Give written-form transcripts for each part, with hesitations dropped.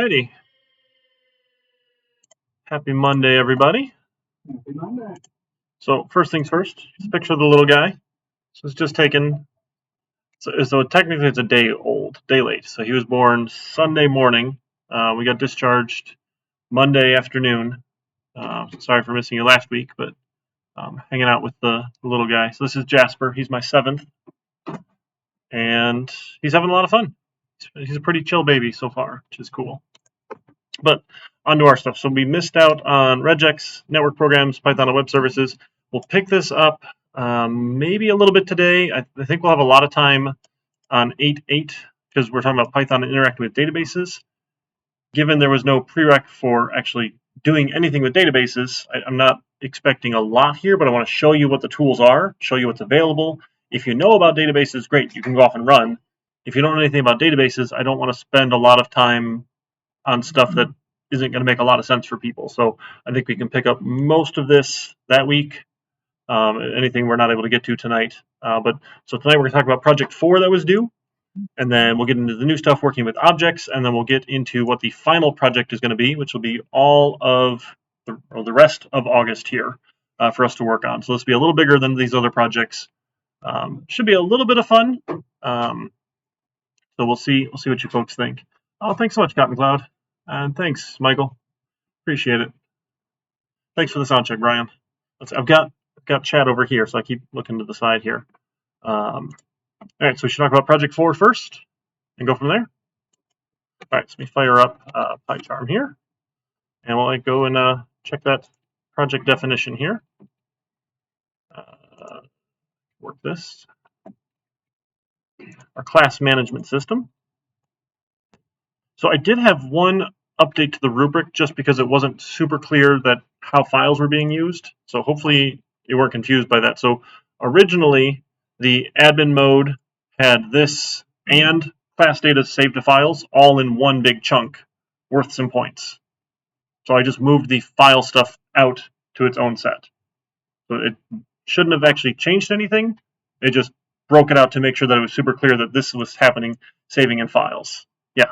righty. Happy Monday, everybody. Happy Monday. So first things first, just picture the little guy. So it's just taken, so technically it's a day late. So he was born Sunday morning. We got discharged Monday afternoon. Sorry for missing you last week, but hanging out with the little guy. So this is Jasper. He's my 7th. And he's having a lot of fun. He's a pretty chill baby so far, which is cool. But on to our stuff. So we missed out on regex, network programs, Python and web services. We'll pick this up maybe a little bit today. I think we'll have a lot of time on 8.8 because we're talking about Python and interacting with databases. Given there was no prereq for actually doing anything with databases, I'm not expecting a lot here, but I want to show you what the tools are, show you what's available. If you know about databases, great, you can go off and run. If you don't know anything about databases, I don't want to spend a lot of time on stuff that isn't going to make a lot of sense for people. So I think we can pick up most of this that week. Anything we're not able to get to tonight. So tonight we're going to talk about project 4 that was due, and then we'll get into the new stuff working with objects, and then we'll get into what the final project is going to be, which will be all of the rest of August here for us to work on. So this will be a little bigger than these other projects. Should be a little bit of fun. So we'll see what you folks think. Oh, thanks so much, Cotton Cloud. And thanks, Michael. Appreciate it. Thanks for the sound check, Brian. I've got chat over here, so I keep looking to the side here. All right, so we should talk about project 4 first and go from there. All right, so let me fire up PyCharm here. And we'll go and check that project definition here. Work this. Our class management system. So I did have one update to the rubric just because it wasn't super clear that how files were being used. So hopefully you weren't confused by that. So originally the admin mode had this and class data saved to files all in one big chunk worth some points. So I just moved the file stuff out to its own set. So it shouldn't have actually changed anything. It just broke it out to make sure that it was super clear that this was happening, saving in files. Yeah.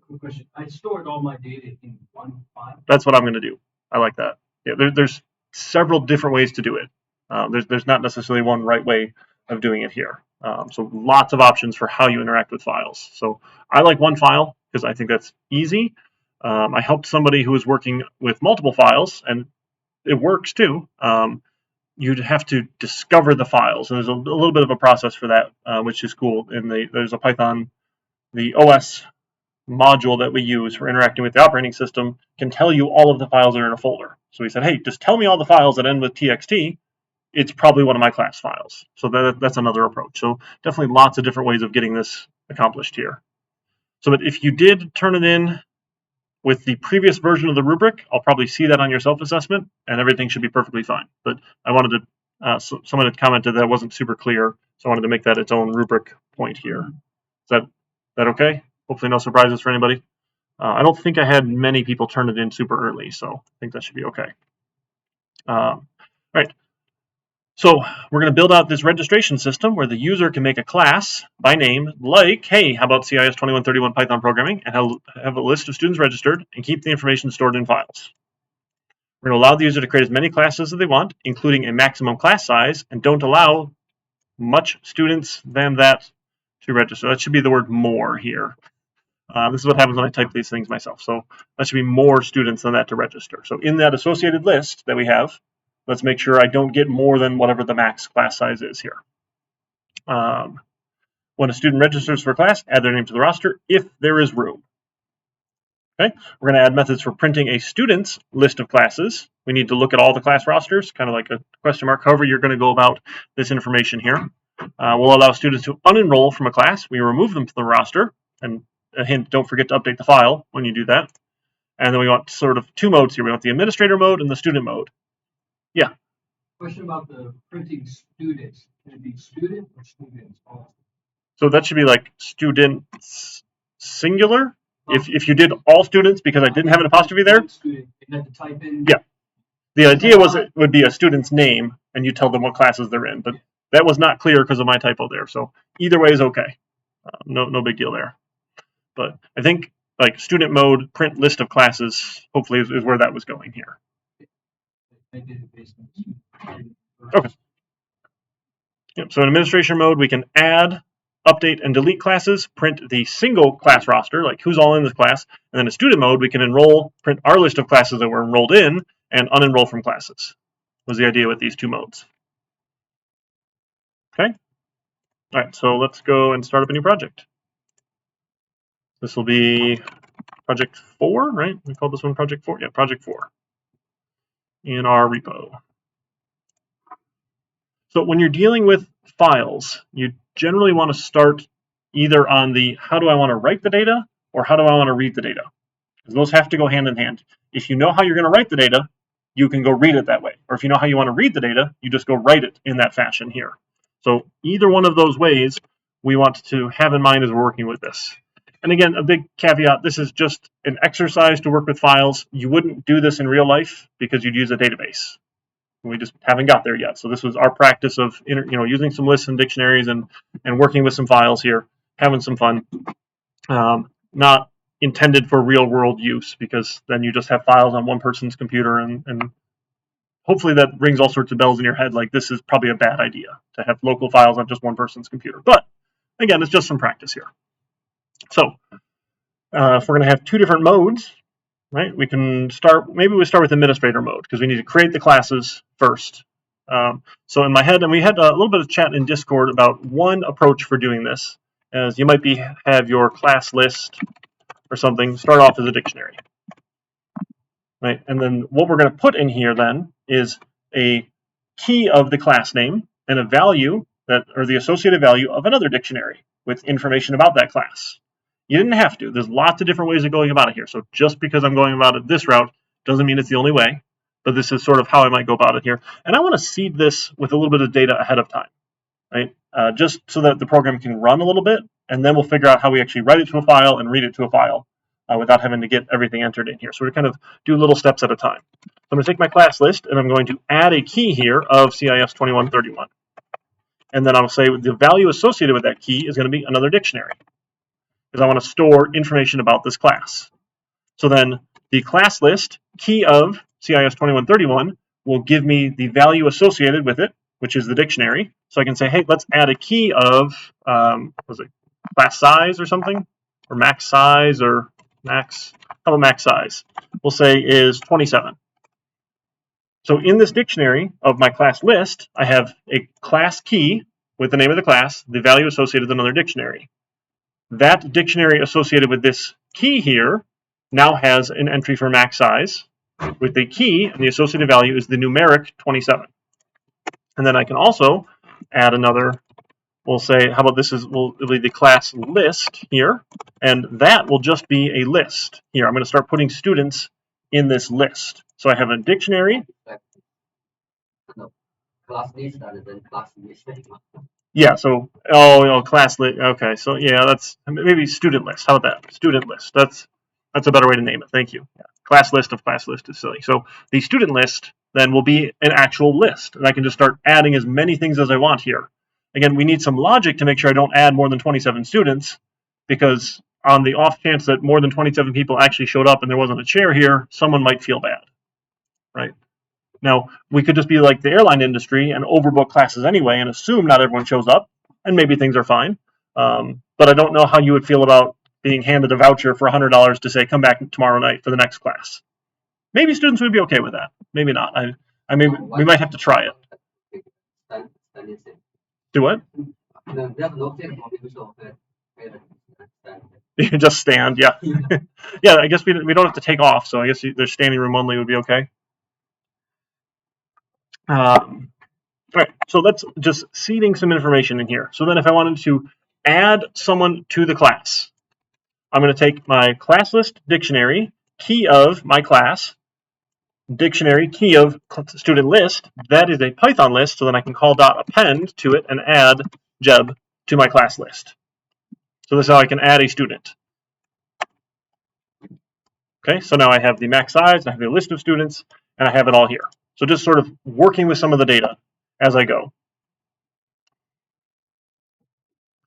Quick question. I stored all my data in one file. That's what I'm going to do. I like that. Yeah, there's several different ways to do it. There's not necessarily one right way of doing it here. So lots of options for how you interact with files. So I like one file because I think that's easy. I helped somebody who was working with multiple files, and it works too. You'd have to discover the files, and there's a little bit of a process for that, which is cool. And there's a Python, the OS module that we use for interacting with the operating system can tell you all of the files that are in a folder. So we said, hey, just tell me all the files that end with txt. It's probably one of my class files. So that's another approach. So definitely lots of different ways of getting this accomplished here. So but if you did turn it in with the previous version of the rubric, I'll probably see that on your self-assessment, and everything should be perfectly fine. But I wanted to, someone had commented that it wasn't super clear, so I wanted to make that its own rubric point here. Is that okay? Hopefully no surprises for anybody. I don't think I had many people turn it in super early, so I think that should be okay. All right. So we're going to build out this registration system where the user can make a class by name, like, hey, how about CIS 2131 Python programming, and have a list of students registered and keep the information stored in files. We're going to allow the user to create as many classes as they want, including a maximum class size, and don't allow much students than that to register. That should be the word more here. This is what happens when I type these things myself. So that should be more students than that to register. So in that associated list that we have, let's make sure I don't get more than whatever the max class size is here. When a student registers for a class, add their name to the roster if there is room. Okay, we're going to add methods for printing a student's list of classes. We need to look at all the class rosters, kind of like a question mark. However, you're going to go about this information here. We'll allow students to unenroll from a class. We remove them from the roster, and a hint, don't forget to update the file when you do that. And then we want sort of two modes here. We want the administrator mode and the student mode. Yeah. Question about the printing students. Can it be student or students? So that should be like students singular. If you did all students, because I didn't have an apostrophe there. Student, you had to type in. Yeah. The idea was it would be a student's name, and you tell them what classes they're in. But that was not clear because of my typo there. So either way is okay. No big deal there. But I think like student mode print list of classes, hopefully is where that was going here. I did it based on student. Okay. Yep. So in administration mode, we can add, update, and delete classes, print the single class roster, like who's all in this class, and then in student mode, we can enroll, print our list of classes that were enrolled in, and unenroll from classes, was the idea with these two modes. Okay. All right, so let's go and start up a new project. This will be project 4, right? We called this one project 4. Yeah, project 4 in our repo. So when you're dealing with files, you generally want to start either on the how do I want to write the data or how do I want to read the data? Because those have to go hand in hand. If you know how you're going to write the data, you can go read it that way. Or if you know how you want to read the data, you just go write it in that fashion here. So either one of those ways we want to have in mind as we're working with this. And again, a big caveat, this is just an exercise to work with files. You wouldn't do this in real life because you'd use a database. We just haven't got there yet. So this was our practice of using some lists and dictionaries and working with some files here, having some fun. Not intended for real world use because then you just have files on one person's computer and hopefully that rings all sorts of bells in your head like this is probably a bad idea to have local files on just one person's computer. But again, it's just some practice here. So if we're going to have two different modes, right? We can start, maybe we start with administrator mode because we need to create the classes first. So in my head, and we had a little bit of chat in Discord about one approach for doing this, as you might have your class list or something start off as a dictionary, right? And then what we're going to put in here then is a key of the class name and a value that, or the associated value of another dictionary with information about that class. You didn't have to. There's lots of different ways of going about it here. So just because I'm going about it this route doesn't mean it's the only way, but this is sort of how I might go about it here. And I want to seed this with a little bit of data ahead of time, right? Just so that the program can run a little bit, and then we'll figure out how we actually write it to a file and read it to a file without having to get everything entered in here. So we kind of do little steps at a time. So I'm going to take my class list, and I'm going to add a key here of CIS 2131. And then I'll say the value associated with that key is going to be another dictionary, because I want to store information about this class. So then the class list key of CIS 2131 will give me the value associated with it, which is the dictionary. So I can say, hey, let's add a key of, was it class size or something? Or max size or max, how about max size? We'll say is 27. So in this dictionary of my class list, I have a class key with the name of the class, the value associated with another dictionary. That dictionary associated with this key here now has an entry for max size with the key, and the associated value is the numeric 27. And then I can also add another, we'll say, how about this is, will be the class list here, and that will just be a list. Here, I'm going to start putting students in this list. So I have a dictionary. Class list rather than class list. Yeah, so, class list. Okay, so yeah, that's maybe student list. How about that? Student list. That's a better way to name it. Thank you. Yeah. Class list of class list is silly. So the student list then will be an actual list, and I can just start adding as many things as I want here. Again, we need some logic to make sure I don't add more than 27 students, because on the off chance that more than 27 people actually showed up and there wasn't a chair here, someone might feel bad, right? Now, we could just be like the airline industry and overbook classes anyway and assume not everyone shows up, and maybe things are fine. But I don't know how you would feel about being handed a voucher for $100 to say, come back tomorrow night for the next class. Maybe students would be okay with that. Maybe not. I mean, we might have to try it. Do what? You can just stand, yeah. Yeah, I guess we don't have to take off, so I guess there's standing room only would be okay. All right, so that's just seeding some information in here. So then if I wanted to add someone to the class, I'm going to take my class list dictionary, key of my class, dictionary, key of student list. That is a Python list, so then I can call .append to it and add Jeb to my class list. So this is how I can add a student. Okay, so now I have the max size, I have the list of students, and I have it all here. So just sort of working with some of the data as I go.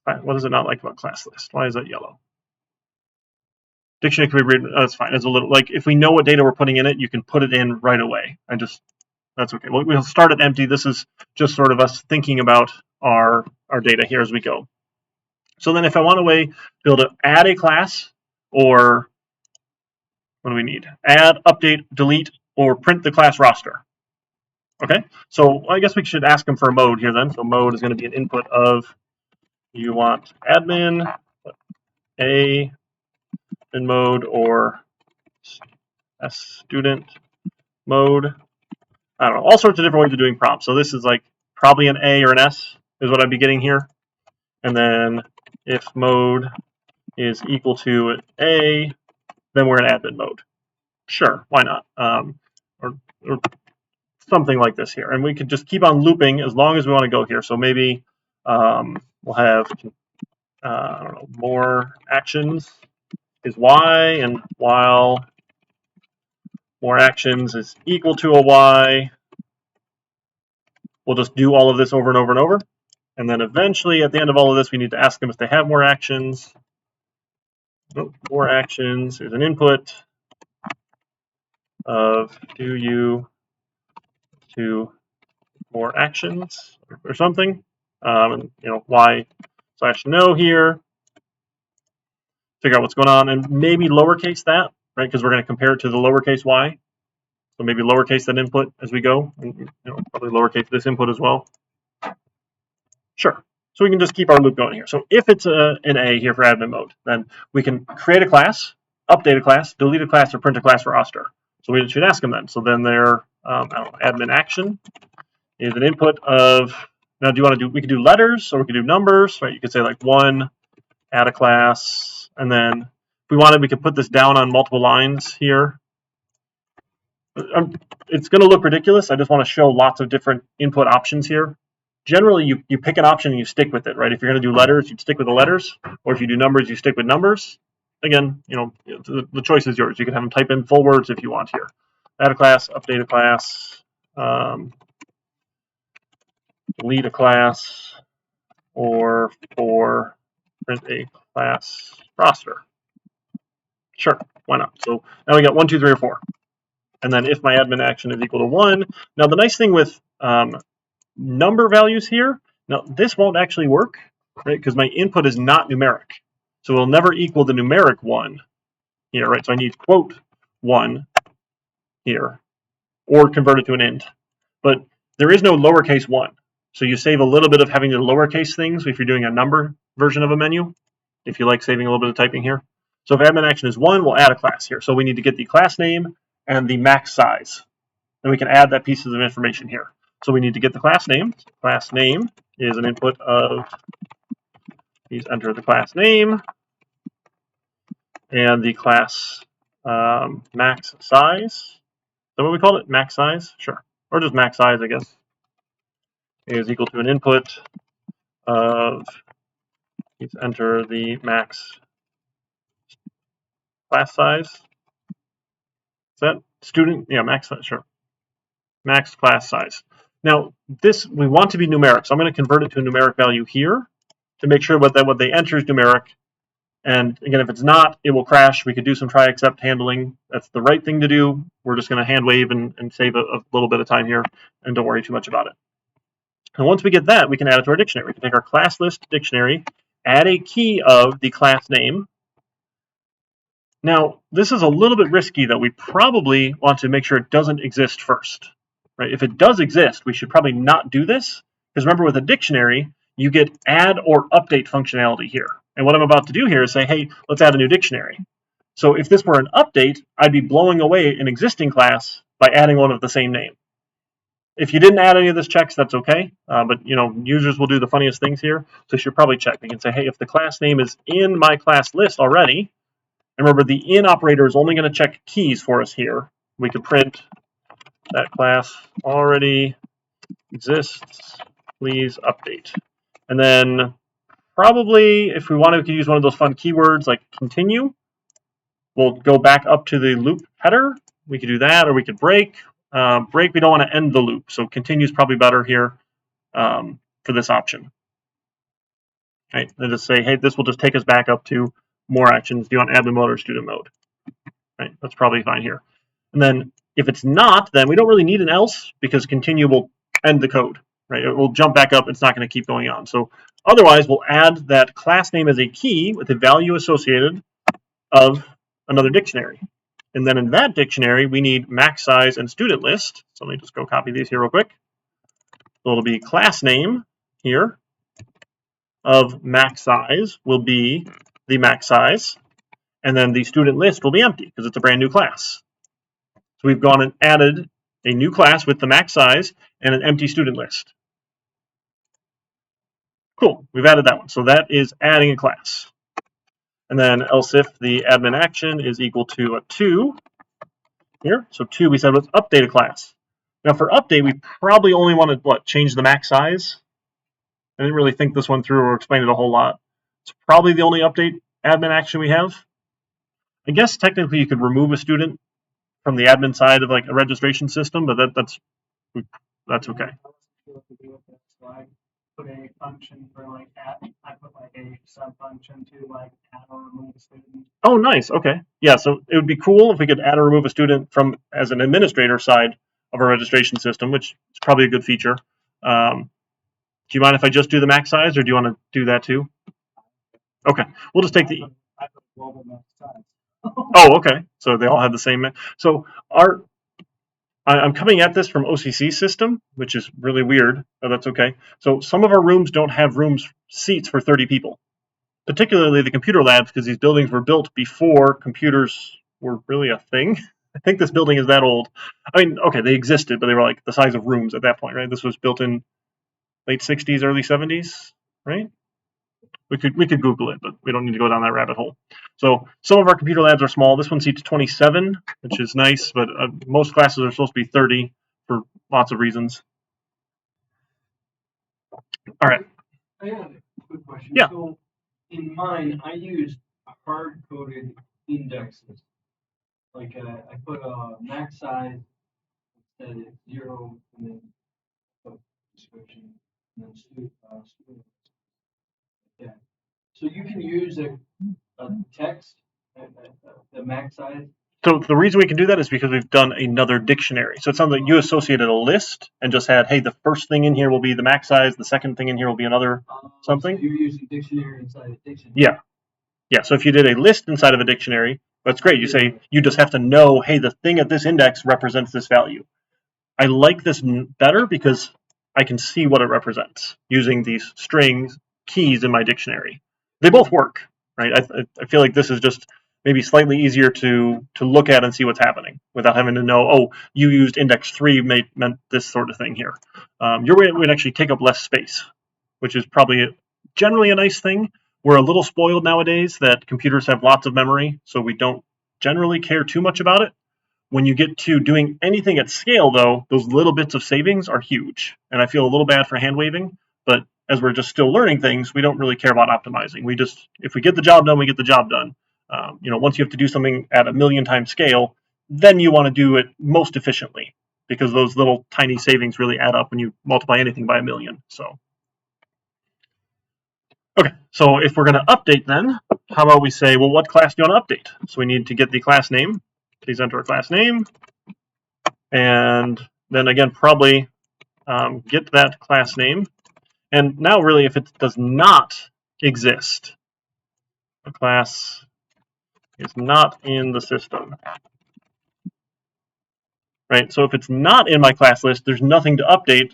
What is it not like about class list? Why is that yellow? Dictionary can be written. That's fine. It's a little like if we know what data we're putting in it, you can put it in right away. That's okay. We'll start it empty. This is just sort of us thinking about our data here as we go. So then if I want a way to be able to add a class, or what do we need? Add, update, delete, or print the class roster. Okay, so I guess we should ask them for a mode here then. So mode is going to be an input of, you want admin, a in mode, or student mode. I don't know, all sorts of different ways of doing prompts. So this is like probably an A or an S is what I'd be getting here. And then if mode is equal to A, then we're in admin mode. Sure, why not? Or something like this here. And we could just keep on looping as long as we want to go here. So maybe we'll have, I don't know, more actions is Y, and while more actions is equal to a Y, we'll just do all of this over and over and over. And then eventually, at the end of all of this, we need to ask them if they have more actions. More actions is an input of do you to more actions or something. And Y / no here. Figure out what's going on, and maybe lowercase that, right? Because we're going to compare it to the lowercase y. So maybe lowercase that input as we go, and probably lowercase this input as well. Sure. So we can just keep our loop going here. So if it's an A here for admin mode, then we can create a class, update a class, delete a class, or print a class roster. So we should ask them then. So then their I don't know, admin action is an input of, now do you want to do, we could do letters or we could do numbers, right? You could say like 1, add a class, and then if we wanted, we could put this down on multiple lines here. It's going to look ridiculous. I just want to show lots of different input options here. Generally, you pick an option and you stick with it, right? If you're going to do letters, you'd stick with the letters, or if you do numbers, you stick with numbers. Again, the choice is yours. You can have them type in full words if you want here. Add a class, update a class, delete a class, or for print a class roster. Sure, why not? So now we got 1, 2, 3, or 4. And then if my admin action is equal to 1. Now the nice thing with number values here, now this won't actually work, right? Because my input is not numeric. So it'll never equal the numeric 1 here, right? So I need quote 1 here, or convert it to an int. But there is no lowercase 1. So you save a little bit of having to lowercase things if you're doing a number version of a menu, if you like saving a little bit of typing here. So if admin action is 1, we'll add a class here. So we need to get the class name and the max size. And we can add that piece of information here. So we need to get the class name. Class name is an input of, please enter the class name, and the class max size. Is that what we called it? Max size? Sure. Or just max size, I guess, is equal to an input of, please enter the max class size. Is that student? Yeah, max size, sure. Max class size. Now, this we want to be numeric, so I'm going to convert it to a numeric value here to make sure what they enter is numeric. And again, if it's not, it will crash. We could do some try except handling. That's the right thing to do. We're just going to hand wave and save a little bit of time here, and don't worry too much about it. And once we get that, we can add it to our dictionary. We can take our class list dictionary, add a key of the class name. Now, this is a little bit risky, though. We probably want to make sure it doesn't exist first. Right? If it does exist, we should probably not do this, because remember, with a dictionary, you get add or update functionality here. And what I'm about to do here is say, hey, let's add a new dictionary. So if this were an update, I'd be blowing away an existing class by adding one of the same name. If you didn't add any of this checks, that's okay. But users will do the funniest things here, so you should probably check. You can say, hey, if the class name is in my class list already, and remember, the in operator is only going to check keys for us here. We could print that class already exists, please update. And then probably if we wanted, we could use one of those fun keywords like continue. We'll go back up to the loop header. We could do that, or we could break. Break, we don't want to end the loop, so continue is probably better here for this option. Right, and just say, hey, this will just take us back up to more actions? Do you want admin mode or student mode? Right, that's probably fine here. And then if it's not, then we don't really need an else because continue will end the code. Right, it will jump back up. It's not going to keep going on. So otherwise, we'll add that class name as a key with a value associated of another dictionary. And then in that dictionary, we need max size and student list. So let me just go copy these here real quick. So it'll be class name here of max size will be the max size. And then the student list will be empty because it's a brand new class. So we've gone and added a new class with the max size and an empty student list. Cool, we've added that one. So that is adding a class. And then else if the admin action is equal to a 2 here. So 2, we said let's update a class. Now for update, we probably only want to change the max size. I didn't really think this one through or explain it a whole lot. It's probably the only update admin action we have. I guess technically you could remove a student from the admin side of like a registration system, but that's okay. So I put a function for like add. I put like a sub function to like add or remove a student. Oh, nice. Okay. Yeah. So it would be cool if we could add or remove a student from as an administrator side of a registration system, which is probably a good feature. Do you mind if I just do the max size, or do you want to do that too? Okay. We'll just take the. I put global max size. Oh, okay. So they all have the same. So I'm coming at this from OCC system, which is really weird, but that's okay. So some of our rooms don't have seats for 30 people, particularly the computer labs, because these buildings were built before computers were really a thing. I think this building is that old. I mean, okay, they existed, but they were like the size of rooms at that point, right? This was built in late 60s, early 70s, right? We could Google it, but we don't need to go down that rabbit hole. So some of our computer labs are small. This one seats 27, which is nice, but most classes are supposed to be 30 for lots of reasons. All right. I have a quick question. Yeah. So in mine, I use hard-coded indexes. Like I put a max size, set it 0, and then put description, and then student. Yeah. So you can use a text at the max size. So the reason we can do that is because we've done another dictionary. So it sounds like you associated a list and just had, hey, the first thing in here will be the max size, the second thing in here will be another something. So you're using dictionary inside a dictionary. Yeah. Yeah. So if you did a list inside of a dictionary, that's great. You say you just have to know, hey, the thing at this index represents this value. I like this better because I can see what it represents using these strings keys in my dictionary. They both work, right? I feel like this is just maybe slightly easier to look at and see what's happening without having to know, oh, you used index 3 meant this sort of thing here. Your way would actually take up less space, which is probably generally a nice thing. We're a little spoiled nowadays that computers have lots of memory, so we don't generally care too much about it. When you get to doing anything at scale, though, those little bits of savings are huge. And I feel a little bad for hand waving, but as we're just still learning things, we don't really care about optimizing. We just, if we get the job done, we get the job done. Once you have to do something at a million times scale, then you want to do it most efficiently because those little tiny savings really add up when you multiply anything by a million. So, okay, so if we're going to update then, how about we say, well, what class do you want to update? So we need to get the class name. Please enter a class name. And then again, probably get that class name. And now really, if it does not exist, the class is not in the system. Right? So if it's not in my class list, there's nothing to update.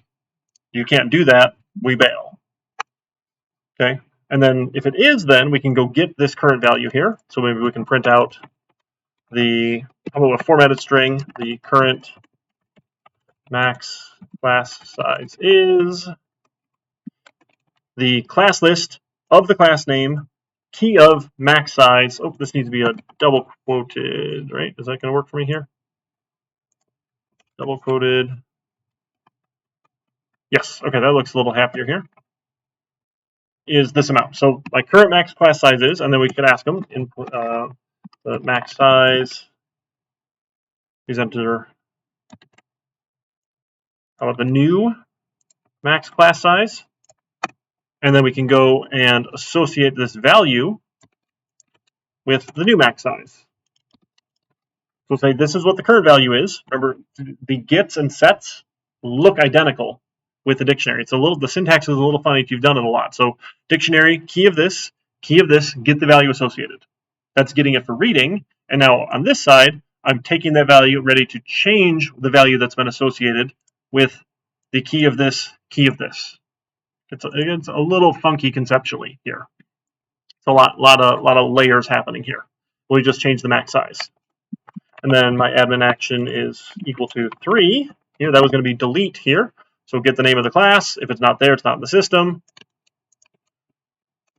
You can't do that. We bail. Okay? And then if it is, then we can go get this current value here. So maybe we can print out the, how about a formatted string, the current max class size is the class list of the class name, key of max size. Oh, this needs to be a double quoted, right? Is that going to work for me here? Double quoted. Yes, okay, that looks a little happier here. Is this amount. So my current max class size is, and then we could ask them, input the max size. Please enter, how about the new max class size? And then we can go and associate this value with the new max size. So we'll say this is what the current value is. Remember, the gets and sets look identical with the dictionary. It's a little, the syntax is a little funny if you've done it a lot. So dictionary, key of this, get the value associated. That's getting it for reading. And now on this side, I'm taking that value, ready to change the value that's been associated with the key of this, key of this. It's a little funky conceptually here. It's a lot of layers happening here. We just changed the max size. And then my admin action is equal to 3. Here, that was going to be delete here. So get the name of the class. If it's not there, it's not in the system.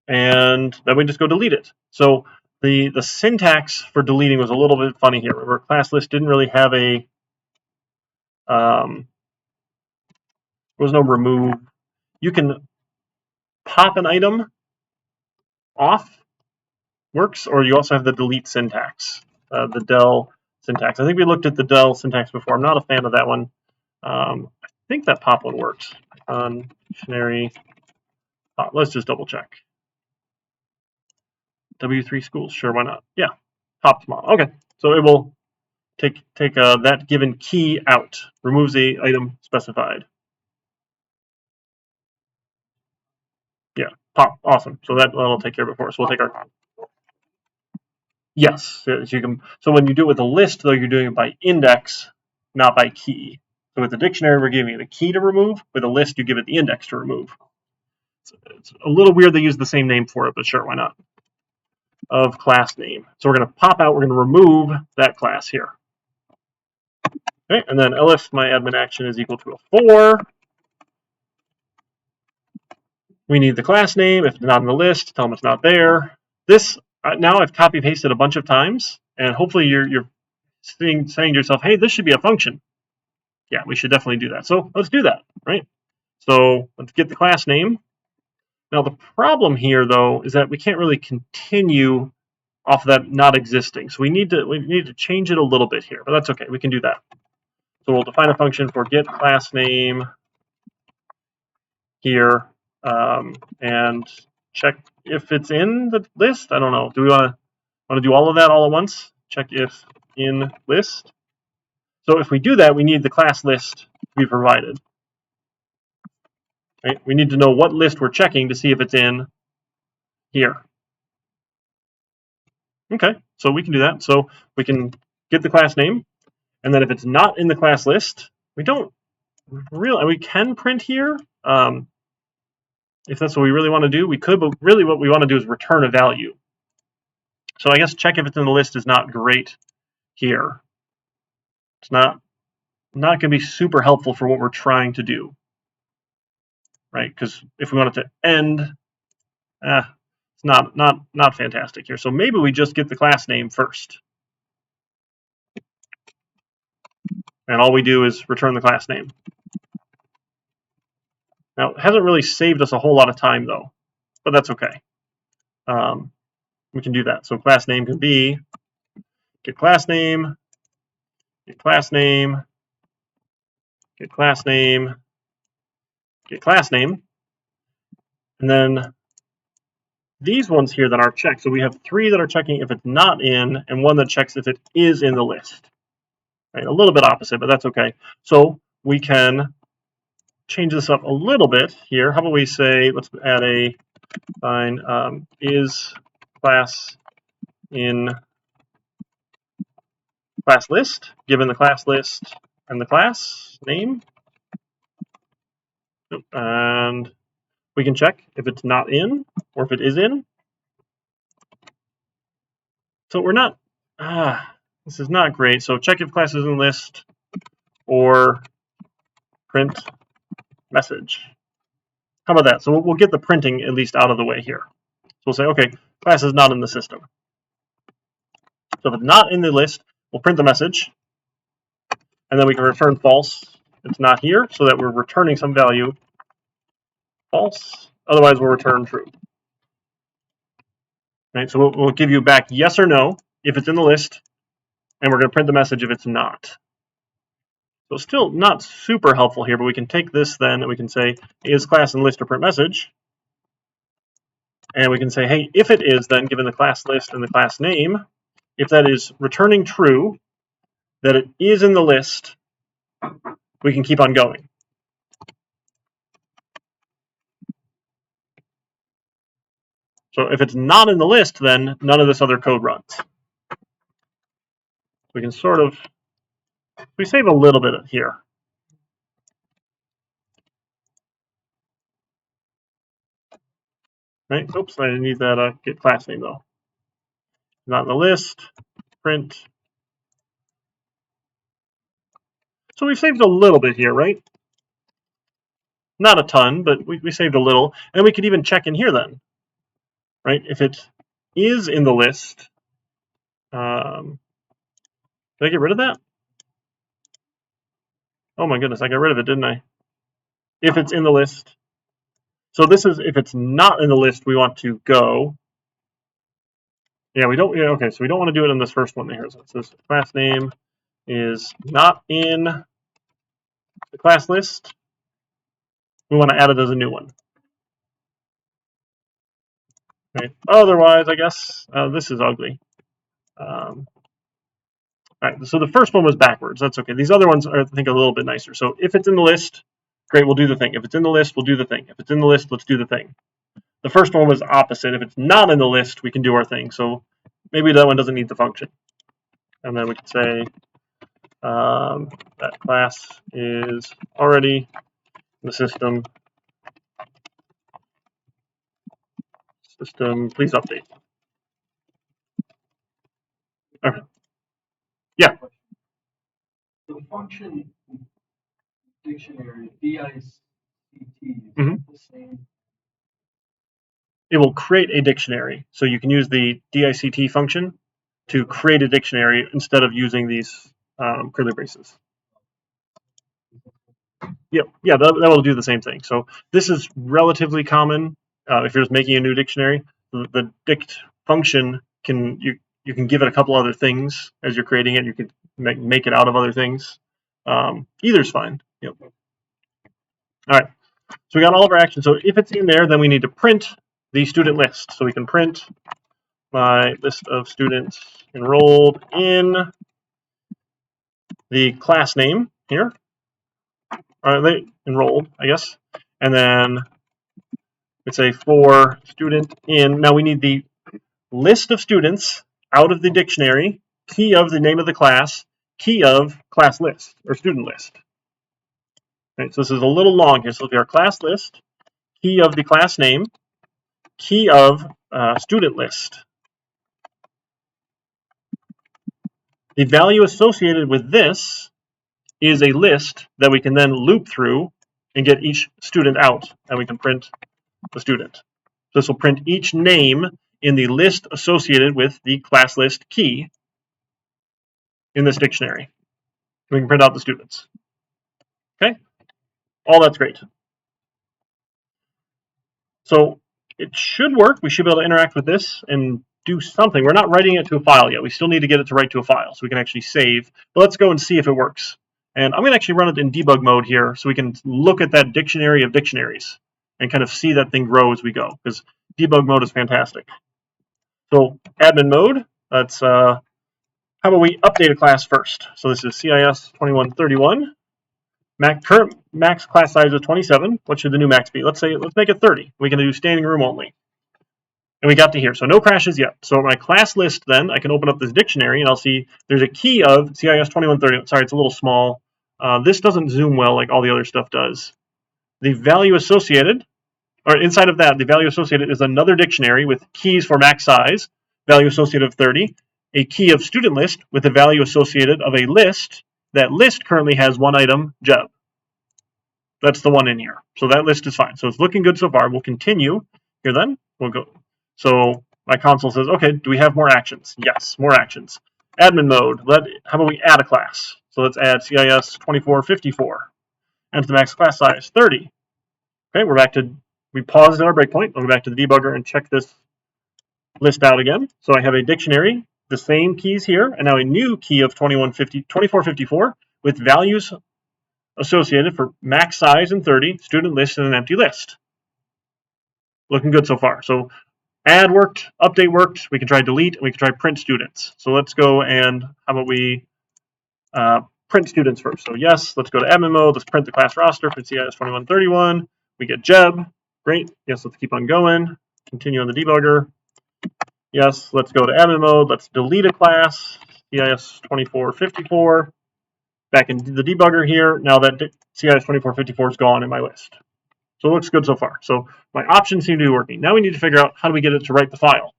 And then we just go delete it. So the syntax for deleting was a little bit funny here. Remember, class list didn't really have a there was no remove. You can pop an item off, works, or you also have the delete syntax, the del syntax. I think we looked at the del syntax before. I'm not a fan of that one. I think that pop one works on dictionary. Let's just double check. W3 schools, sure, why not? Yeah, pop small. Okay, so it will take that given key out, removes the item specified. Yeah, pop, awesome. So that'll take care of it for us. We'll take our. Yes, you can. So when you do it with a list, though, you're doing it by index, not by key. So with the dictionary, we're giving it a key to remove. With a list, you give it the index to remove. It's a little weird they use the same name for it, but sure, why not? Of class name. So we're going to pop out, we're going to remove that class here. Okay, and then elif my admin action is equal to a 4. We need the class name. If it's not in the list, tell them it's not there. This now I've copy pasted a bunch of times, and hopefully you're saying to yourself, hey, this should be a function. Yeah, we should definitely do that. So let's do that, right? So let's get the class name. Now the problem here, though, is that we can't really continue off of that not existing. So we need to change it a little bit here, but that's okay. We can do that. So we'll define a function for get class name here, and check if it's in the list. I don't know. Do we want to do all of that all at once? Check if in list. So if we do that, we need the class list to be provided. Right? We need to know what list we're checking to see if it's in here. Okay, so we can do that. So we can get the class name, and then if it's not in the class list, we don't really. We can print here. If that's what we really want to do, we could, but really what we want to do is return a value. So I guess check if it's in the list is not great here. It's not going to be super helpful for what we're trying to do, right? Because if we want it to end, it's not fantastic here. So maybe we just get the class name first, and all we do is return the class name. Now it hasn't really saved us a whole lot of time though, but that's okay. We can do that. So class name can be get class name, get class name, get class name, get class name, and then these ones here that are checked. So we have 3 that are checking if it's not in, and 1 that checks if it is in the list. Right, a little bit opposite, but that's okay. So we can change this up a little bit here. How about we say, let's add a line, is class in class list, given the class list and the class name. And we can check if it's not in or if it is in. So we're not, this is not great. So check if class is in list or print message. How about that? So we'll get the printing at least out of the way here. So we'll say, okay, class is not in the system. So if it's not in the list, we'll print the message. And then we can return false. It's not here, so that we're returning some value false. Otherwise, we'll return true. Right? So we'll give you back yes or no if it's in the list, and we're going to print the message if it's not. So still not super helpful here, but we can take this then and we can say is class in list or print message. And we can say, hey, if it is, then given the class list and the class name, if that is returning true, that it is in the list, we can keep on going. So if it's not in the list, then none of this other code runs. We can sort of, we save a little bit here. Right? Oops, I need that get class name though. Not in the list, print. So we've saved a little bit here, right? Not a ton, but we saved a little. And we could even check in here then, right? If it is in the list, did I get rid of that? Oh my goodness, I got rid of it, didn't I? If it's in the list. So this is, if it's not in the list, we want to go. Yeah, we don't, yeah, okay, so we don't want to do it in this first one here. So it says class name is not in the class list. We want to add it as a new one. Right. Otherwise, I guess this is ugly. All right, so the first one was backwards. That's okay. These other ones are, I think, a little bit nicer. So if it's in the list, great, we'll do the thing. If it's in the list, we'll do the thing. If it's in the list, let's do the thing. The first one was opposite. If it's not in the list, we can do our thing. So maybe that one doesn't need the function. And then we can say that class is already in the system. System, please update. Okay. Yeah. The function dictionary, DICT, is the same. It will create a dictionary. So you can use the DICT function to create a dictionary instead of using these curly braces. Yep, yeah, that will do the same thing. So this is relatively common if you're just making a new dictionary. The dict function can you can give it a couple other things as you're creating it. You can make it out of other things. Either's fine. Yep. All right. So we got all of our actions. So if it's in there, then we need to print the student list. So we can print my list of students enrolled in the class name here. They enrolled, I guess. And then it's a for student in. Now we need the list of students out of the dictionary, key of the name of the class, key of class list or student list. Right, so this is a little long here. So it'll be our class list, key of the class name, key of student list. The value associated with this is a list that we can then loop through and get each student out, and we can print the student. This will print each name in the list associated with the class list key in this dictionary. We can print out the students. Okay, all that's great. So it should work. We should be able to interact with this and do something. We're not writing it to a file yet. We still need to get it to write to a file so we can actually save. But let's go and see if it works. And I'm going to actually run it in debug mode here so we can look at that dictionary of dictionaries and kind of see that thing grow as we go, because debug mode is fantastic. So admin mode, let's, how about we update a class first? So this is CIS 2131. Current max class size is 27. What should the new max be? Let's make it 30. We can do standing room only. And we got to here. So no crashes yet. So my class list then, I can open up this dictionary and I'll see there's a key of CIS 2130. Sorry, it's a little small. This doesn't zoom well like all the other stuff does. The value associated, or inside of that, the value associated is another dictionary with keys for max size, value associated of 30, a key of student list with the value associated of a list. That list currently has one item, Jeb. That's the one in here. So that list is fine. So it's looking good so far. We'll continue here then. We'll go. So my console says, okay, do we have more actions? Yes, more actions. Admin mode. How about we add a class? So let's add CIS 2454. Enter the max class size, 30. Okay, we're back to, we paused at our breakpoint. I'll go back to the debugger and check this list out again. So I have a dictionary, the same keys here, and now a new key of 2454 with values associated for max size and 30, student list, and an empty list. Looking good so far. So add worked, update worked. We can try delete, and we can try print students. So let's go and how about we print students first. So yes, let's go to admin mode. Let's print the class roster for CIS 2131. We get Jeb. Great. Yes, let's keep on going. Continue on the debugger. Yes, let's go to admin mode. Let's delete a class, CIS 2454. Back in the debugger here. Now that CIS 2454 is gone in my list. So it looks good so far. So my options seem to be working. Now we need to figure out how do we get it to write the file.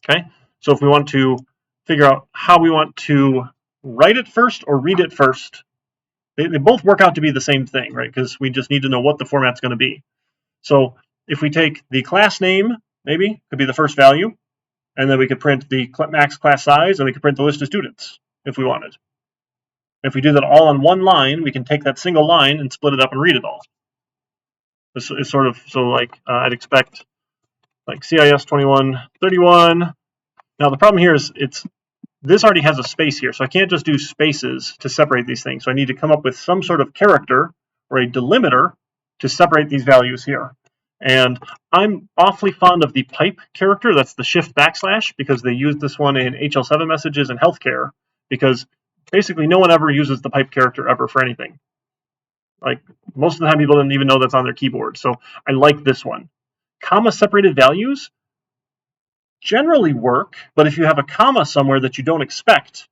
Okay, so if we want to figure out how we want to write it first or read it first, they both work out to be the same thing, right? Because we just need to know what the format's going to be. So if we take the class name, maybe, could be the first value, and then we could print the max class size, and we could print the list of students if we wanted. If we do that all on one line, we can take that single line and split it up and read it all. This is sort of, so like I'd expect like CIS 2131. Now the problem here is this already has a space here, so I can't just do spaces to separate these things. So I need to come up with some sort of character or a delimiter to separate these values here. And I'm awfully fond of the pipe character. That's the shift backslash, because they use this one in HL7 messages and healthcare, because basically no one ever uses the pipe character ever for anything. Like most of the time people don't even know that's on their keyboard. So I like this one. Comma separated values generally work, but if you have a comma somewhere that you don't expect,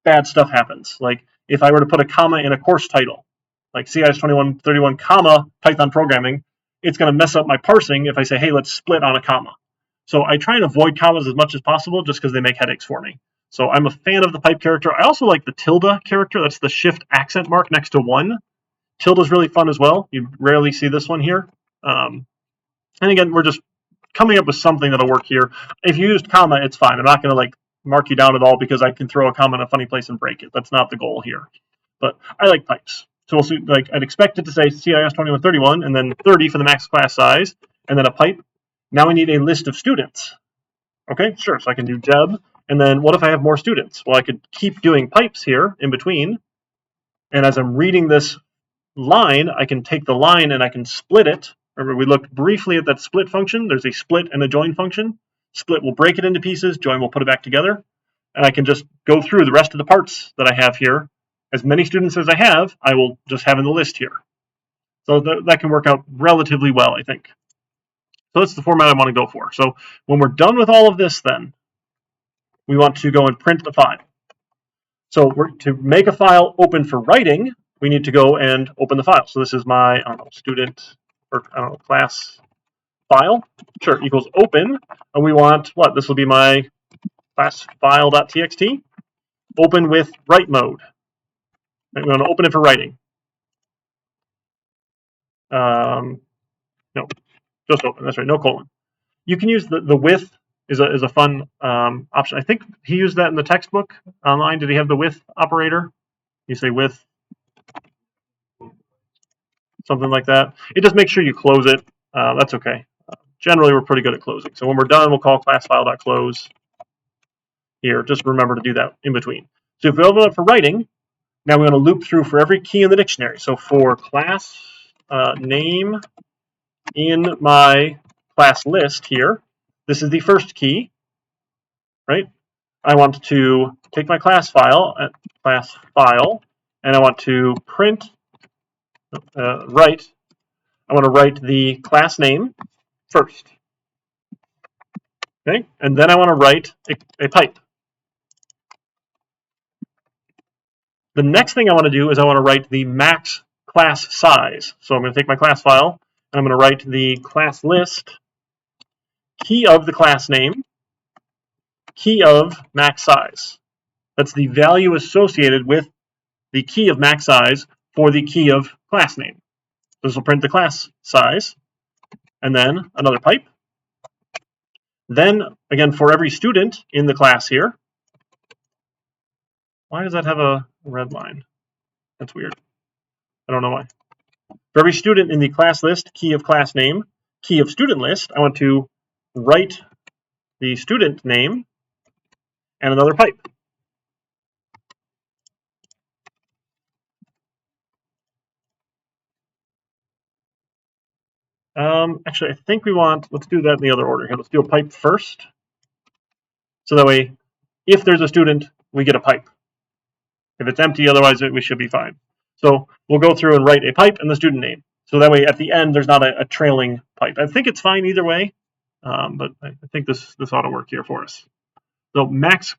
bad stuff happens. Like if I were to put a comma in a course title, like CIS 2131 comma Python programming, it's going to mess up my parsing if I say, hey, let's split on a comma. So I try and avoid commas as much as possible just because they make headaches for me. So I'm a fan of the pipe character. I also like the tilde character. That's the shift accent mark next to 1. Tilde is really fun as well. You rarely see this one here. And again, we're just coming up with something that'll work here. If you used comma, it's fine. I'm not going to like mark you down at all because I can throw a comma in a funny place and break it. That's not the goal here. But I like pipes. So we'll see, like I'd expect it to say CIS 2131 and then 30 for the max class size and then a pipe. Now we need a list of students. Okay, sure. So I can do Jeb. And then what if I have more students? Well, I could keep doing pipes here in between. And as I'm reading this line, I can take the line and I can split it. Remember, we looked briefly at that split function. There's a split and a join function. Split will break it into pieces. Join will put it back together. And I can just go through the rest of the parts that I have here. As many students as I have, I will just have in the list here. So that can work out relatively well, I think. So that's the format I want to go for. So when we're done with all of this, then we want to go and print the file. So to make a file open for writing, we need to go and open the file. So this is my student or class file. Sure, equals open. And we want what? This will be my class file.txt. Open with write mode. I'm going to open it for writing. No, just open. That's right. No colon. You can use the with is a fun option. I think he used that in the textbook online. Did he have the with operator? You say with something like that. It just makes sure you close it. That's okay. Generally, we're pretty good at closing. So when we're done, we'll call class file.close here. Just remember to do that in between. So if we open it for writing, now we're going to loop through for every key in the dictionary. So for class name in my class list here, this is the first key, right? I want to take my class file, and I want to print, write. I want to write the class name first. Okay, and then I want to write a pipe. The next thing I want to do is I want to write the max class size. So I'm going to take my class file and I'm going to write the class list, key of the class name, key of max size. That's the value associated with the key of max size for the key of class name. This will print the class size, and then another pipe. Then, again, for every student in the class here, why does that have a red line? That's weird. I don't know why. For every student in the class list, key of class name, key of student list, I want to write the student name and another pipe. Actually, I think we want, let's do that in the other order here. Let's do a pipe first. So that way, if there's a student, we get a pipe. If it's empty, otherwise we should be fine. So we'll go through and write a pipe and the student name. So that way, at the end, there's not a trailing pipe. I think it's fine either way, but I think this ought to work here for us. So max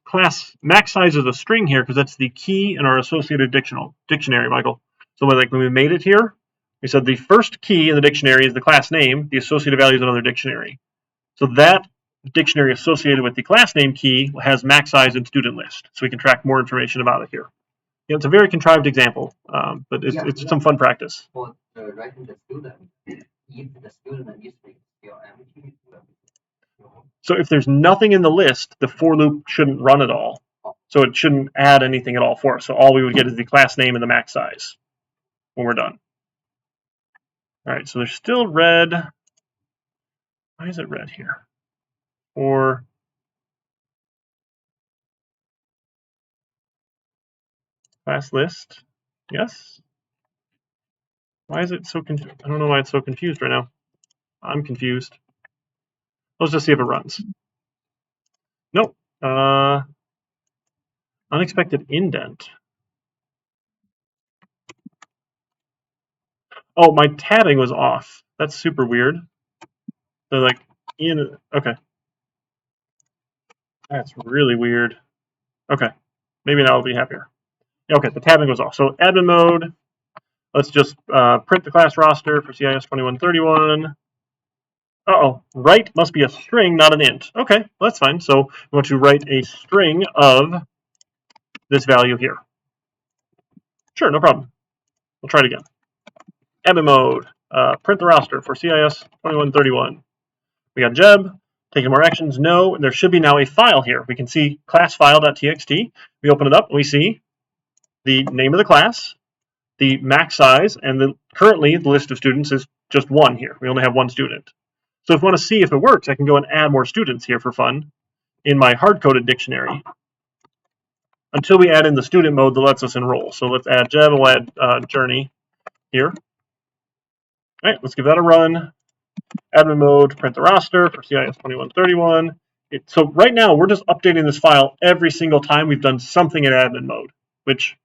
size is a string here because that's the key in our associated dictionary, Michael. So when we made it here, we said the first key in the dictionary is the class name. The associated value is another dictionary. So that dictionary associated with the class name key has max size and student list. So we can track more information about it here. You know, it's a very contrived example, but it's some fun practice. For writing the student, if the student is still empty, so if there's nothing in the list, the for loop shouldn't run at all. So it shouldn't add anything at all for us. So all we would get is the class name and the max size when we're done. All right, so there's still red. Why is it red here? For class list, yes. Why is it so confused? I don't know why it's so confused right now. I'm confused. Let's just see if it runs. Nope. Unexpected indent. Oh, my tabbing was off. That's super weird. They're like in. Okay. That's really weird. Okay. Maybe now I'll be happier. Okay, the tabbing was off. So admin mode. Let's just print the class roster for CIS 2131. Uh-oh, write must be a string, not an int. Okay, well, that's fine. So we want to write a string of this value here. Sure, no problem. We'll try it again. Admin mode, print the roster for CIS 2131. We got Jeb, taking more actions, no. There should be now a file here. We can see class file.txt. We open it up and we see the name of the class, the max size, and currently the list of students is just one here. We only have one student. So if I want to see if it works, I can go and add more students here for fun in my hard-coded dictionary until we add in the student mode that lets us enroll. So let's add Jeb and we'll add Journey here. All right, let's give that a run. Admin mode, print the roster for CIS 2131. So right now, we're just updating this file every single time we've done something in admin mode, which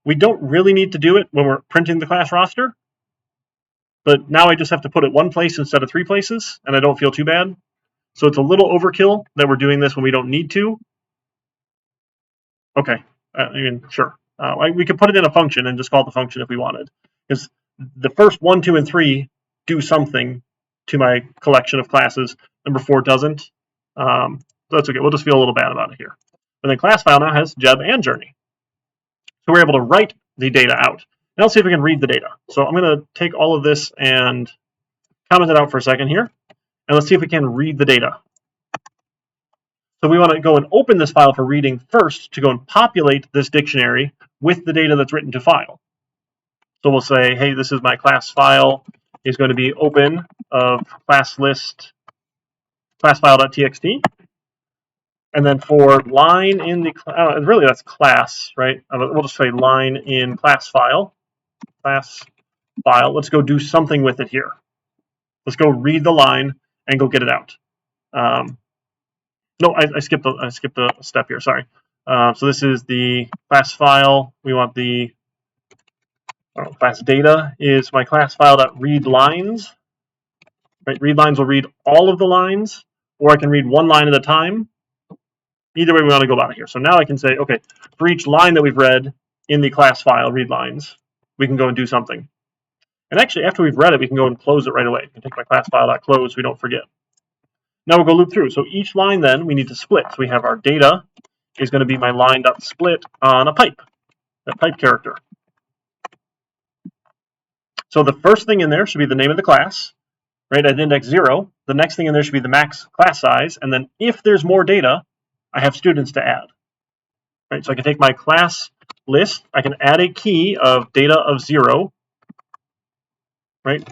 we don't really need to do it when we're printing the class roster. But now I just have to put it one place instead of three places, and I don't feel too bad. So it's a little overkill that we're doing this when we don't need to. Okay, I mean, sure. We could put it in a function and just call it the function if we wanted. Because the first 1, 2, and 3 do something to my collection of classes. Number 4 doesn't. So that's okay. We'll just feel a little bad about it here. And then class file now has Jeb and Journey. So we're able to write the data out. Now let's see if we can read the data. So I'm going to take all of this and comment it out for a second here. And let's see if we can read the data. So we want to go and open this file for reading first to go and populate this dictionary with the data that's written to file. So we'll say, hey, this is my class file. Is going to be open of class list class file.txt. And then for line in the really that's class, right? We'll just say line in class file. Class file. Let's go do something with it here. Let's go read the line and go get it out. No, I skipped a step here. Sorry. So this is the class file. We want the class data is my class file.read lines. Right, read lines will read all of the lines, or I can read one line at a time. Either way we want to go about it here. So now I can say, okay, for each line that we've read in the class file, read lines, we can go and do something. And actually, after we've read it, we can go and close it right away. I can take my class file.close so we don't forget. Now we'll go loop through. So each line then we need to split. So we have our data is going to be my line.split on a pipe, that pipe character. So the first thing in there should be the name of the class, right, at index 0. The next thing in there should be the max class size. And then if there's more data, I have students to add. Right, so I can take my class list. I can add a key of data of 0. Right,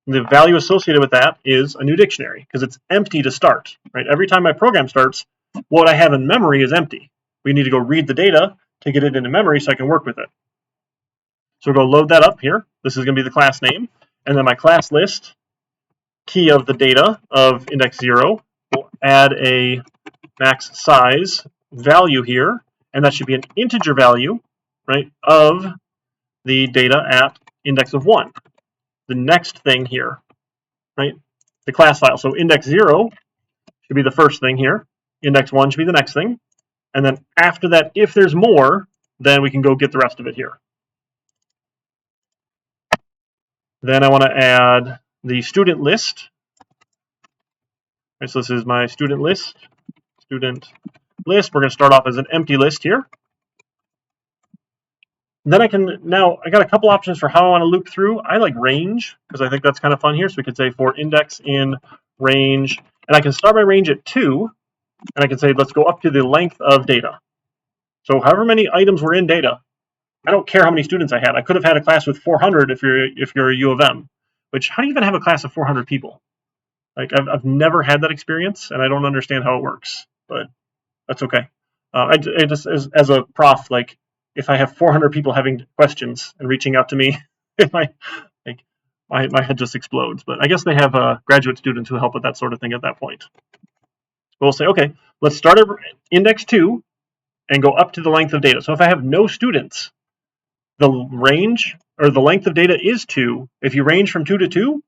the value associated with that is a new dictionary because it's empty to start. Right, every time my program starts, what I have in memory is empty. We need to go read the data to get it into memory so I can work with it. So we'll go load that up here. This is going to be the class name, and then my class list key of the data of index 0. We'll add a max size value here, and that should be an integer value, right, of the data at index of 1. The next thing here, right, the class file. So index 0 should be the first thing here. Index 1 should be the next thing. And then after that, if there's more, then we can go get the rest of it here. Then I want to add the student list. Right, so this is my student list. Student list. We're going to start off as an empty list here. Then I got a couple options for how I want to loop through. I like range because I think that's kind of fun here. So we could say for index in range, and I can start my range at 2, and I can say let's go up to the length of data. So however many items were in data, I don't care how many students I had. I could have had a class with 400 if you're a U of M. Which, how do you even have a class of 400 people? Like I've never had that experience, and I don't understand how it works. But that's okay. I just as a prof, like if I have 400 people having questions and reaching out to me, my head just explodes. But I guess they have graduate students who help with that sort of thing at that point. We'll say, okay, let's start at index 2 and go up to the length of data. So if I have no students, the range or the length of data is 2. If you range from 2 to 2,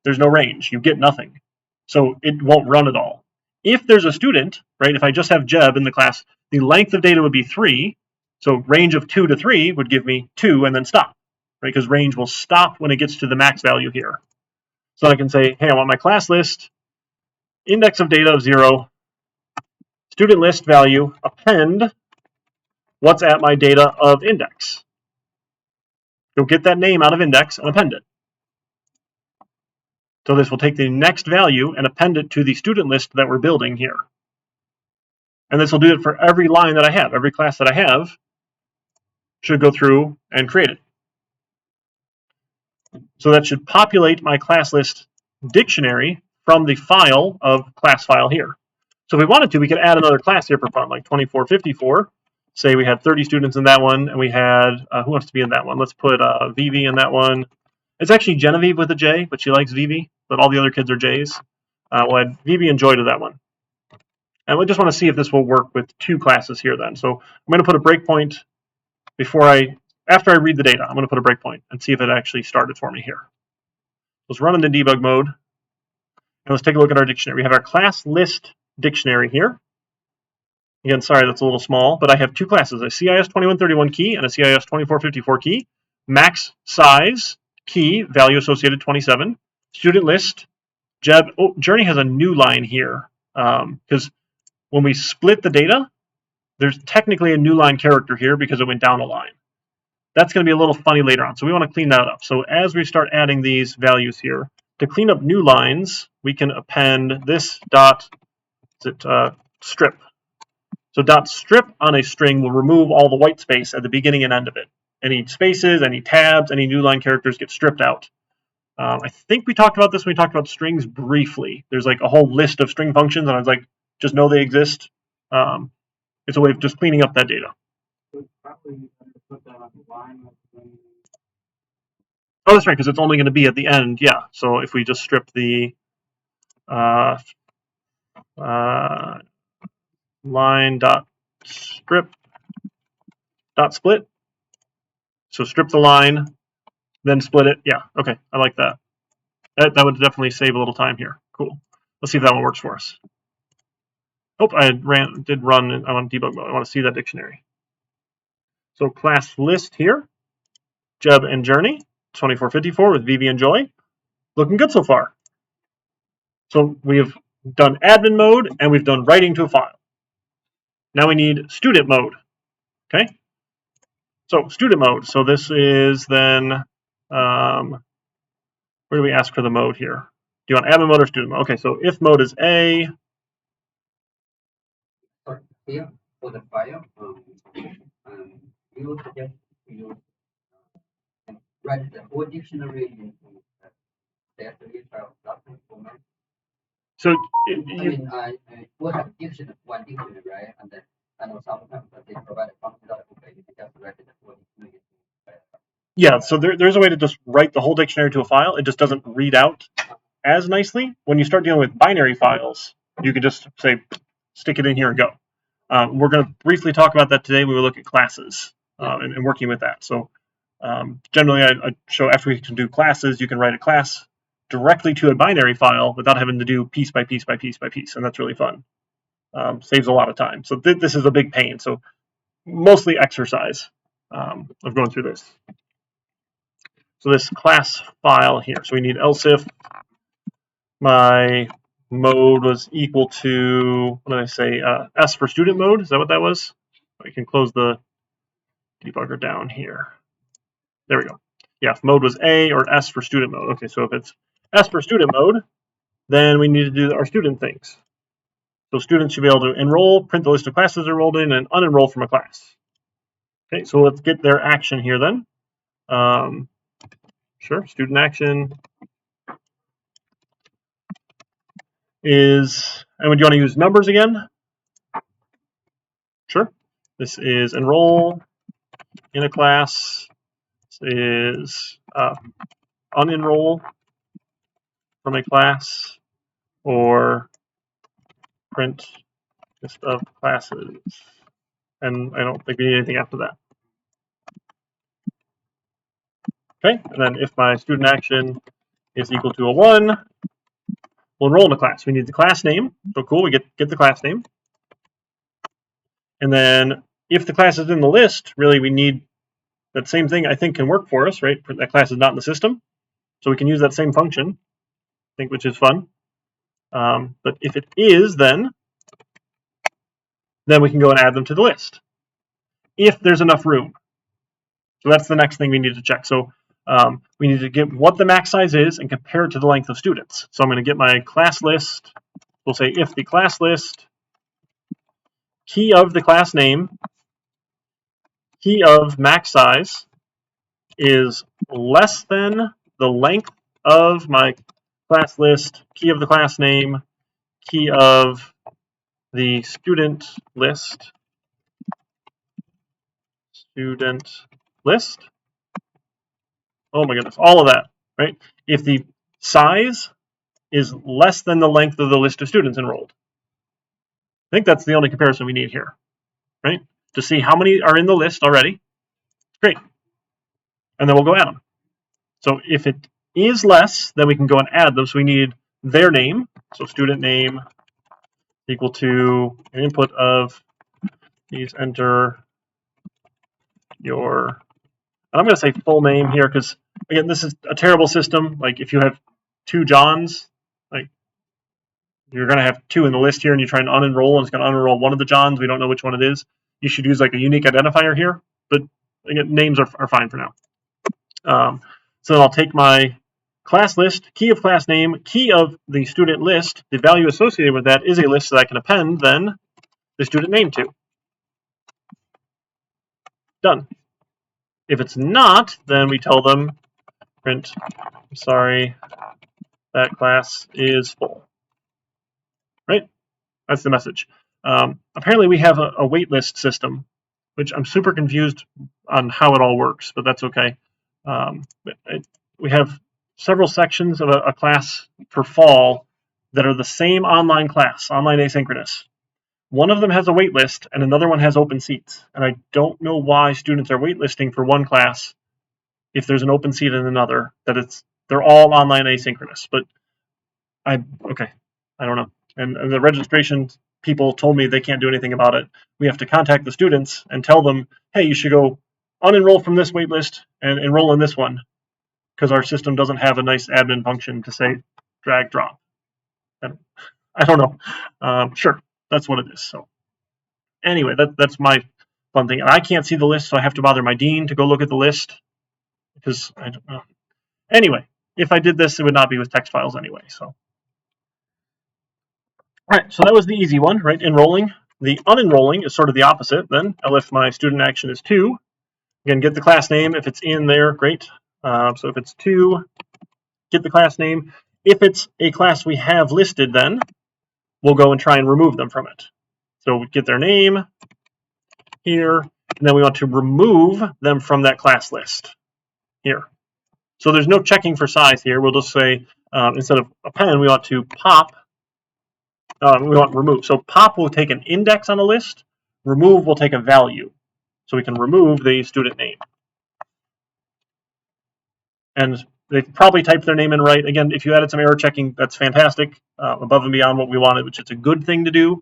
there's no range. You get nothing. So it won't run at all. If there's a student, right, if I just have Jeb in the class, the length of data would be 3. So range of 2 to 3 would give me 2 and then stop, right? Because range will stop when it gets to the max value here. So I can say, hey, I want my class list, index of data of 0, student list value, append what's at my data of index. Go get that name out of index and append it. So this will take the next value and append it to the student list that we're building here. And this will do it for every line that I have. Every class that I have should go through and create it. So that should populate my class list dictionary from the file of class file here. So if we wanted to, we could add another class here for fun, like 2454. Say we had 30 students in that one, and we had, who wants to be in that one? Let's put Vivi in that one. It's actually Genevieve with a J, but she likes Vivi, but all the other kids are J's. We'll add Vivi and Joy to that one. And we just want to see if this will work with 2 classes here then. So I'm going to put a breakpoint after I read the data. I'm going to put a breakpoint and see if it actually started for me here. Let's run into debug mode. And let's take a look at our dictionary. We have our class list dictionary here. Again, sorry, that's a little small, but I have 2 classes, a CIS 2131 key and a CIS 2454 key. Max size key, value associated 27. Student list, Jeb. Oh, Journey has a new line here because when we split the data, there's technically a new line character here because it went down a line. That's going to be a little funny later on, so we want to clean that up. So as we start adding these values here, to clean up new lines, we can append this strip. So dot strip on a string will remove all the white space at the beginning and end of it. Any spaces, any tabs, any new line characters get stripped out. I think we talked about this when we talked about strings briefly. There's like a whole list of string functions, and I was like, just know they exist. It's a way of just cleaning up that data. Probably put that on the line. Oh, that's right, because it's only going to be at the end. Yeah. So if we just strip the line dot strip dot split. So strip the line, then split it. Yeah. Okay. I like that. That would definitely save a little time here. Cool. Let's see if that one works for us. Oh, I did run. I want debug mode. I want to see that dictionary. So class list here, Jeb and Journey, 2454 with Vivi and Joy. Looking good so far. So we have done admin mode and we've done writing to a file. Now we need student mode. Okay. So student mode. So this is then, where do we ask for the mode here? Do you want admin mode or student mode? Okay, so if mode is A. Sorry, here for the file, you suggest you write the whole dictionary into that file format. So I will have one dictionary, right? And then I know sometimes they provide a function that you just write the whole dictionary. Yeah, so there's a way to just write the whole dictionary to a file. It just doesn't read out as nicely. When you start dealing with binary files, you could just say, stick it in here and go. We're going to briefly talk about that today when we look at classes and working with that. So generally, I show after we can do classes, you can write a class directly to a binary file without having to do piece by piece by piece by piece, and that's really fun. Saves a lot of time. So this is a big pain. So mostly exercise of going through this. So this class file here. So we need else if my mode was equal to, what did I say, S for student mode? Is that what that was? I can close the debugger down here. There we go. Yeah, if mode was A or S for student mode. Okay, so if it's S for student mode, then we need to do our student things. So students should be able to enroll, print the list of classes enrolled in, and unenroll from a class. Okay, so let's get their action here then. Sure, student action is, and would you want to use numbers again? Sure. This is enroll in a class. This is unenroll from a class, or print list of classes. And I don't think we need anything after that. Okay, and then if my student action is equal to a 1, we'll enroll in a class. We need the class name. So cool, we get the class name. And then if the class is in the list, really we need that same thing, I think, can work for us, right? That class is not in the system. So we can use that same function, I think, which is fun. But if it is, then we can go and add them to the list if there's enough room. So that's the next thing we need to check. So we need to get what the max size is and compare it to the length of students. So I'm going to get my class list. We'll say if the class list key of the class name, key of max size is less than the length of my class list, key of the class name, key of the student list, oh my goodness, all of that, right? If the size is less than the length of the list of students enrolled. I think that's the only comparison we need here, right? To see how many are in the list already. Great. And then we'll go add them. So if it is less, then we can go and add them. So we need their name. So student name equal to an input of, please enter your, and I'm going to say full name here because, again, this is a terrible system. Like if you have 2 Johns, like you're going to have 2 in the list here and you try and unenroll and it's going to unenroll one of the Johns. We don't know which one it is. You should use like a unique identifier here, but again, names are fine for now. So I'll take my class list, key of class name, key of the student list. The value associated with that is a list that I can append then the student name to. Done. If it's not, then we tell them print, I'm sorry, that class is full. Right? That's the message. Apparently we have a waitlist system, which I'm super confused on how it all works, but that's okay. We have several sections of a class for fall that are the same online class, online asynchronous. One of them has a wait list and another one has open seats. And I don't know why students are waitlisting for one class if there's an open seat in another, they're all online asynchronous. But I don't know. And the registration people told me they can't do anything about it. We have to contact the students and tell them, hey, you should go unenroll from this waitlist and enroll in this one, because our system doesn't have a nice admin function to say drag drop. And I don't know. Sure, that's what it is. So anyway, that's my fun thing. And I can't see the list, so I have to bother my dean to go look at the list because I don't know. Anyway, if I did this, it would not be with text files anyway. So, all right, so that was the easy one, right? Enrolling. The unenrolling is sort of the opposite then. If my student action is 2, again, get the class name. If it's in there, great. So if it's 2, get the class name. If it's a class we have listed, then we'll go and try and remove them from it. So we get their name here, and then we want to remove them from that class list here. So there's no checking for size here. We'll just say instead of append, we want to pop. We want remove. So pop will take an index on a list. Remove will take a value. So we can remove the student name. And they probably typed their name in right. Again, if you added some error checking, that's fantastic, above and beyond what we wanted, which is a good thing to do.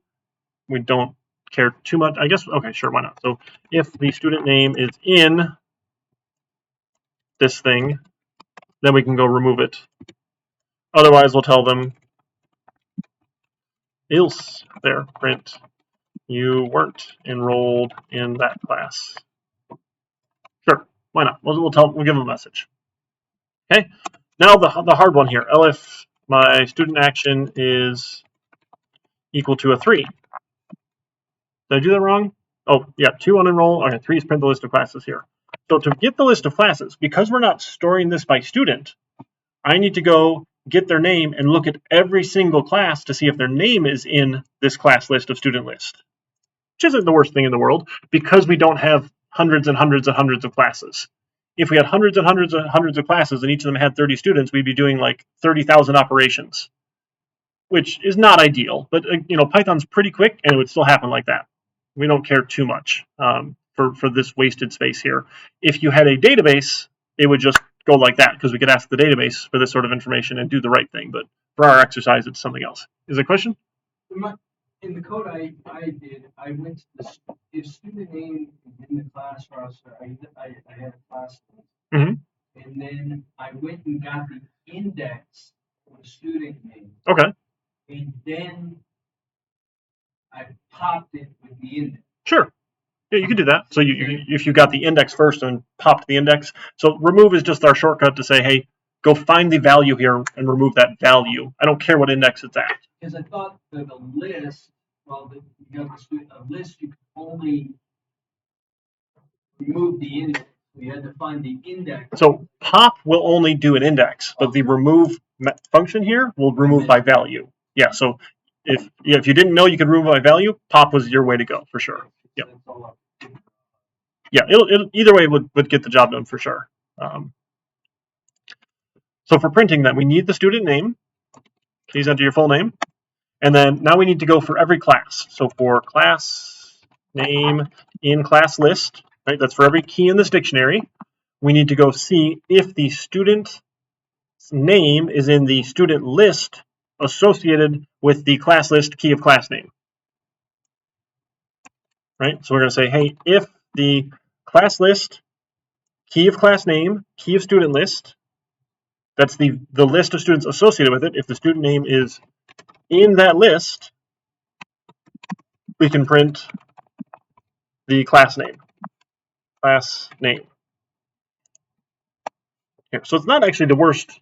We don't care too much. I guess, okay, sure, why not? So if the student name is in this thing, then we can go remove it. Otherwise, we'll tell them else there, print, you weren't enrolled in that class. Sure, why not? We'll give them a message. Okay, now the hard one here. If my student action is equal to a 3. Did I do that wrong? Oh, yeah, 2 unenroll. Okay, 3 is print the list of classes here. So to get the list of classes, because we're not storing this by student, I need to go get their name and look at every single class to see if their name is in this class list of student list, which isn't the worst thing in the world because we don't have hundreds and hundreds and hundreds of classes. If we had hundreds and hundreds and hundreds of classes and each of them had 30 students, we'd be doing like 30,000 operations, which is not ideal. But Python's pretty quick, and it would still happen like that. We don't care too much for this wasted space here. If you had a database, it would just go like that because we could ask the database for this sort of information and do the right thing. But for our exercise, it's something else. Is there a question? In the code I did, I went to the if student name is in the class roster, I had a class list. Mm-hmm. And then I went and got the index for the student name. Okay. And then I popped it with the index. Sure. Yeah, you can do that. So if you got the index first and popped the index. So remove is just our shortcut to say, hey, go find the value here and remove that value. I don't care what index it's at. Because I thought that the list, you got a list, you could only remove the index. You had to find the index. So pop will only do an index, but the remove function here will remove by value. Yeah. So if you didn't know you could remove by value, pop was your way to go for sure. Yeah. Yeah. It'll either way would get the job done for sure. So for printing that, we need the student name. Please enter your full name. And then now we need to go for every class. So for class name in class list, right? That's for every key in this dictionary. We need to go see if the student name is in the student list associated with the class list key of class name. Right? So we're going to say, hey, if the class list key of class name, key of student list, that's the list of students associated with it. If the student name is in that list, we can print the class name. Class name. Here. So it's not actually the worst.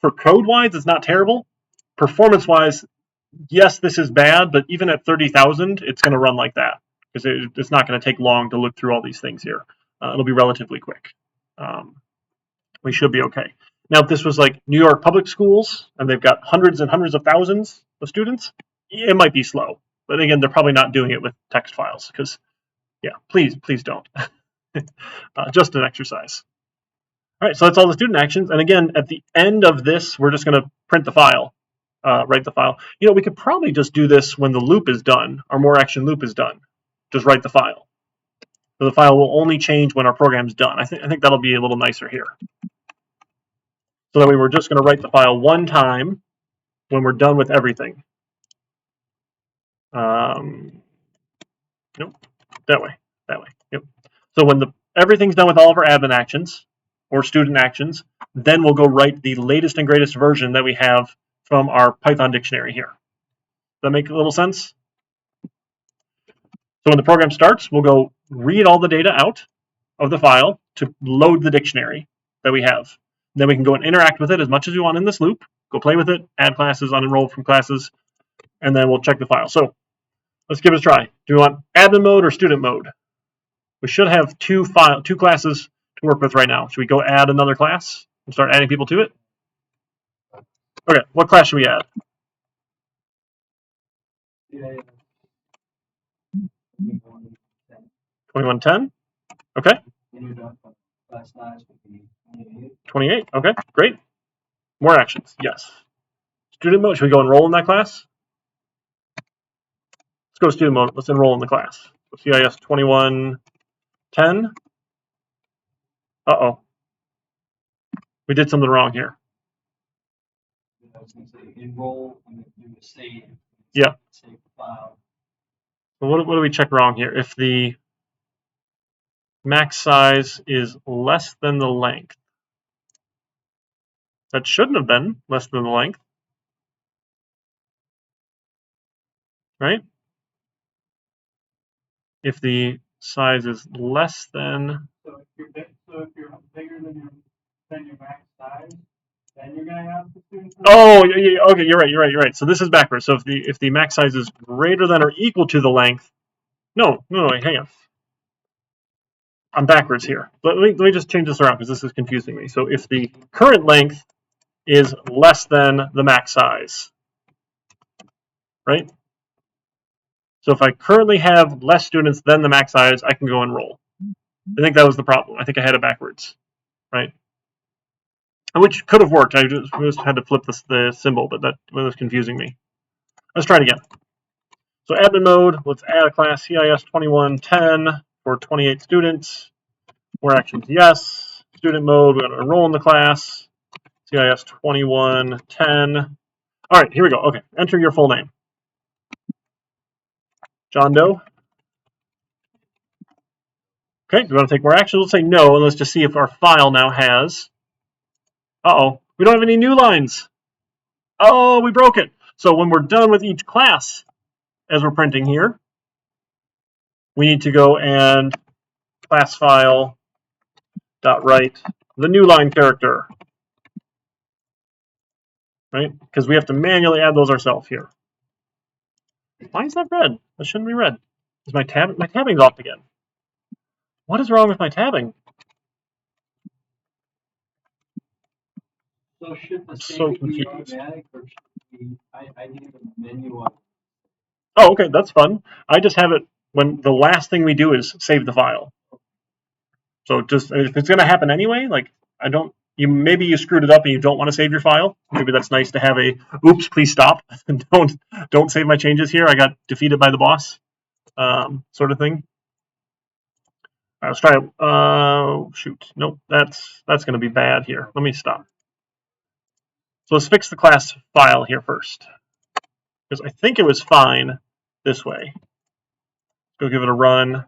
For code-wise, it's not terrible. Performance-wise, yes, this is bad, but even at 30,000, it's going to run like that because it's not going to take long to look through all these things here. It'll be relatively quick. We should be okay. Now, if this was like New York public schools and they've got hundreds and hundreds of thousands of students, it might be slow. But again, they're probably not doing it with text files because, yeah, please don't. Just an exercise. All right, so that's all the student actions. And again, at the end of this, we're just going to print the file, write the file. We could probably just do this when the loop is done, our more action loop is done. Just write the file. So the file will only change when our program's done. I think that'll be a little nicer here. So that way we're just going to write the file one time when we're done with everything. Nope, that way. Yep. So when everything's done with all of our admin actions or student actions, then we'll go write the latest and greatest version that we have from our Python dictionary here. Does that make a little sense? So when the program starts, we'll go read all the data out of the file to load the dictionary that we have. Then we can go and interact with it as much as we want in this loop, go play with it, add classes, unenroll from classes, and then we'll check the file. So let's give it a try. Do we want admin mode or student mode? We should have two classes to work with right now. Should we go add another class and start adding people to it? Okay, what class should we add? 2110. Okay. 28. Okay, great. More actions, yes. Student mode, should we go enroll in that class? Let's go to student mode. Let's enroll in the class. So CIS 2110. Uh-oh. We did something wrong here. I was going to say enroll and then do a save. Yeah. Save the file. Well, what do we check wrong here? If the max size is less than the length, that shouldn't have been less than the length, right? If the size is less than, So if you're bigger than your max size, then you're gonna have the students. oh, yeah, okay, you're right. So this is backwards. So if the max size is greater than or equal to the length, no, hang on. I'm backwards here. Let me just change this around because this is confusing me. So if the current length is less than the max size, right? So if I currently have less students than the max size, I can go enroll. I think that was the problem. I think I had it backwards, right? Which could have worked. I just had to flip the symbol, but that was confusing me. Let's try it again. So admin mode, let's add a class CIS 2110 for 28 students. More actions, yes. Student mode, we're going to enroll in the class. CIS 2110. All right, here we go. Okay, enter your full name. John Doe. Okay, do we want to take more actions? Let's say no, and let's just see if our file now has. Uh-oh, we don't have any new lines. Oh, we broke it. So when we're done with each class, as we're printing here, we need to go and class file dot write the new line character, right? Because we have to manually add those ourselves here. Why is that red? That shouldn't be red. Is my tabbing's off again? What is wrong with my tabbing? So should the So saving be confused. automatic or should be, I need a menu on. Oh, okay, that's fun. I just have it when the last thing we do is save the file. So just if it's going to happen anyway, like maybe you screwed it up and you don't want to save your file. Maybe that's nice to have a oops, please stop. don't save my changes here. I got defeated by the boss, sort of thing. All right, let's try it. Shoot, nope, that's going to be bad here. Let me stop. So let's fix the class file here first, because I think it was fine this way. Go give it a run.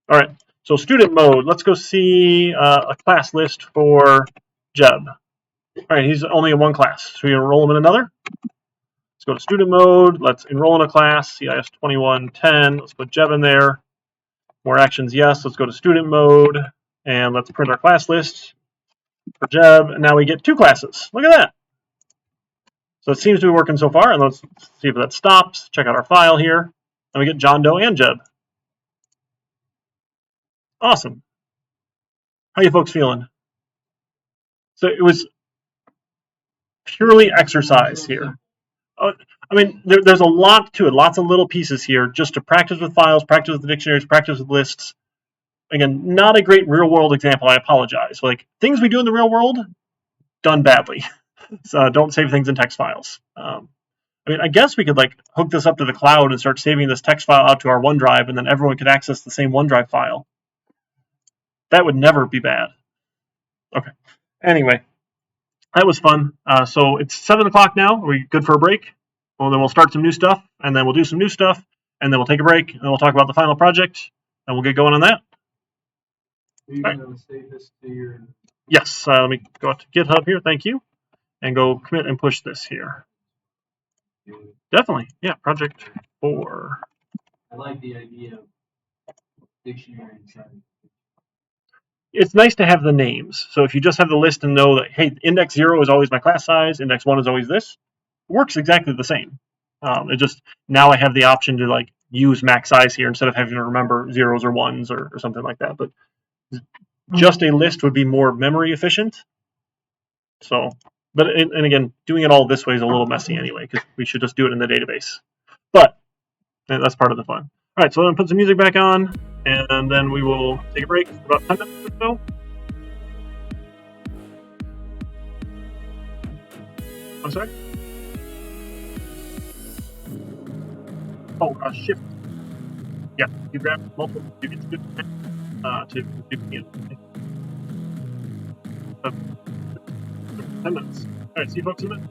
All right, so student mode. Let's go see a class list for Jeb. All right, he's only in one class. So we enroll him in another. Let's go to student mode. Let's enroll in a class, CIS 2110. Let's put Jeb in there. More actions, yes. Let's go to student mode, and let's print our class list for Jeb. And now we get two classes. Look at that. So it seems to be working so far. And let's see if that stops. Check out our file here. And we get John Doe and Jeb. Awesome. How you folks feeling? So it was purely exercise here. I mean, there's a lot to it, lots of little pieces here just to practice with files, practice with the dictionaries, practice with lists. Again, not a great real world example. I apologize. Like things we do in the real world, done badly. So don't save things in text files. I mean, I guess we could like hook this up to the cloud and start saving this text file out to our OneDrive, and then everyone could access the same OneDrive file. That would never be bad. Okay. Anyway, that was fun. So it's 7 o'clock now. Are we good for a break? Well, then we'll start some new stuff, and then we'll do some new stuff, and then we'll take a break, and then we'll talk about the final project, and we'll get going on that. Are you going to save this to your? Yes. Let me go out to GitHub here. Thank you. And go commit and push this here. Definitely. Yeah. Project 4. I like the idea of dictionary inside. It's nice to have the names. So if you just have the list and know that, hey, index 0 is always my class size, index 1 is always this, it works exactly the same. It just, now I have the option to like use max size here instead of having to remember zeros or ones or something like that. But just a list would be more memory efficient. So, but, and again, doing it all this way is a little messy anyway, because we should just do it in the database. But that's part of the fun. All right, so I'm going to put some music back on, and then we will take a break for about 10 minutes or so. I'm sorry. Oh, shift. Yeah, you grab multiple. You get to do it. 10 minutes. All right, see you folks in a minute.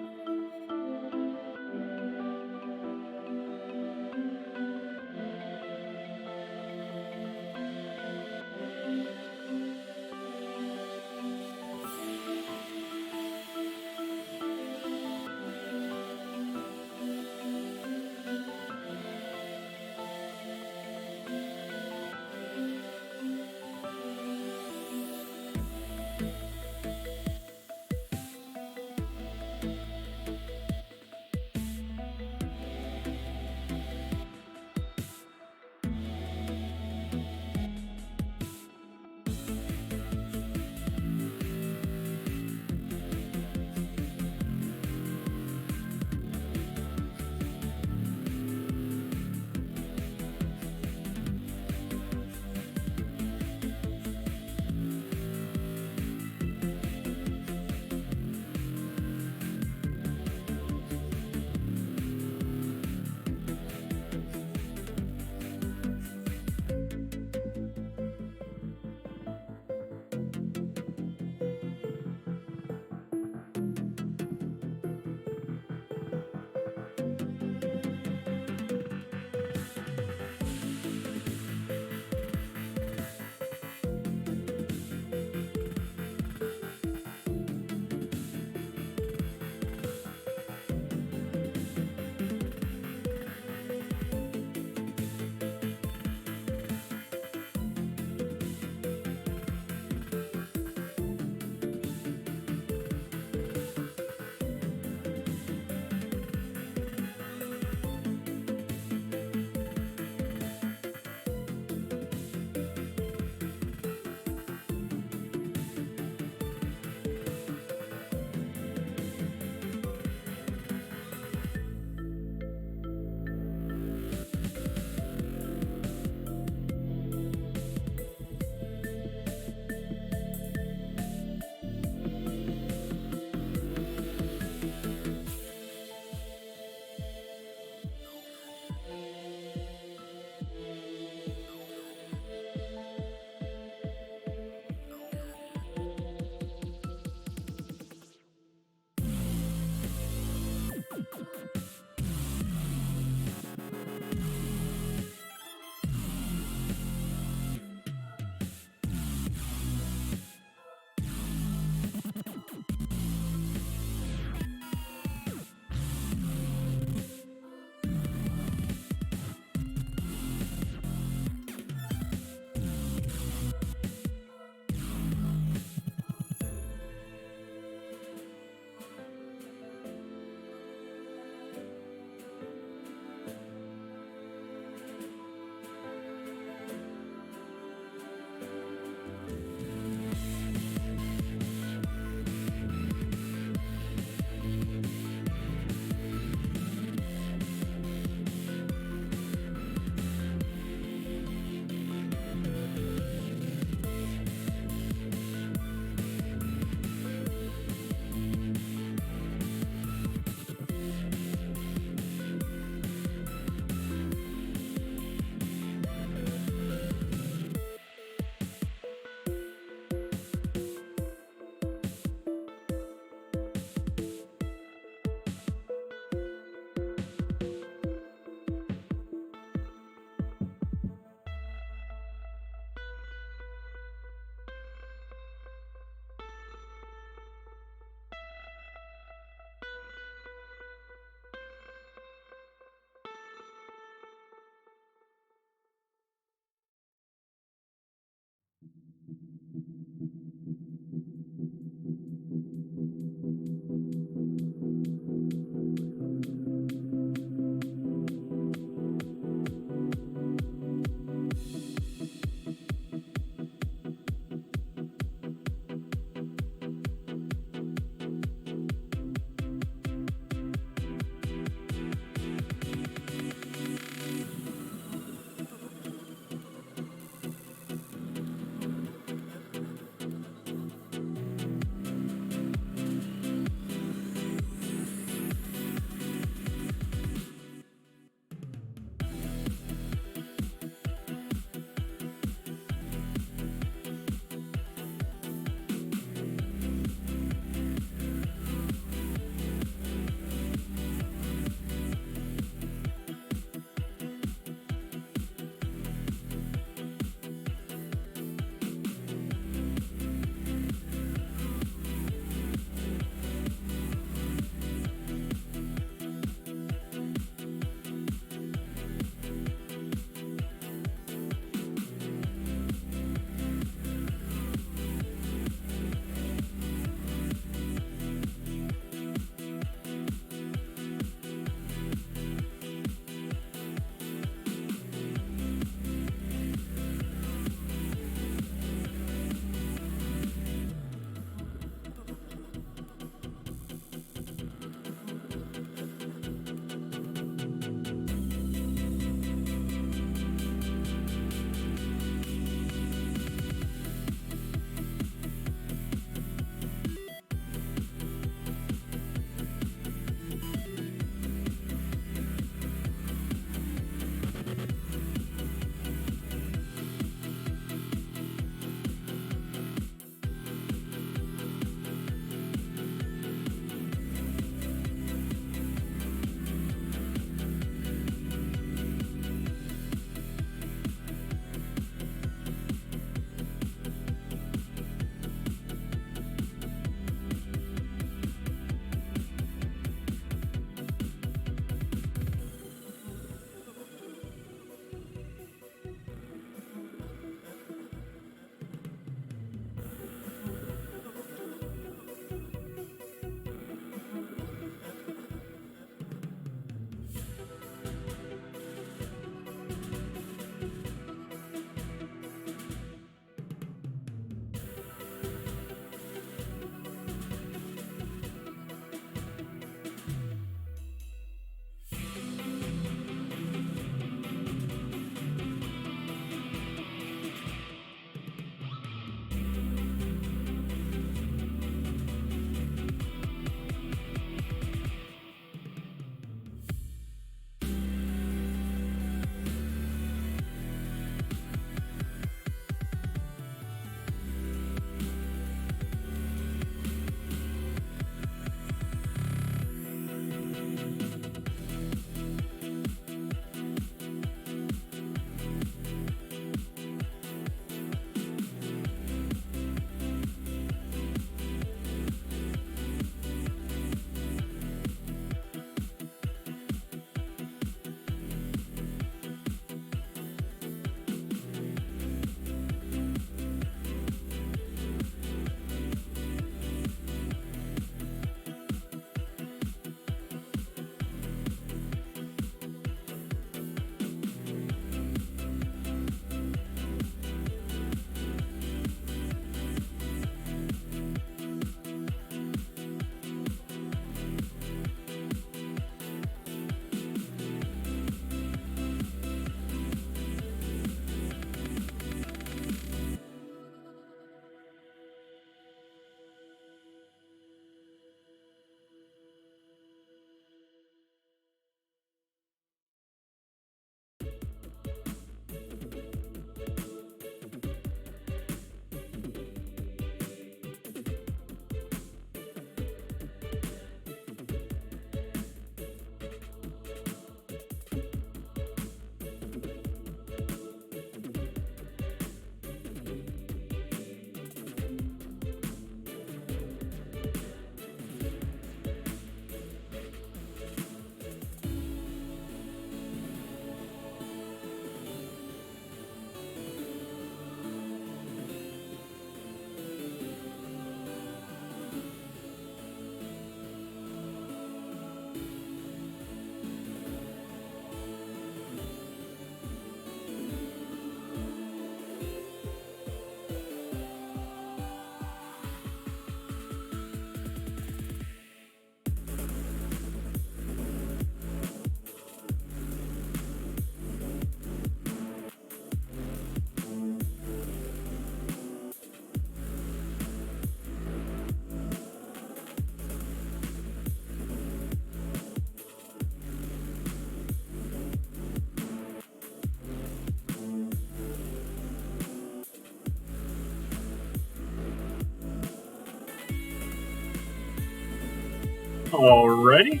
Alrighty.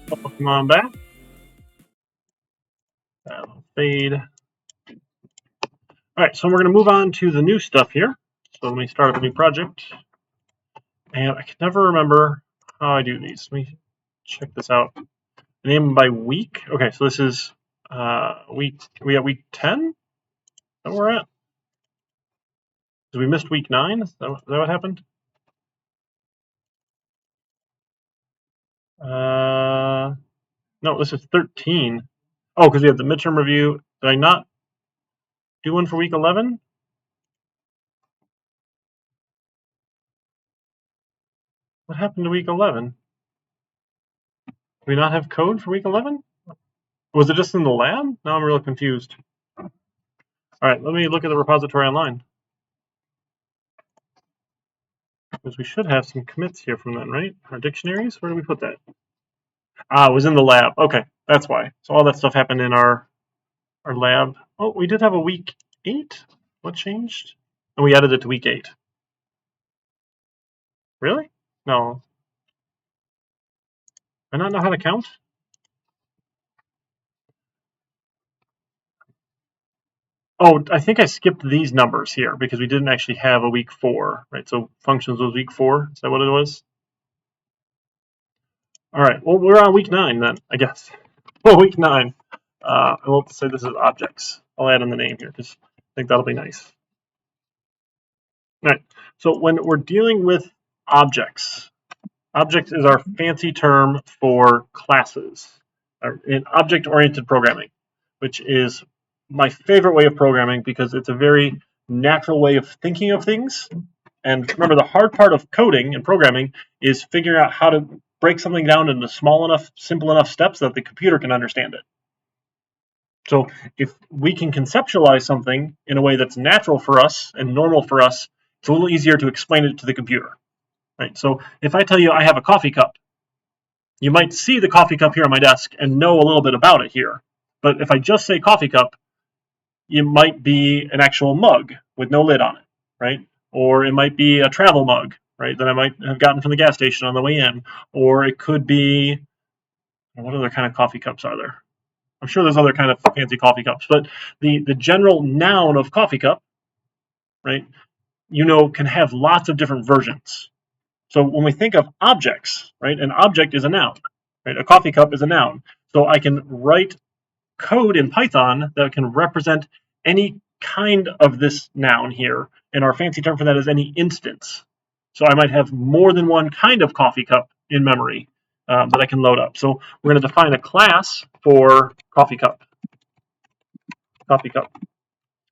Welcome on back. That'll fade. All right, so we're going to move on to the new stuff here. So let me start up a new project. And I can never remember how I do these. Let me check this out. Name them by week. Okay, so this is week. We at week 10. Is that where we're at? Because we missed week 9. Is that what happened? No, this is 13. Oh, because we had the midterm review. Did I not do one for week 11? What happened to week 11? Did we not have code for week 11? Was it just in the lab? Now I'm really confused. All right, let me look at the repository online. Because we should have some commits here from then, right? Our dictionaries? Where did we put that? Ah, it was in the lab. Okay, that's why. So all that stuff happened in our lab. Oh, we did have a week 8. What changed? And we added it to week 8. Really? No. I not know how to count? Oh, I think I skipped these numbers here because we didn't actually have a week 4, right? So functions was week 4. Is that what it was? All right. Well, we're on week 9 then, I guess. Well, week 9. We'll say this is objects. I'll add in the name here because I think that'll be nice. All right. So when we're dealing with objects, objects is our fancy term for classes in object-oriented programming, which is my favorite way of programming because it's a very natural way of thinking of things. And remember, the hard part of coding and programming is figuring out how to break something down into small enough, simple enough steps that the computer can understand it. So if we can conceptualize something in a way that's natural for us and normal for us, it's a little easier to explain it to the computer. Right? So if I tell you I have a coffee cup, you might see the coffee cup here on my desk and know a little bit about it here. But if I just say coffee cup, it might be an actual mug with no lid on it, right? Or it might be a travel mug, right, that I might have gotten from the gas station on the way in. Or it could be, what other kind of coffee cups are there? I'm sure there's other kind of fancy coffee cups, but the general noun of coffee cup, right, can have lots of different versions. So when we think of objects, right, an object is a noun, right? A coffee cup is a noun. So I can write code in Python that can represent any kind of this noun here, and our fancy term for that is any instance. So I might have more than one kind of coffee cup in memory that I can load up. So we're going to define a class for coffee cup.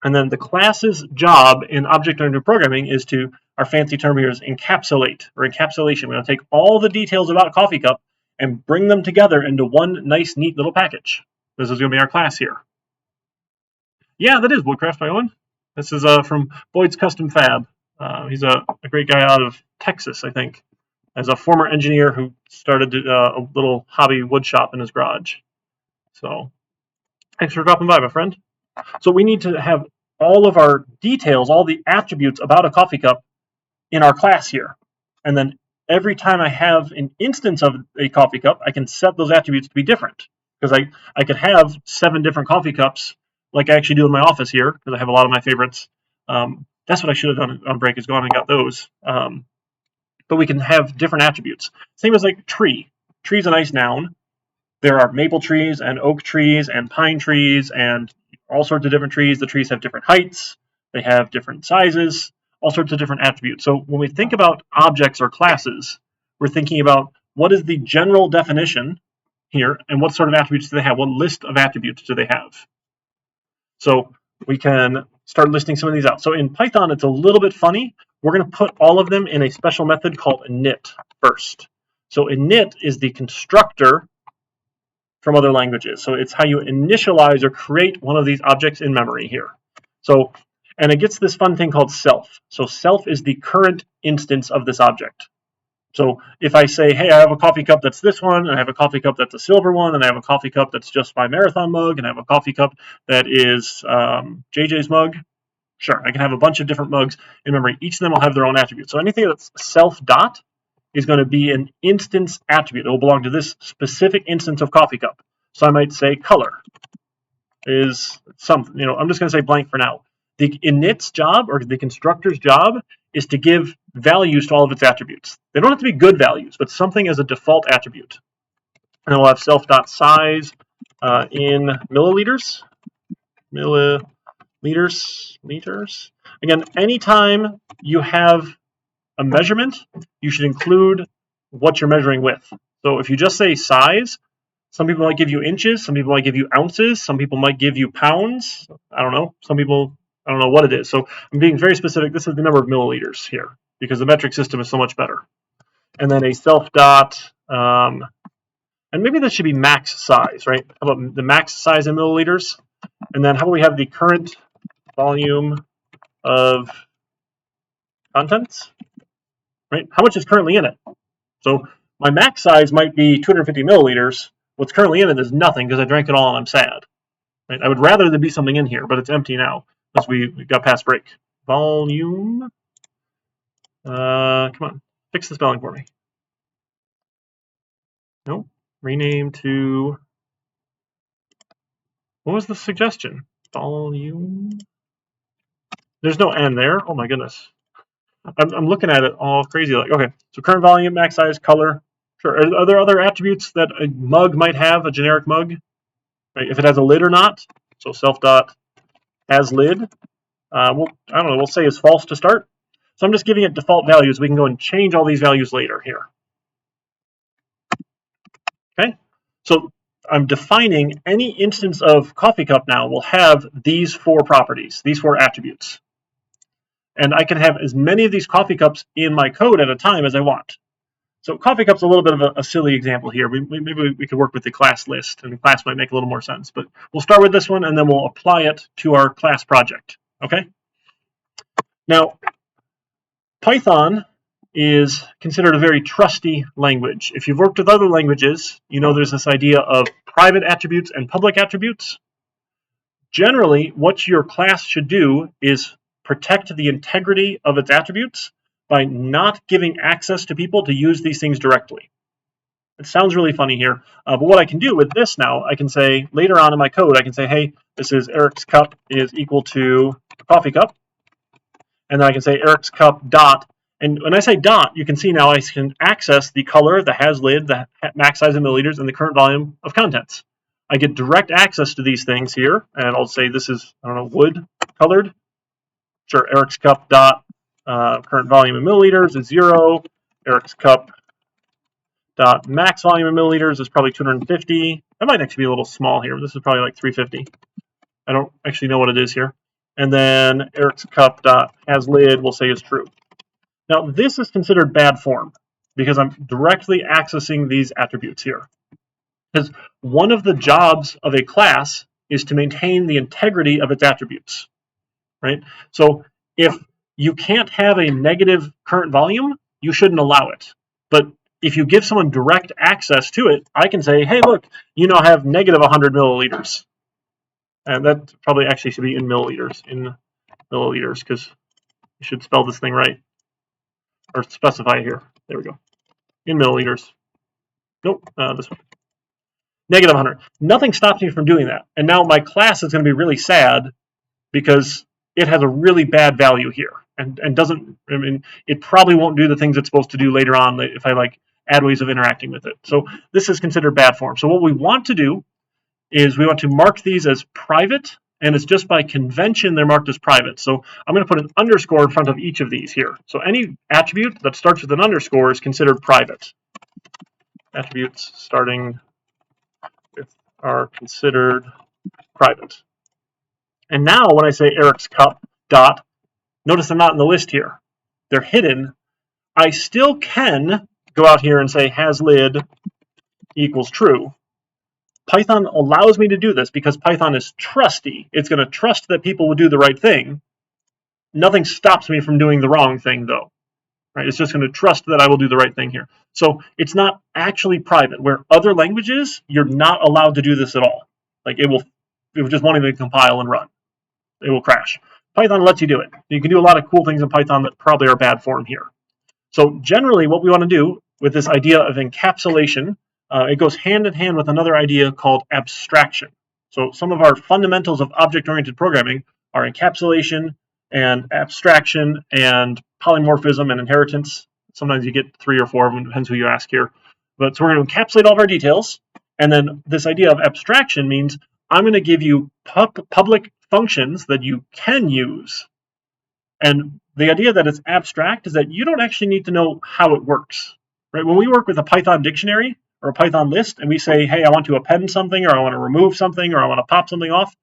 And then the class's job in object-oriented programming is to, our fancy term here is encapsulate, or encapsulation. We're going to take all the details about coffee cup and bring them together into one nice, neat little package. This is going to be our class here. Yeah, that is Woodcraft by Owen. This is from Boyd's Custom Fab. He's a great guy out of Texas, I think, as a former engineer who started a little hobby wood shop in his garage. So thanks for dropping by, my friend. So we need to have all of our details, all the attributes about a coffee cup in our class here. And then every time I have an instance of a coffee cup, I can set those attributes to be different. Because I could have 7 different coffee cups like I actually do in my office here, because I have a lot of my favorites. That's what I should have done on break, is gone and got those. But we can have different attributes. Same as like tree. Tree's a nice noun. There are maple trees and oak trees and pine trees and all sorts of different trees. The trees have different heights. They have different sizes, all sorts of different attributes. So when we think about objects or classes, we're thinking about what is the general definition here and what sort of attributes do they have? What list of attributes do they have? So we can start listing some of these out. So in Python, it's a little bit funny. We're going to put all of them in a special method called init first. So init is the constructor from other languages. So it's how you initialize or create one of these objects in memory here. So, and it gets this fun thing called self. So self is the current instance of this object. So if I say, hey, I have a coffee cup that's this one, and I have a coffee cup that's a silver one, and I have a coffee cup that's just my marathon mug, and I have a coffee cup that is JJ's mug, sure, I can have a bunch of different mugs in memory. Each of them will have their own attributes. So anything that's self dot is going to be an instance attribute. It will belong to this specific instance of coffee cup. So I might say color is something, I'm just going to say blank for now. The init's job, or the constructor's job, is to give values to all of its attributes. They don't have to be good values, but something as a default attribute. And then we'll have self.size in milliliters. Liters. Again, anytime you have a measurement, you should include what you're measuring with. So if you just say size, some people might give you inches, some people might give you ounces, some people might give you pounds. I don't know. Some people, I don't know what it is. So I'm being very specific. This is the number of milliliters here because the metric system is so much better. And then a self dot, and maybe this should be max size, right? How about the max size in milliliters? And then how about we have the current volume of contents, right? How much is currently in it? So my max size might be 250 milliliters. What's currently in it is nothing because I drank it all and I'm sad. Right? I would rather there be something in here, but it's empty now because we got past break. Volume. Come on, fix the spelling for me. Nope. Rename to. What was the suggestion? Volume. There's no N there. Oh my goodness. I'm looking at it all crazy. Like, okay, so current volume, max size, color. Sure. Are there other attributes that a mug might have, a generic mug? Right? If it has a lid or not. So self dot has lid. I don't know. We'll say is false to start. So I'm just giving it default values. We can go and change all these values later here. Okay. So I'm defining any instance of coffee cup now will have these 4 properties, these 4 attributes. And I can have as many of these coffee cups in my code at a time as I want. So coffee cup's a little bit of a silly example here. Maybe we could work with the class list, and the class might make a little more sense. But we'll start with this one, and then we'll apply it to our class project. Okay? Now, Python is considered a very trusty language. If you've worked with other languages, you know there's this idea of private attributes and public attributes. Generally, what your class should do is protect the integrity of its attributes by not giving access to people to use these things directly. It sounds really funny here, but what I can do with this now, I can say later on in my code, I can say, hey, this is Eric's cup is equal to a coffee cup. And then I can say Eric's cup dot. And when I say dot, you can see now I can access the color, the has lid, the max size in milliliters, and the current volume of contents. I get direct access to these things here, and I'll say this is, I don't know, wood colored. Sure, Eric's cup dot current volume in milliliters is 0. Eric's cup dot max volume in milliliters is probably 250. That might actually be a little small here. This is probably like 350. I don't actually know what it is here. And then Eric's cup dot has lid we'll say is true. Now this is considered bad form because I'm directly accessing these attributes here. Because one of the jobs of a class is to maintain the integrity of its attributes, right? So if you can't have a negative current volume, you shouldn't allow it. But if you give someone direct access to it, I can say, hey, look, you now have negative 100 milliliters. And that probably actually should be in milliliters, because you should spell this thing right. Or specify here. There we go. In milliliters. Nope, this one. Negative 100. Nothing stops me from doing that. And now my class is going to be really sad because it has a really bad value here and doesn't, I mean, it probably won't do the things it's supposed to do later on if I like add ways of interacting with it. So this is considered bad form. So what we want to do is we want to mark these as private, and it's just by convention they're marked as private. So I'm going to put an underscore in front of each of these here. So any attribute that starts with an underscore is considered private. Attributes starting with are considered private. And now when I say Eric's cup dot, notice they're not in the list here. They're hidden. I still can go out here and say has lid equals true. Python allows me to do this because Python is trusty. It's going to trust that people will do the right thing. Nothing stops me from doing the wrong thing, though. Right? It's just going to trust that I will do the right thing here. So it's not actually private. Where other languages, you're not allowed to do this at all. Like it will just won't even compile and run. It will crash. Python lets you do it. You can do a lot of cool things in Python that probably are bad form here. So generally what we want to do with this idea of encapsulation, it goes hand in hand with another idea called abstraction. So some of our fundamentals of object-oriented programming are encapsulation and abstraction and polymorphism and inheritance. Sometimes you get 3 or 4 of them, depends who you ask here. But so we're going to encapsulate all of our details. And then this idea of abstraction means I'm going to give you public functions that you can use. And the idea that it's abstract is that you don't actually need to know how it works. Right? When we work with a Python dictionary or a Python list and we say, hey, I want to append something, or I want to remove something, or I want to pop something off,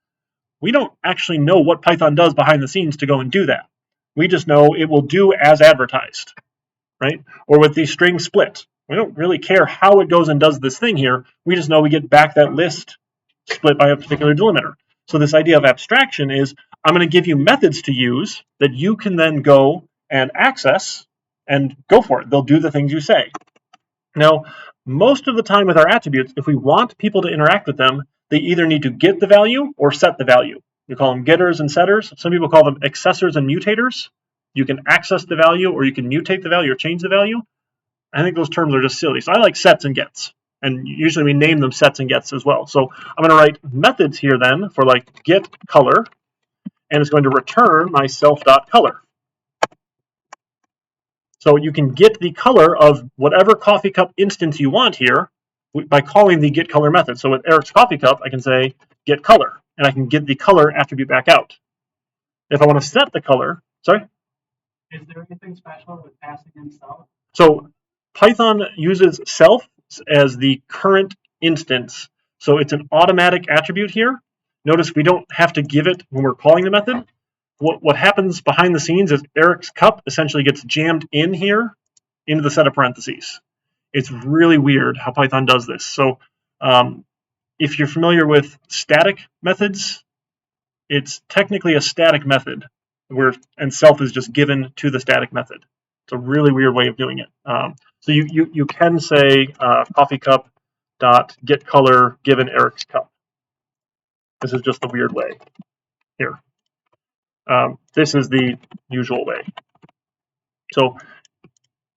we don't actually know what Python does behind the scenes to go and do that. We just know it will do as advertised, right? Or with the string split, we don't really care how it goes and does this thing here. We just know we get back that list split by a particular delimiter. So this idea of abstraction is I'm going to give you methods to use that you can then go and access and go for it. They'll do the things you say. Now, most of the time with our attributes, if we want people to interact with them, they either need to get the value or set the value. We call them getters and setters. Some people call them accessors and mutators. You can access the value, or you can mutate the value or change the value. I think those terms are just silly. So I like sets and gets. And usually we name them sets and gets as well. So I'm going to write methods here then for like get color, and it's going to return my self.color. So you can get the color of whatever coffee cup instance you want here by calling the get color method. So with Eric's coffee cup, I can say get color, and I can get the color attribute back out. If I want to set the color, sorry? Is there anything special with passing in self? So Python uses self as the current instance. So it's an automatic attribute here. Notice we don't have to give it when we're calling the method. What happens behind the scenes is Eric's cup essentially gets jammed in here into the set of parentheses. It's really weird how Python does this. So if you're familiar with static methods, it's technically a static method and self is just given to the static method. It's a really weird way of doing it. So you can say coffee cup dot get color given Eric's cup. This is just the weird way here. This is the usual way. So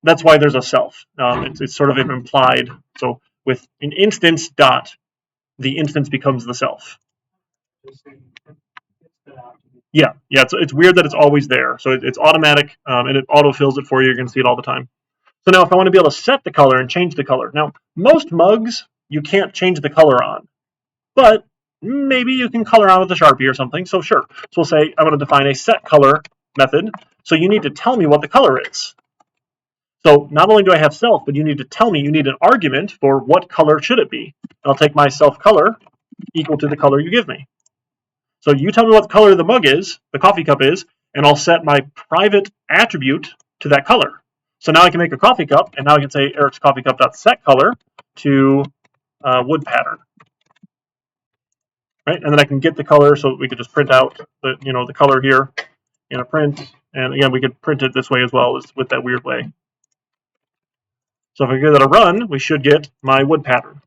that's why there's a self. It's sort of an implied. So with an instance dot, the instance becomes the self. Yeah. It's weird that it's always there. So it's automatic, and it autofills it for you. You're going to see it all the time. So now if I want to be able to set the color and change the color. Now, most mugs you can't change the color on, but maybe you can color on with a Sharpie or something. So sure. So we'll say I want to define a set color method. So you need to tell me what the color is. So not only do I have self, but you need to tell me, you need an argument for what color should it be. And I'll take my self color equal to the color you give me. So you tell me what the color of the mug is, the coffee cup is, and I'll set my private attribute to that color. So now I can make a coffee cup, and now I can say Eric's coffee cup.set color to wood pattern. Right? And then I can get the color, so we could just print out the color here in a print. And again, we could print it this way as well, as with that weird way. So if I give that a run, we should get my wood pattern,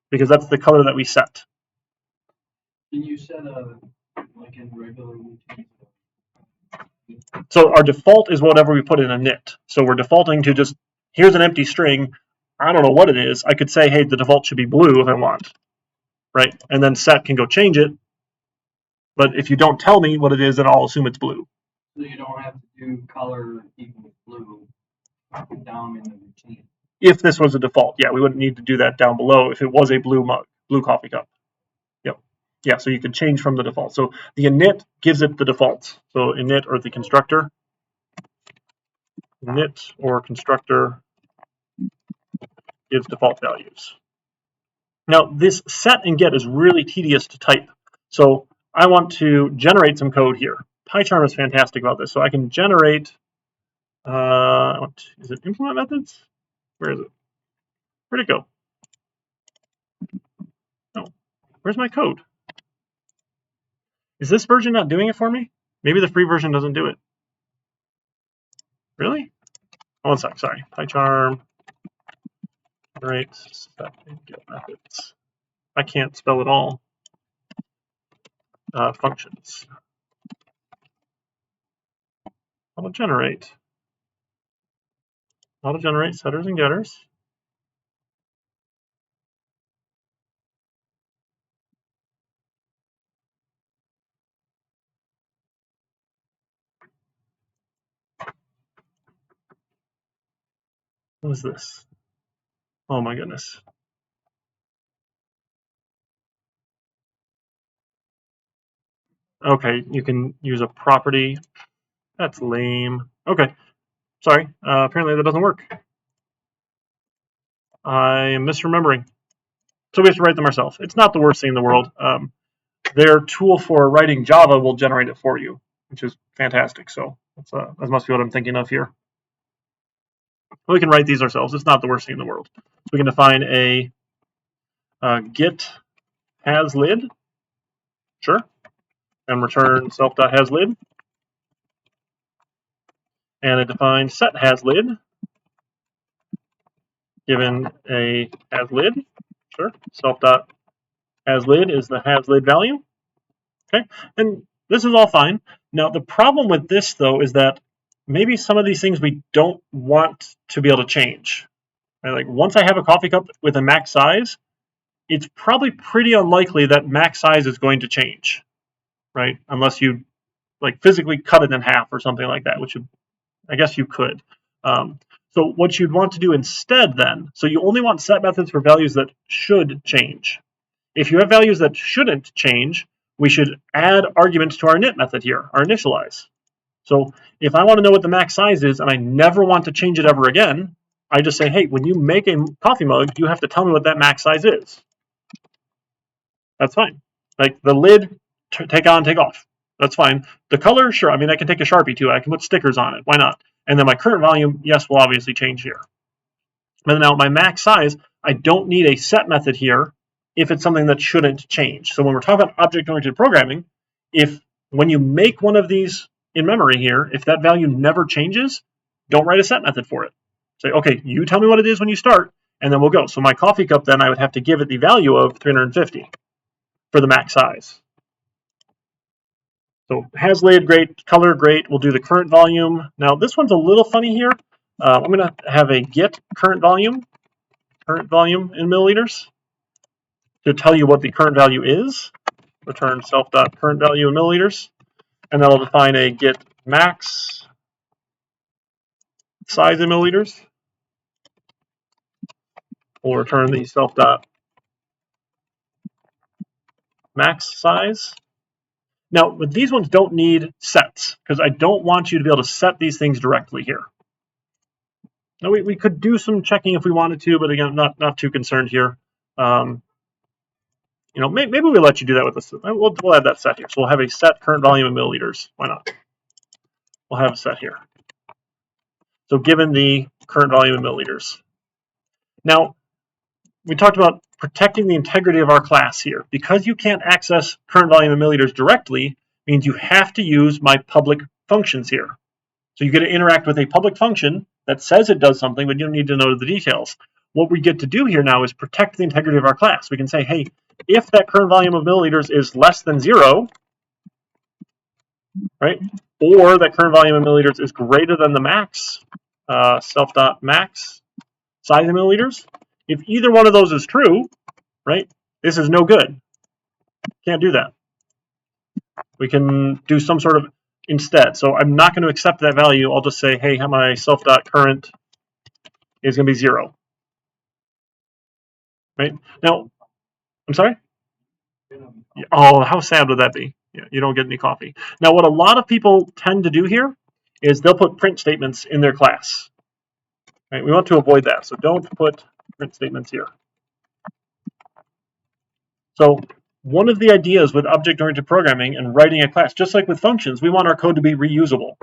because that's the color that we set. Can you set like in regular routine? So our default is whatever we put in init. So we're defaulting to just, here's an empty string. I don't know what it is. I could say, hey, the default should be blue if I want, right? And then set can go change it. But if you don't tell me what it is, then I'll assume it's blue. So you don't have to do color equals blue down in the routine. If this was a default, yeah, we wouldn't need to do that down below if it was a blue mug, blue coffee cup. Yep. Yeah, so you can change from the default. So the init gives it the default. So init or the constructor. Init or constructor gives default values. Now, this set and get is really tedious to type. So I want to generate some code here. PyCharm is fantastic about this. So I can generate, is it implement methods? Where is it? Where'd it go? Oh, where's my code? Is this version not doing it for me? Maybe the free version doesn't do it. Really? Oh, one sec, sorry. PyCharm, generate set and get methods. I can't spell it all. Functions. I'll generate. Auto-generate setters and getters. What is this? Oh my goodness. Okay, you can use a property. That's lame. Okay, sorry. Apparently that doesn't work. I am misremembering. So we have to write them ourselves. It's not the worst thing in the world. Their tool for writing Java will generate it for you, which is fantastic. So that must be what I'm thinking of here. We can write these ourselves. It's not the worst thing in the world. So we can define a get has lid, sure, and return self.hasLid. And I define set has lid, given a has lid, sure, self.hasLid is the has lid value. Okay, and this is all fine. Now the problem with this though is that maybe some of these things we don't want to be able to change. Right? Like once I have a coffee cup with a max size, it's probably pretty unlikely that max size is going to change, right? Unless you like physically cut it in half or something like that, which I guess you could. So what you'd want to do instead then, so you only want set methods for values that should change. If you have values that shouldn't change, we should add arguments to our init method here, our initialize. So if I want to know what the max size is and I never want to change it ever again, I just say, hey, when you make a coffee mug, you have to tell me what that max size is. That's fine. Like the lid, take on, take off. That's fine. The color, sure. I mean, I can take a Sharpie too. I can put stickers on it. Why not? And then my current volume, yes, will obviously change here. But now my max size, I don't need a set method here if it's something that shouldn't change. So when we're talking about object-oriented programming, if when you make one of these in memory here, if that value never changes, don't write a set method for it. Say, okay, you tell me what it is when you start, and then we'll go. So my coffee cup, then I would have to give it the value of 350 for the max size. So has lid, great. Color, great. We'll do the current volume. Now this one's a little funny here. I'm going to have a get current volume in milliliters to tell you what the current value is. Return self.current value in milliliters. And that'll define a get max size in milliliters. We'll return the self.max size. Now, but these ones don't need sets because I don't want you to be able to set these things directly here. Now, we could do some checking if we wanted to, but again, not too concerned here. Maybe we'll let you do that with this. We'll add that set here. So we'll have a set current volume in milliliters. Why not? We'll have a set here. So given the current volume in milliliters. Now, we talked about protecting the integrity of our class here. Because you can't access current volume in milliliters directly, means you have to use my public functions here. So you get to interact with a public function that says it does something, but you don't need to know the details. What we get to do here now is protect the integrity of our class. We can say, hey, if that current volume of milliliters is less than 0, right, or that current volume of milliliters is greater than the max, self.max size in milliliters, if either one of those is true, right, this is no good. Can't do that. We can do some sort of instead. So I'm not going to accept that value. I'll just say, hey, my self.current is going to be 0. Right? Now, I'm sorry? Oh, how sad would that be? Yeah, you don't get any coffee. Now, what a lot of people tend to do here is they'll put print statements in their class. Right? We want to avoid that. So don't put print statements here. So one of the ideas with object-oriented programming and writing a class, just like with functions, we want our code to be reusable.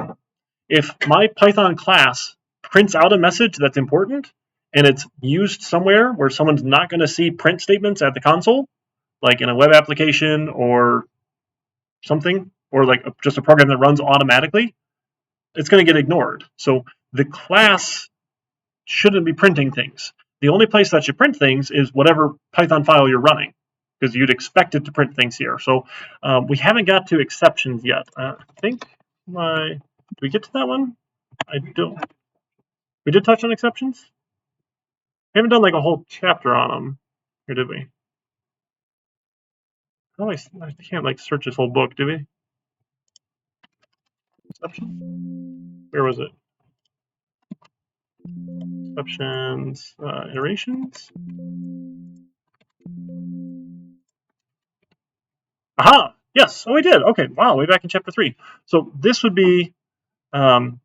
If my Python class prints out a message that's important and it's used somewhere where someone's not going to see print statements at the console, like in a web application or something, or like just a program that runs automatically, it's going to get ignored. So the class shouldn't be printing things. The only place that should print things is whatever Python file you're running, because you'd expect it to print things here. So we haven't got to exceptions yet. I think do we get to that one? I don't. We did touch on exceptions? We haven't done like a whole chapter on them, or did we? Oh, I can't like search this whole book, did we? Exception. Where was it? Exceptions, iterations. Aha! Yes. Oh, we did. Okay. Wow. Way back in chapter 3. So this would be. So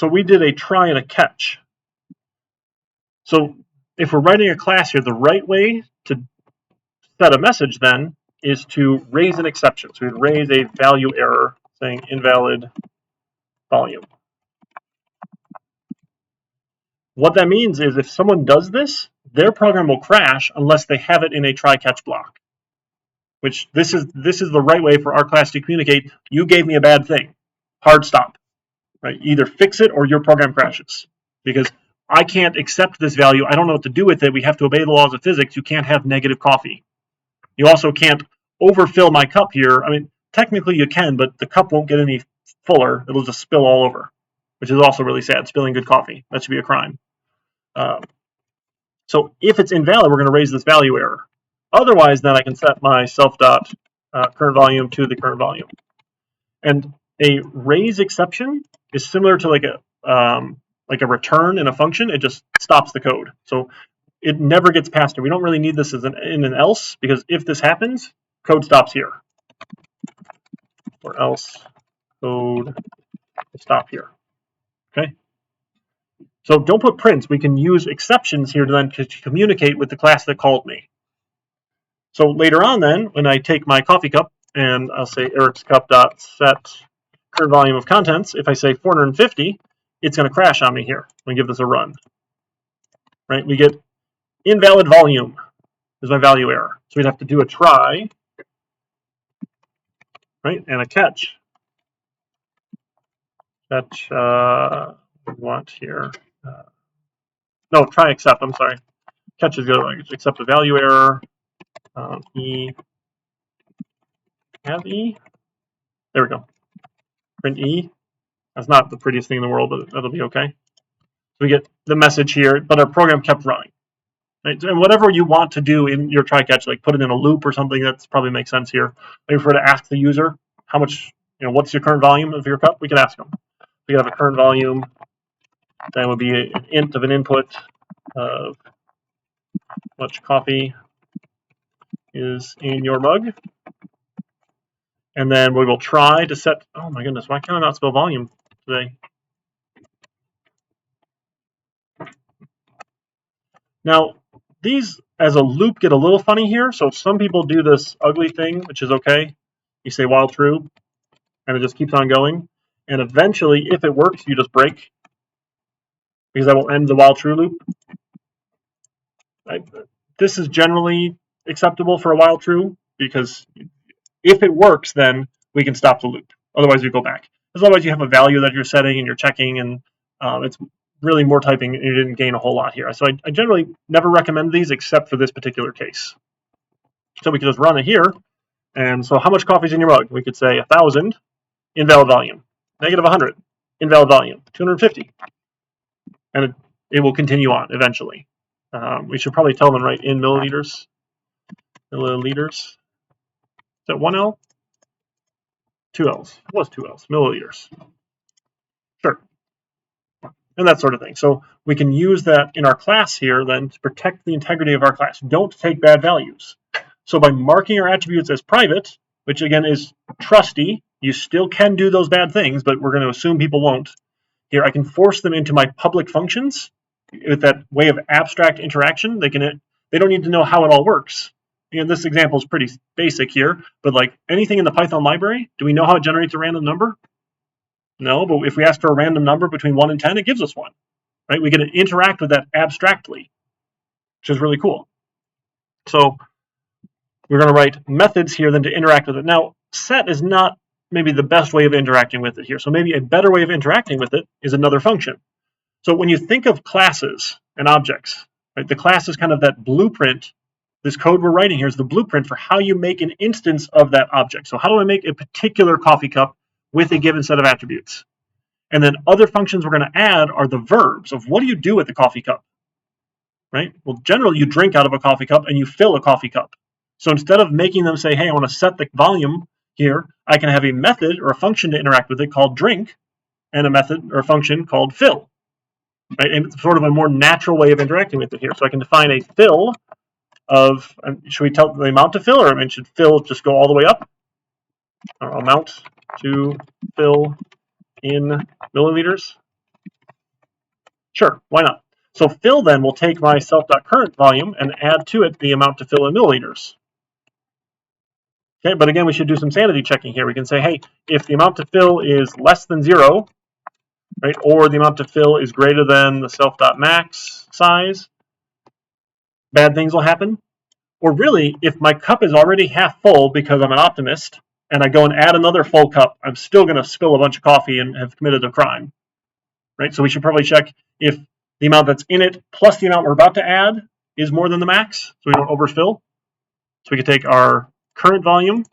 we did a try and a catch. So if we're writing a class here, the right way to set a message then is to raise an exception. So we'd raise a value error saying invalid volume. What that means is if someone does this, their program will crash unless they have it in a try-catch block. Which this is the right way for our class to communicate. You gave me a bad thing. Hard stop. Right? Either fix it or your program crashes. Because I can't accept this value. I don't know what to do with it. We have to obey the laws of physics. You can't have negative coffee. You also can't overfill my cup here. I mean, technically you can, but the cup won't get any fuller. It'll just spill all over, which is also really sad. Spilling good coffee. That should be a crime. So if it's invalid, we're going to raise this value error. Otherwise, then I can set my self.current volume to the current volume. And a raise exception is similar to like a return in a function. It just stops the code. So it never gets passed through. We don't really need this as in an else, because if this happens, code stops here. Or else code will stop here. Okay. So don't put prints. We can use exceptions here to then communicate with the class that called me. So later on then, when I take my coffee cup and I'll say Eric's cup.set current volume of contents, if I say 450, it's going to crash on me here. Let me give this a run. Right? We get invalid volume is my value error. So we'd have to do a try, right, and a catch. Catch, we want here. No, try except, I'm sorry. Catch is good. Accept a value error. E. Have E. There we go. Print E. That's not the prettiest thing in the world, but that'll be okay. So we get the message here, but our program kept running. Right? And whatever you want to do in your try catch, like put it in a loop or something, that's probably makes sense here. Maybe for to ask the user how much, what's your current volume of your cup? We can ask them. We can have a current volume. That would be an int of an input of much coffee is in your mug. And then we will try to set, oh my goodness, why can't I not spell volume today? Now, these as a loop get a little funny here. So some people do this ugly thing, which is okay. You say while true, and it just keeps on going. And eventually, if it works, you just break, because that will end the while true loop. This is generally acceptable for a while true, because if it works, then we can stop the loop. Otherwise, we go back. Because otherwise, you have a value that you're setting and you're checking, and it's really more typing, and you didn't gain a whole lot here. So I generally never recommend these except for this particular case. So we can just run it here. And so how much coffee is in your mug? We could say 1,000, invalid volume. Negative 100, invalid volume. 250. And it will continue on eventually. We should probably tell them right in milliliters. Milliliters. Is that 1 L? 2 L's. It was 2 L's. Milliliters. Sure. And that sort of thing. So we can use that in our class here then to protect the integrity of our class. Don't take bad values. So by marking our attributes as private, which again is trusty, you still can do those bad things, but we're going to assume people won't. Here, I can force them into my public functions with that way of abstract interaction. They don't need to know how it all works. This example is pretty basic here, but like anything in the Python library, do we know how it generates a random number? No, but if we ask for a random number between 1 and 10, it gives us 1. Right? We get to interact with that abstractly, which is really cool. So we're going to write methods here then to interact with it. Now, set is not maybe the best way of interacting with it here. So maybe a better way of interacting with it is another function. So when you think of classes and objects, right, the class is kind of that blueprint. This code we're writing here is the blueprint for how you make an instance of that object. So how do I make a particular coffee cup with a given set of attributes? And then other functions we're going to add are the verbs of what do you do with the coffee cup, right? Well, generally you drink out of a coffee cup and you fill a coffee cup. So instead of making them say, hey, I want to set the volume here, I can have a method or a function to interact with it called drink and a method or a function called fill, right? And it's sort of a more natural way of interacting with it here. So I can define a fill of, should we tell the amount to fill, or I mean, should fill just go all the way up? Or amount to fill in milliliters? Sure, why not? So fill then will take my self.current volume and add to it the amount to fill in milliliters. Okay, but again, we should do some sanity checking here. We can say, hey, if the amount to fill is less than 0, right, or the amount to fill is greater than the self.max size, bad things will happen. Or really, if my cup is already half full because I'm an optimist, and I go and add another full cup, I'm still going to spill a bunch of coffee and have committed a crime, right? So we should probably check if the amount that's in it plus the amount we're about to add is more than the max, so we don't overfill. So we can take our current volume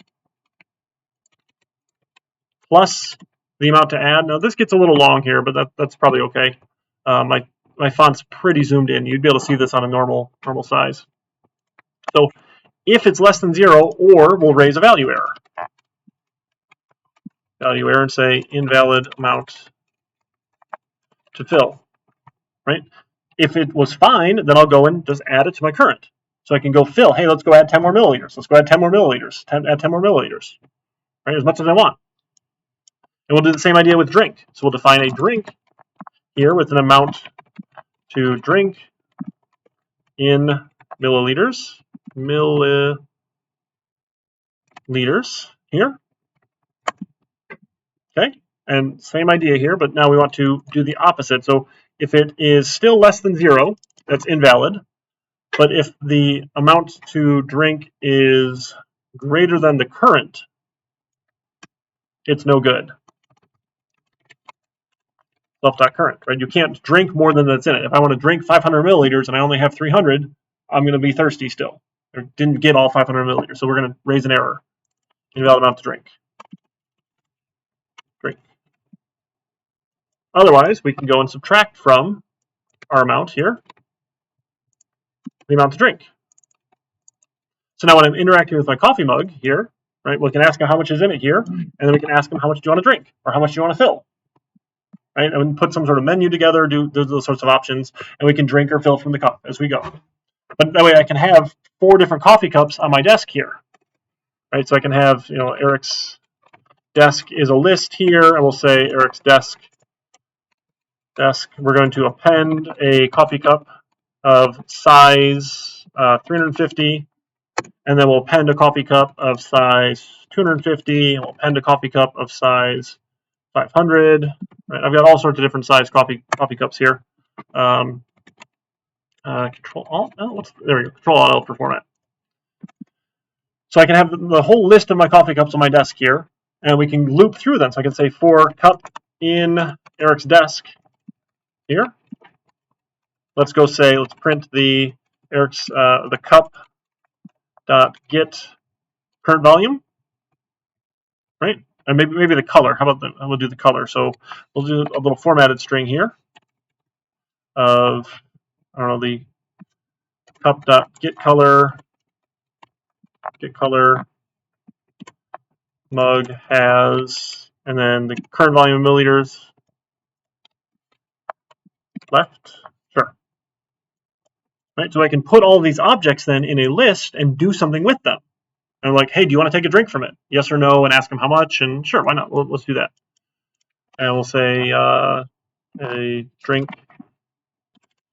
plus the amount to add. Now this gets a little long here, but that's probably okay. My font's pretty zoomed in. You'd be able to see this on a normal size. So if it's less than 0, or we'll raise a value error. Value error and say invalid amount to fill, right? If it was fine, then I'll go and just add it to my current. So I can go fill, hey, let's go add 10 more milliliters. Let's go add 10 more milliliters, add 10 more milliliters, right? As much as I want. And we'll do the same idea with drink. So we'll define a drink here with an amount to drink in milliliters, here. Okay, and same idea here, but now we want to do the opposite. So if it is still less than 0, that's invalid. But if the amount to drink is greater than the current, it's no good. Self.current, right? You can't drink more than that's in it. If I want to drink 500 milliliters and I only have 300, I'm going to be thirsty still. I didn't get all 500 milliliters, so we're going to raise an error. Invalid amount to drink. Drink. Otherwise, we can go and subtract from our amount here the amount to drink. So now when I'm interacting with my coffee mug here, right, we can ask them how much is in it here, and then we can ask them how much do you want to drink, or how much do you want to fill, right? And we can put some sort of menu together, do those sorts of options, and we can drink or fill from the cup as we go. But that way I can have 4 different coffee cups on my desk here, right? So I can have, Eric's desk is a list here, and we'll say Eric's desk. We're going to append a coffee cup of size 350, and then we'll append a coffee cup of size 250, and we'll append a coffee cup of size 500. Right? I've got all sorts of different size coffee cups here. Control Alt. Oh, there we go. Control Alt for format. So I can have the whole list of my coffee cups on my desk here, and we can loop through them. So I can say for cup in Eric's desk here. Let's go say, let's print the Eric's the cup dot get current volume, right? And maybe the color. How about we'll do the color. So we'll do a little formatted string here of, I don't know, the cup dot get color mug has, and then the current volume of milliliters left. Sure. Right, so I can put all these objects then in a list and do something with them. And I'm like, hey, do you want to take a drink from it? Yes or no, and ask them how much, and sure, why not? Let's do that. And we'll say a drink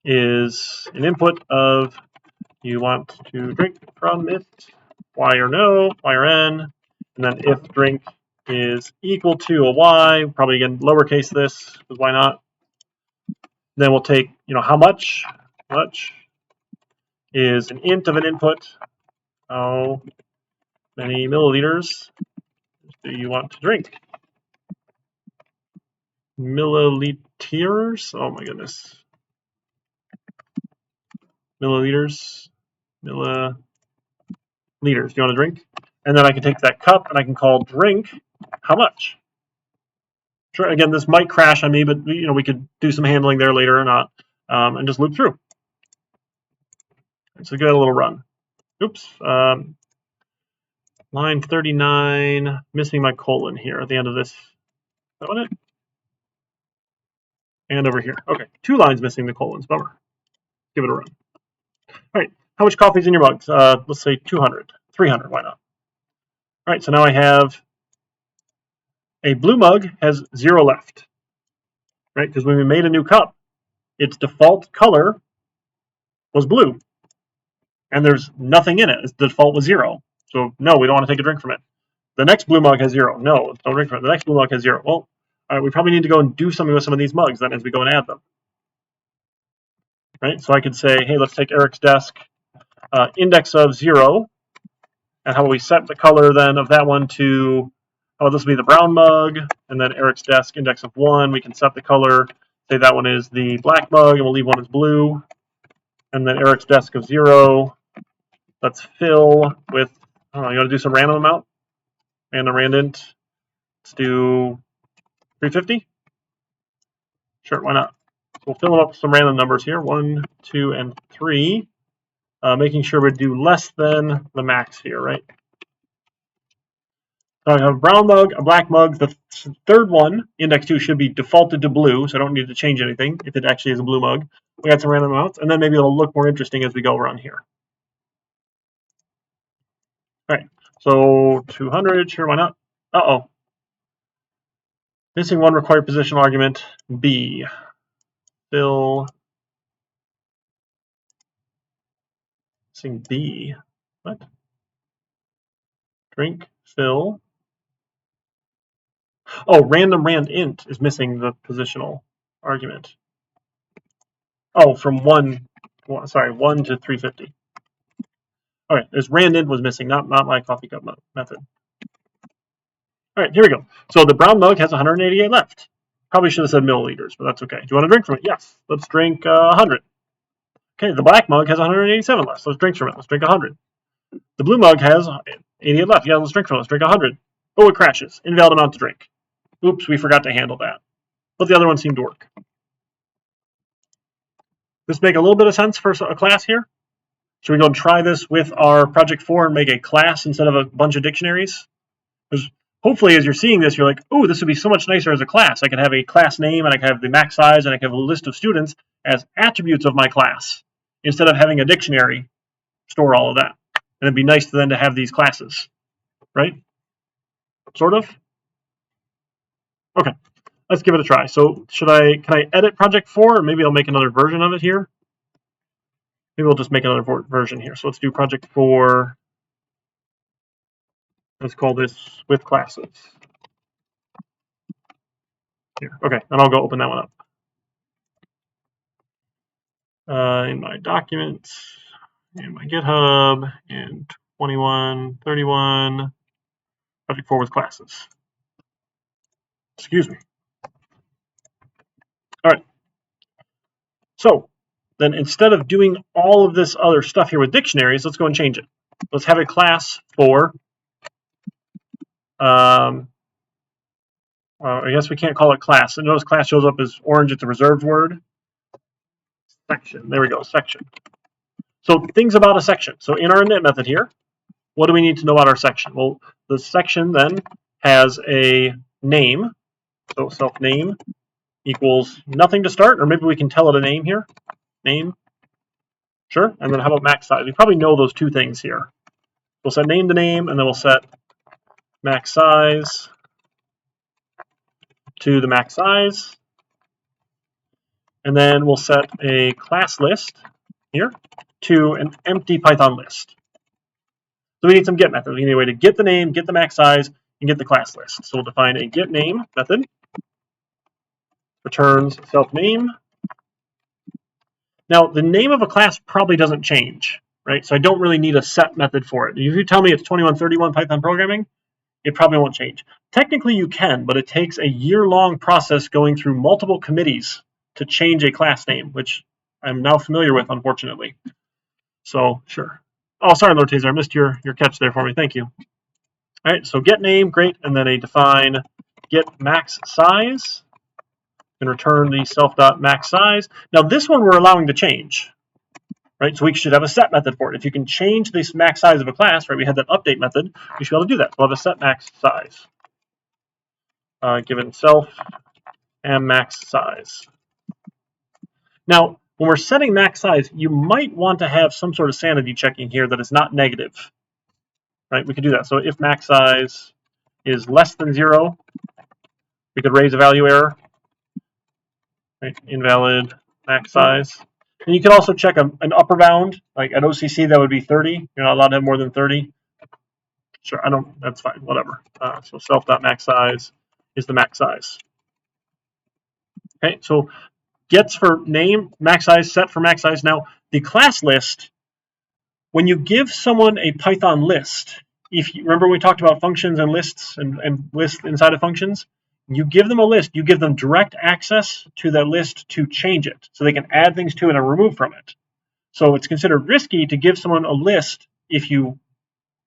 is an input of you want to drink from it, y or no, y or n, and then if drink is equal to a y, probably again lowercase this, because why not? Then we'll take, how much is an int of an input. How many milliliters do you want to drink? Milliliters? Oh my goodness. Milliliters. Milliliters. Do you want to drink? And then I can take that cup and I can call drink how much? Sure. Again, this might crash on me, but we could do some handling there later or not, and just loop through. So give it a little run. Oops. Line 39, missing my colon here at the end of this. Is that what it? And over here. Okay, 2 lines missing the colons. Bummer. Give it a run. All right. How much coffee is in your mugs? Let's say 200, 300. Why not? All right. So now I have a blue mug has 0 left, right? Because when we made a new cup, its default color was blue, and there's nothing in it. Its default was 0. So no, we don't want to take a drink from it. The next blue mug has 0. No, don't drink from it. The next blue mug has 0. Well, all right, we probably need to go and do something with some of these mugs then as we go and add them. Right? So I could say, hey, let's take Eric's desk, index of 0, and how about we set the color then of that one to, oh, this will be the brown mug, and then Eric's desk, index of 1, we can set the color, say that one is the black mug, and we'll leave one as blue, and then Eric's desk of 0, let's fill with, I don't know, you want to do some random amount? Random randint, let's do 350? Sure, why not? We'll fill it up with some random numbers here, 1, 2, and 3, making sure we do less than the max here, right? So I have a brown mug, a black mug. The third one, index 2, should be defaulted to blue, so I don't need to change anything if it actually is a blue mug. We got some random amounts, and then maybe it'll look more interesting as we go around here. All right, so 200, sure, why not? Uh-oh. Missing one required positional argument, B. Fill. Missing B. What? Drink, fill. Oh, random rand int is missing the positional argument. Oh, from 1 to 350. All right, this rand int was missing, not my coffee cup method. All right, here we go. So the brown mug has 188 left. Probably should have said milliliters, but that's okay. Do you want to drink from it? Yes. Let's drink 100. Okay, the black mug has 187 left. So let's drink from it. Let's drink 100. The blue mug has 88 left. Yeah, let's drink from it. Let's drink 100. Oh, it crashes. Invalid amount to drink. Oops, we forgot to handle that. But the other one seemed to work. This make a little bit of sense for a class here? Should we go and try this with our project 4 and make a class instead of a bunch of dictionaries? Because hopefully as you're seeing this, you're like, oh, this would be so much nicer as a class. I could have a class name, and I could have the max size, and I could have a list of students as attributes of my class, instead of having a dictionary store all of that. And it'd be nice then to have these classes, right? Sort of? Okay, let's give it a try. So can I edit project 4, or maybe I'll make another version of it here? Maybe we'll just make another version here. So let's do project 4. Let's call this with classes. Here. Okay, and I'll go open that one up. In my documents, in my GitHub, and 2131, project 4 with classes. Excuse me. All right. So then instead of doing all of this other stuff here with dictionaries, let's go and change it. Let's have a class for, I guess we can't call it class. And notice class shows up as orange. It's a reserved word. Section. There we go, section. So things about a section. So in our init method here, what do we need to know about our section? Well, the section then has a name. So self name equals nothing to start, or maybe we can tell it a name here. Name. Sure. And then how about max size? We probably know those two things here. We'll set name to name, and then we'll set max size to the max size. And then we'll set a class list here to an empty Python list. So we need some get methods. We need a way to get the name, get the max size, and get the class list. So we'll define a get name method. Returns self name. Now the name of a class probably doesn't change, right? So I don't really need a set method for it. If you tell me it's 2131 Python programming, it probably won't change. Technically you can, but it takes a year-long process going through multiple committees to change a class name, which I'm now familiar with, unfortunately. So sure. Oh, sorry, Lord Taser, I missed your catch there for me. Thank you. All right, so get name, great, and then a define get max size and return the self.max size. Now this one we're allowing to change, right? So we should have a set method for it. If you can change this max size of a class, right? We had that update method. We should be able to do that. We'll have a set max size given self and max size. Now, when we're setting max size, you might want to have some sort of sanity checking here that is not negative, right? We could do that. So if max size is less than 0, we could raise a value error, right? Invalid max size. And you can also check an upper bound, like at OCC that would be 30. You're not allowed to have more than 30. Sure, that's fine, whatever. So self.max size is the max size. Okay, so gets for name, max size, set for max size. Now, the class list, when you give someone a Python list, if you remember we talked about functions and lists and lists inside of functions, you give them a list, you give them direct access to that list to change it. So they can add things to it and remove from it. So it's considered risky to give someone a list if you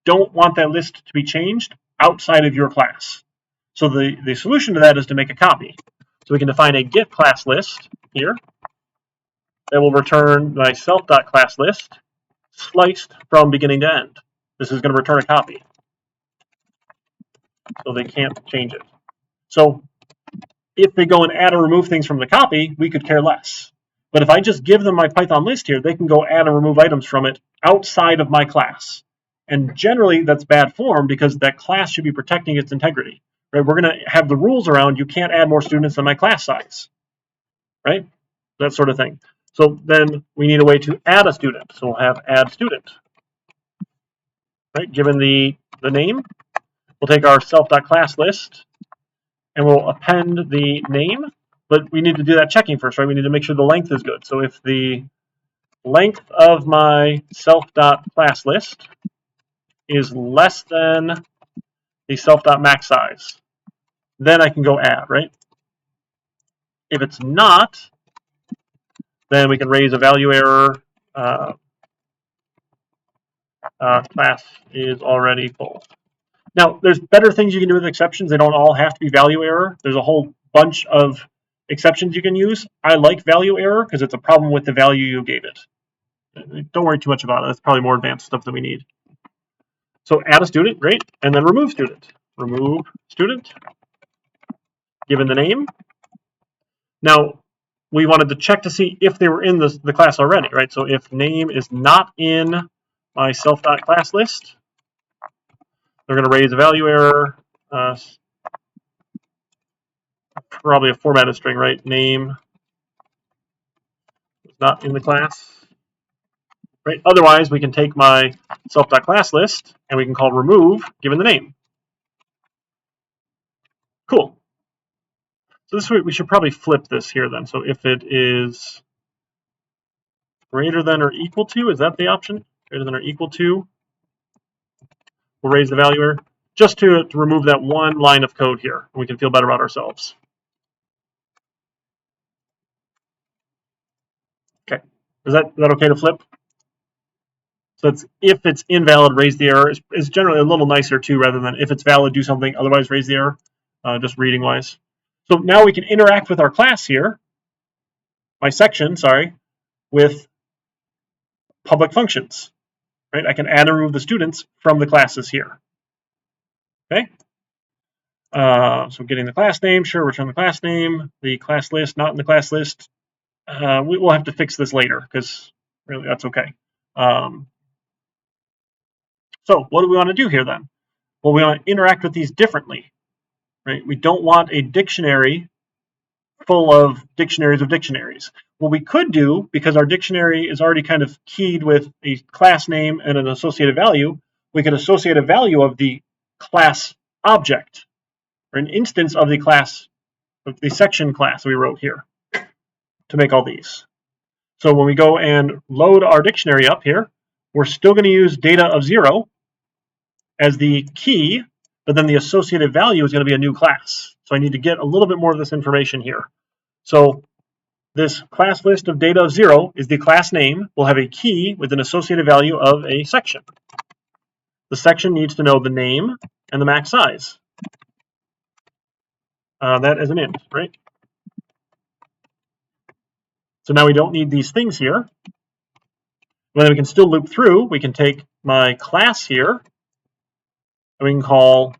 don't want that list to be changed outside of your class. So the solution to that is to make a copy. So we can define a get class list here that will return my self.class list sliced from beginning to end. This is going to return a copy. So they can't change it. So if they go and add or remove things from the copy, we could care less. But if I just give them my Python list here, they can go add or remove items from it outside of my class. And generally, that's bad form because that class should be protecting its integrity. Right? We're going to have the rules around you can't add more students than my class size. Right? That sort of thing. So then we need a way to add a student. So we'll have add student. Right? Given the name, we'll take our self.class list and we'll append the name. But we need to do that checking first, right? We need to make sure the length is good. So if the length of my self.class list is less than the self.max size, then I can go add, right? If it's not, then we can raise a value error. Class is already full. Now, there's better things you can do with exceptions. They don't all have to be value error. There's a whole bunch of exceptions you can use. I like value error because it's a problem with the value you gave it. Don't worry too much about it. That's probably more advanced stuff that we need. So add a student, great, and then remove student. Remove student, given the name. Now, we wanted to check to see if they were in the class already, right? So if name is not in my self.class list, they're going to raise a value error, probably a formatted string, right? Name is not in the class, right? Otherwise, we can take my self.class list and we can call remove given the name. Cool. So this way, we should probably flip this here then. So if it is greater than or equal to, is that the option? Greater than or equal to, we'll raise the value error just to remove that one line of code here. And we can feel better about ourselves. Okay, is that okay to flip? So it's if it's invalid, raise the error is generally a little nicer too, rather than if it's valid, do something, otherwise raise the error, just reading wise. So now we can interact with our class here, my section, sorry, with public functions, right? I can add and remove the students from the classes here. Okay. So getting the class name, sure, return the class name, the class list, not in the class list. We will have to fix this later because really that's okay. So what do we want to do here then? Well, we want to interact with these differently, right? We don't want a dictionary full of dictionaries. What we could do, because our dictionary is already kind of keyed with a class name and an associated value, we could associate a value of the class object or an instance of the class, of the section class we wrote here to make all these. So when we go and load our dictionary up here, we're still going to use data of 0 as the key, but then the associated value is going to be a new class. So I need to get a little bit more of this information here. So this class list of data of 0 is the class name. We'll have a key with an associated value of a section. The section needs to know the name and the max size. that as an int, right? So now we don't need these things here. But then we can still loop through. We can take my class here, and we can call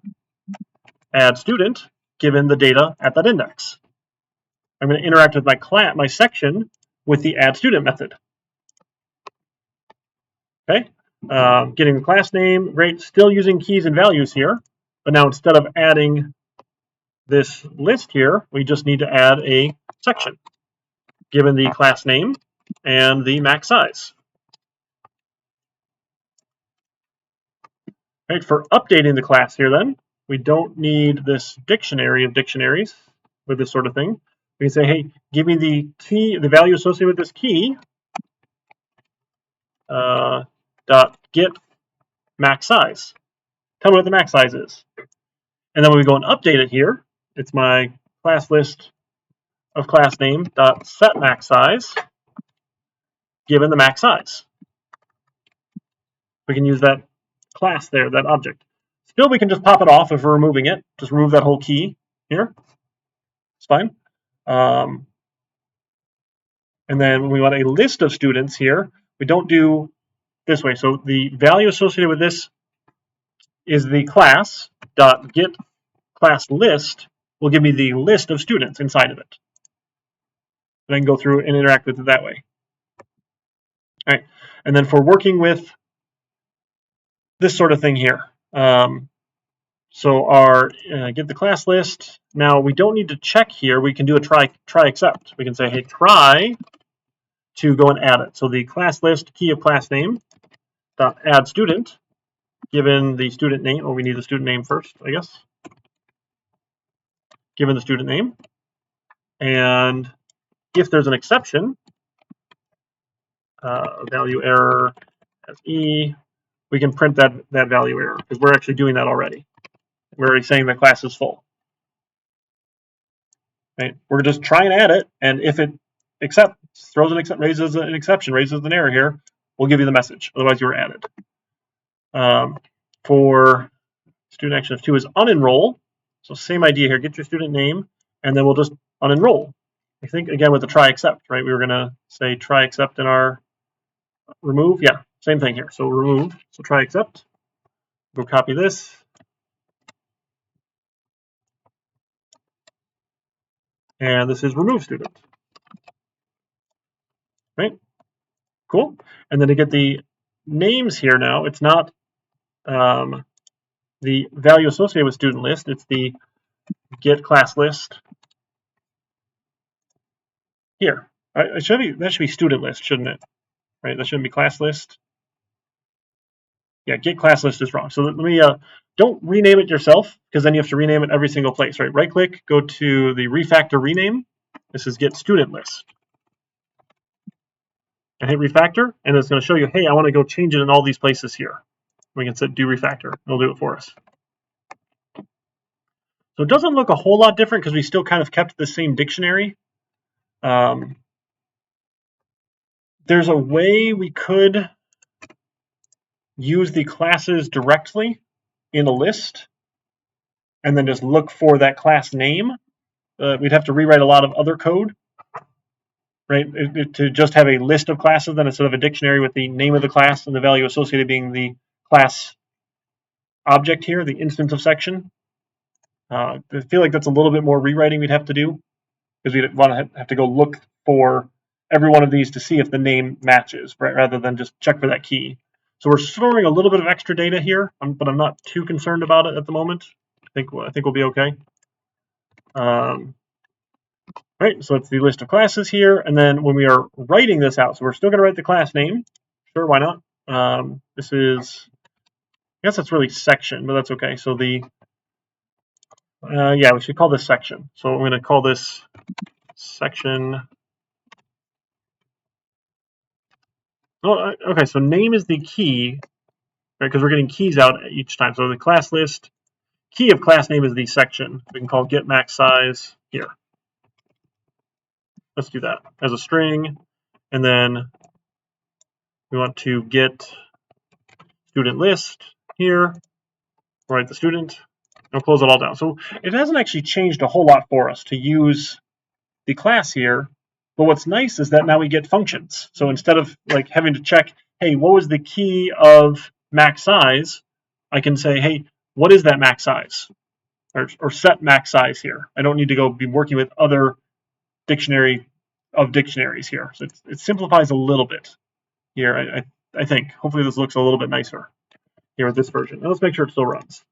add student given the data at that index. I'm going to interact with my section with the add student method. Okay, getting the class name, great. Still using keys and values here, but now instead of adding this list here, we just need to add a section given the class name and the max size. Right, for updating the class here then, we don't need this dictionary of dictionaries with this sort of thing. We can say, hey, give me the key, the value associated with this key, dot get max size. Tell me what the max size is. And then when we go and update it here, it's my class list of class name dot set max size given the max size. We can use that class there, that object. Still, we can just pop it off if we're removing it. Just remove that whole key here. It's fine. And then when we want a list of students here, we don't do this way. So the value associated with this is the class dot get class list will give me the list of students inside of it. And I can go through and interact with it that way. All right. And then for working with this sort of thing here. So our get the class list. Now we don't need to check here. We can do a try except. We can say, hey, try to go and add it. So the class list key of class name dot add student given the student name. Oh, we need the student name first, I guess. Given the student name. And if there's an exception, value error as E, we can print that value error because we're actually doing that already. We're already saying the class is full. Right? We're just trying to add it, and if it raises an exception, raises an error here, we'll give you the message. Otherwise, you were added. For student action F2 is unenroll. So same idea here. Get your student name, and then we'll just unenroll. I think again with the try except, right? We were going to say try except in our remove. Yeah, same thing here. So remove. So try except. Go copy this. And this is remove student. Right? Cool. And then to get the names here now, it's not the value associated with student list. It's the get class list here. That should be student list, shouldn't it? Right? That shouldn't be class list. Yeah, get class list is wrong. So let me don't rename it yourself because then you have to rename it every single place. Right? Right click, go to the refactor rename. This is get student list. And hit refactor, and it's going to show you, hey, I want to go change it in all these places here. We can set do refactor. It'll do it for us. So it doesn't look a whole lot different because we still kind of kept the same dictionary. There's a way we could use the classes directly in a list and then just look for that class name. We'd have to rewrite a lot of other code, right? To just have a list of classes then instead of a dictionary with the name of the class and the value associated being the class object here, the instance of section. I feel like that's a little bit more rewriting we'd have to do because we'd want to have to go look for every one of these to see if the name matches, right? Rather than just check for that key. So we're storing a little bit of extra data here, but I'm not too concerned about it at the moment. I think we'll be okay. Right, so it's the list of classes here, and then when we are writing this out, so we're still going to write the class name. Sure, why not? This is, I guess that's really section, but that's okay. So the, yeah, we should call this section. So I'm going to call this section. Oh, okay, so name is the key, right? Because we're getting keys out each time. So the class list key of class name is the section. We can call get max size here. Let's do that as a string, and then we want to get student list here. Write the student, I'll close it all down. So it hasn't actually changed a whole lot for us to use the class here. But what's nice is that now we get functions. So instead of like having to check, hey, what was the key of max size? I can say, hey, what is that max size? Or set max size here. I don't need to go be working with other dictionary of dictionaries here. So it simplifies a little bit here. I think. Hopefully this looks a little bit nicer here with this version. And let's make sure it still runs.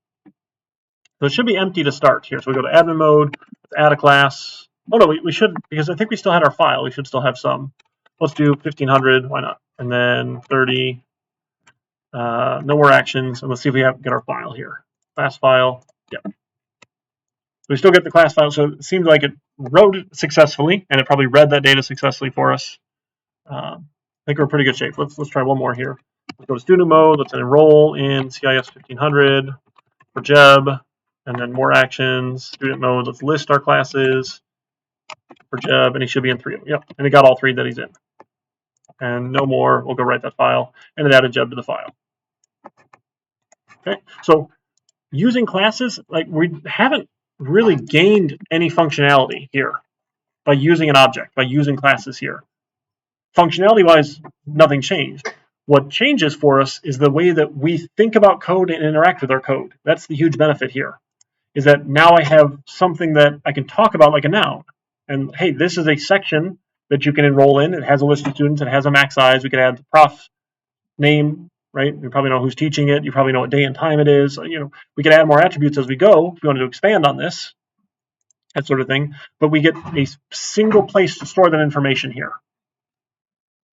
So it should be empty to start here. So we go to admin mode, let's add a class. Oh no, we should, because I think we still had our file. We should still have some. Let's do 1500, why not? And then 30, no more actions. And let's see if we get our file here. Class file, yeah. So we still get the class file. So it seems like it wrote it successfully, and it probably read that data successfully for us. I think we're in pretty good shape. Let's try one more here. Let's go to student mode. Let's enroll in CIS 1500 for Jeb. And then more actions, student mode. Let's list our classes for Jeb, and he should be in 3 of them. Yep, and it got all 3 that he's in. And no more. We'll go write that file, and it added Jeb to the file. Okay, so using classes, like we haven't really gained any functionality here by using an object, by using classes here. Functionality-wise, nothing changed. What changes for us is the way that we think about code and interact with our code. That's the huge benefit here. Is that now I have something that I can talk about like a noun. And hey, this is a section that you can enroll in. It has a list of students. It has a max size. We can add the prof name, right? You probably know who's teaching it. You probably know what day and time it is. You know, we can add more attributes as we go if we wanted to expand on this, that sort of thing. But we get a single place to store that information here.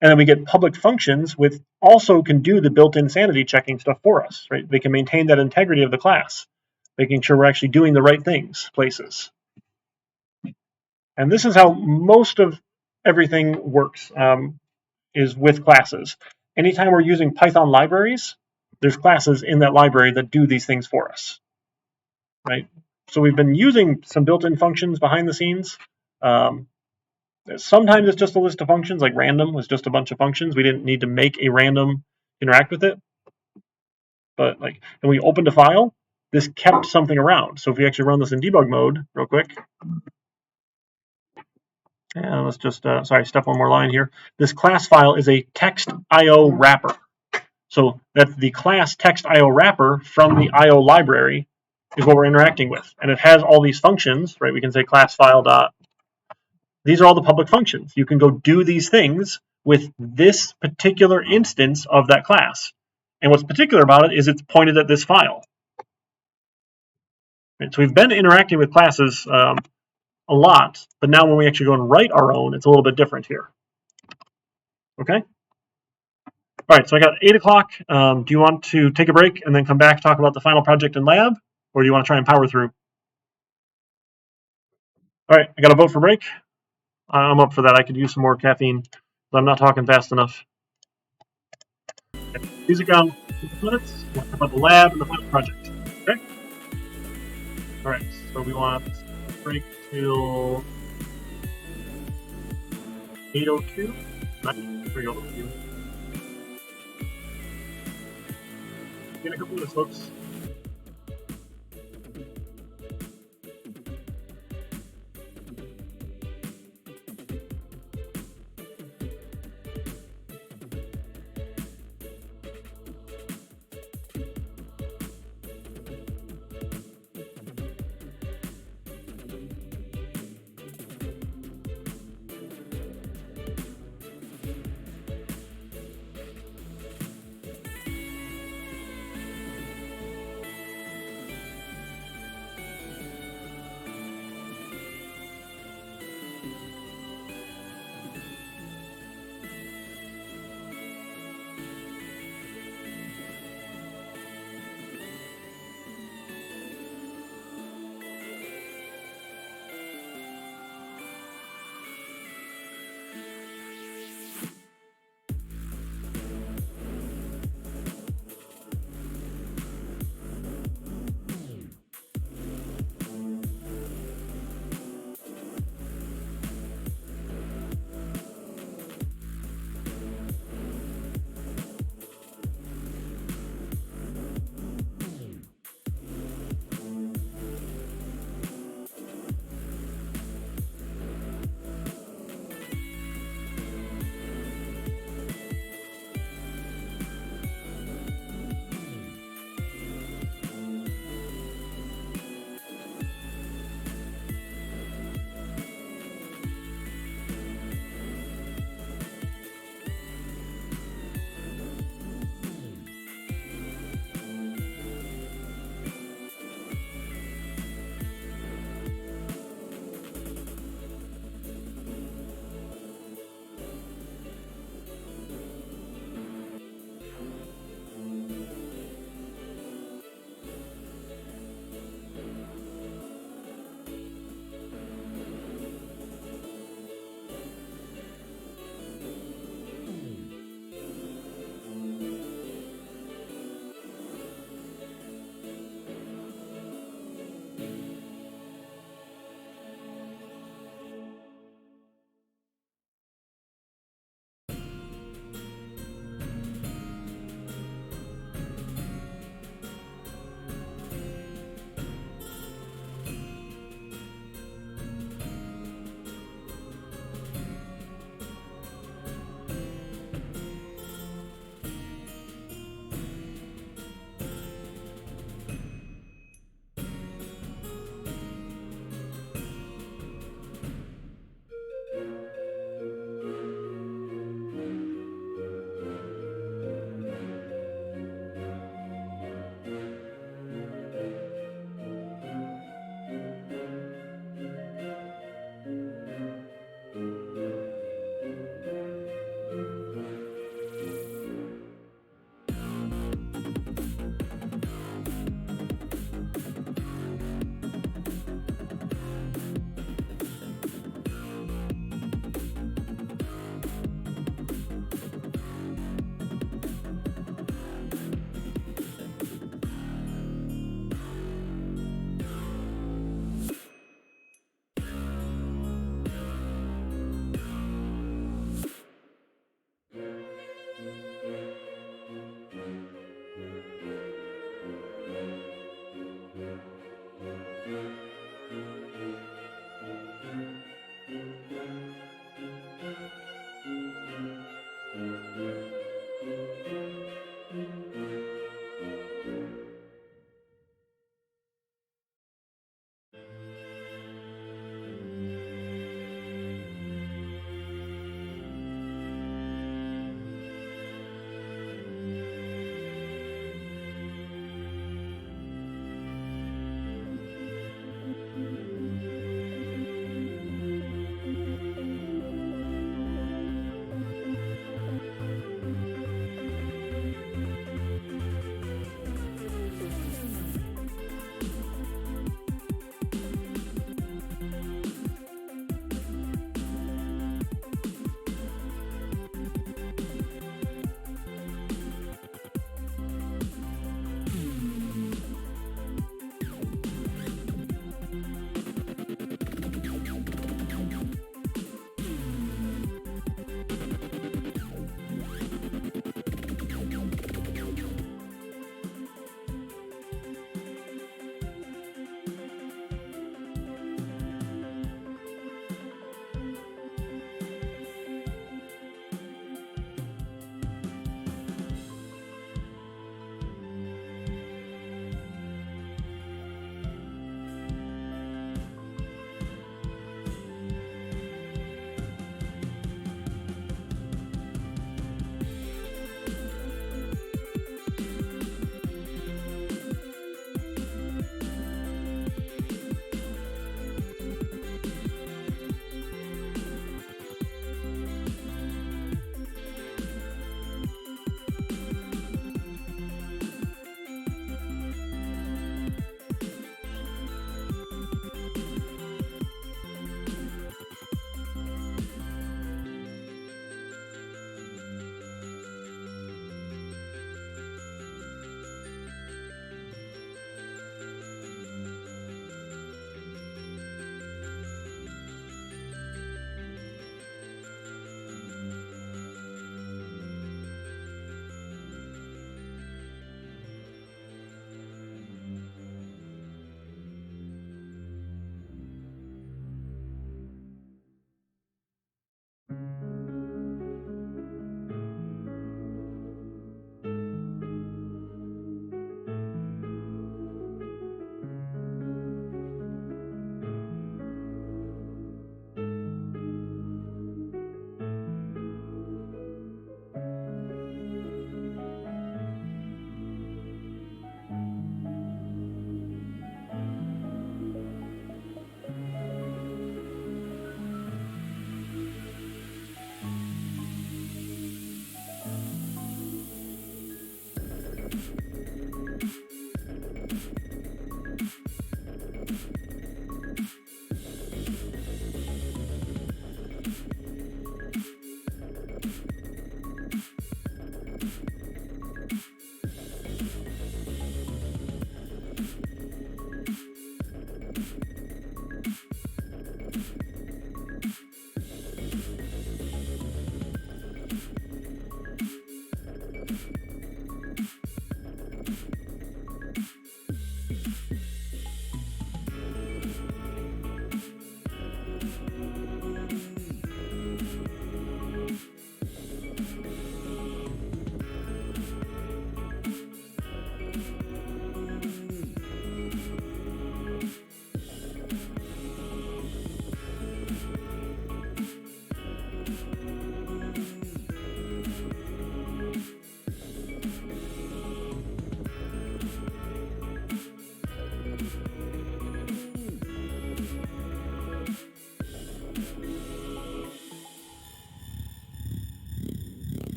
And then we get public functions with also can do the built-in sanity checking stuff for us, right? They can maintain that integrity of the class, making sure we're actually doing the right things, places. And this is how most of everything works, is with classes. Anytime we're using Python libraries, there's classes in that library that do these things for us, right? So we've been using some built-in functions behind the scenes. Sometimes it's just a list of functions, like random was just a bunch of functions. We didn't need to make a random interact with it. But like, when we opened a file, this kept something around. So if we actually run this in debug mode real quick, and let's just, sorry, step one more line here. This class file is a text IO wrapper. So that's the class text IO wrapper from the IO library is what we're interacting with. And it has all these functions, right? We can say class file dot. These are all the public functions. You can go do these things with this particular instance of that class. And what's particular about it is it's pointed at this file. Right? So we've been interacting with classes a lot, but now when we actually go and write our own, it's a little bit different here. Okay? All right, so I got 8 o'clock. Do you want to take a break and then come back, talk about the final project in lab, or do you want to try and power through? All right, I got to vote for break. I'm up for that. I could use some more caffeine, but I'm not talking fast enough. Okay. Music on 6 minutes. We'll talk about the lab and the final project. Okay? All right, so we want break till 8:02. Here we go. In a couple minutes, folks.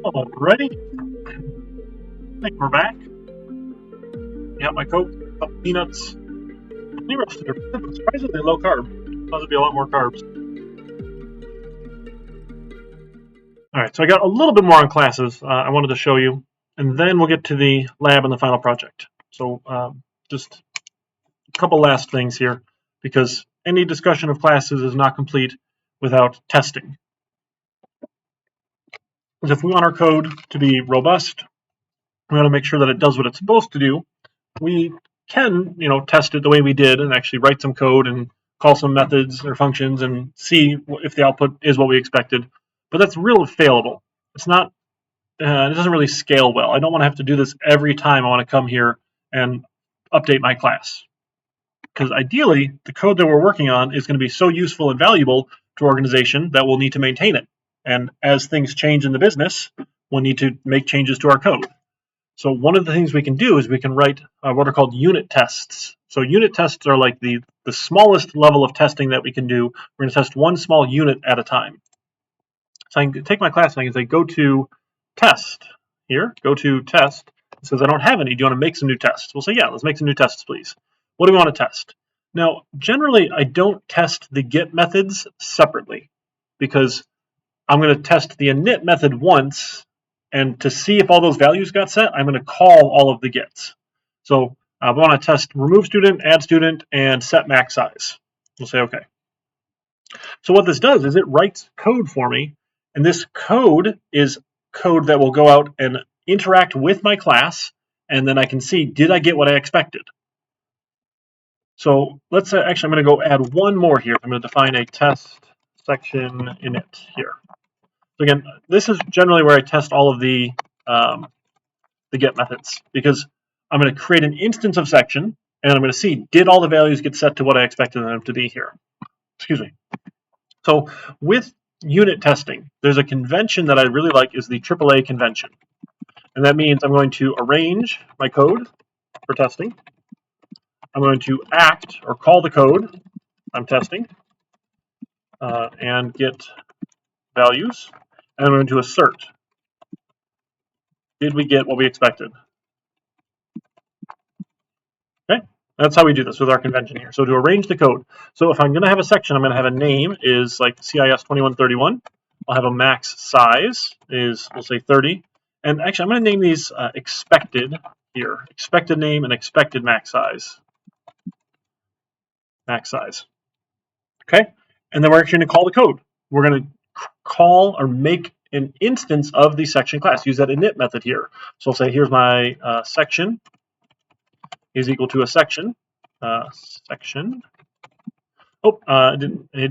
Alrighty, I think we're back. Got my Coke, couple peanuts. Honey roasted are surprisingly low carb. Thought it'd be a lot more carbs. Alright, so I got a little bit more on classes I wanted to show you, and then we'll get to the lab and the final project. So just a couple last things here, because any discussion of classes is not complete without testing. Because if we want our code to be robust, we want to make sure that it does what it's supposed to do. We can, test it the way we did and actually write some code and call some methods or functions and see if the output is what we expected. But that's real failable. It's not. It doesn't really scale well. I don't want to have to do this every time I want to come here and update my class. Because ideally, the code that we're working on is going to be so useful and valuable to our organization that we'll need to maintain it. And as things change in the business, we'll need to make changes to our code. So one of the things we can do is we can write what are called unit tests. So unit tests are like the smallest level of testing that we can do. We're going to test one small unit at a time. So I can take my class and I can say go to test here, go to test. It says I don't have any. Do you want to make some new tests? We'll say, yeah, let's make some new tests, please. What do we want to test? Now, generally, I don't test the get methods separately because I'm going to test the init method once, and to see if all those values got set, I'm going to call all of the gets. So we want to test remove student, add student, and set max size. We'll say OK. So what this does is it writes code for me, and this code is code that will go out and interact with my class, and then I can see, did I get what I expected? So let's actually, I'm going to go add one more here. I'm going to define a test section init here. So again, this is generally where I test all of the get methods, because I'm going to create an instance of section, and I'm going to see, did all the values get set to what I expected them to be here? Excuse me. So with unit testing, there's a convention that I really like, is the AAA convention. And that means I'm going to arrange my code for testing. I'm going to act or call the code. I'm testing, and get values, and I'm going to assert. Did we get what we expected? Okay, that's how we do this with our convention here. So to arrange the code, so if I'm going to have a section, I'm going to have a name is like CIS 2131. I'll have a max size is, we'll say 30. And actually, I'm going to name these expected here. Expected name and expected max size. Max size. Okay, and then we're actually going to call the code. We're going to call or make an instance of the section class. Use that init method here. So I'll say here's my section is equal to a section. Section. Oh, it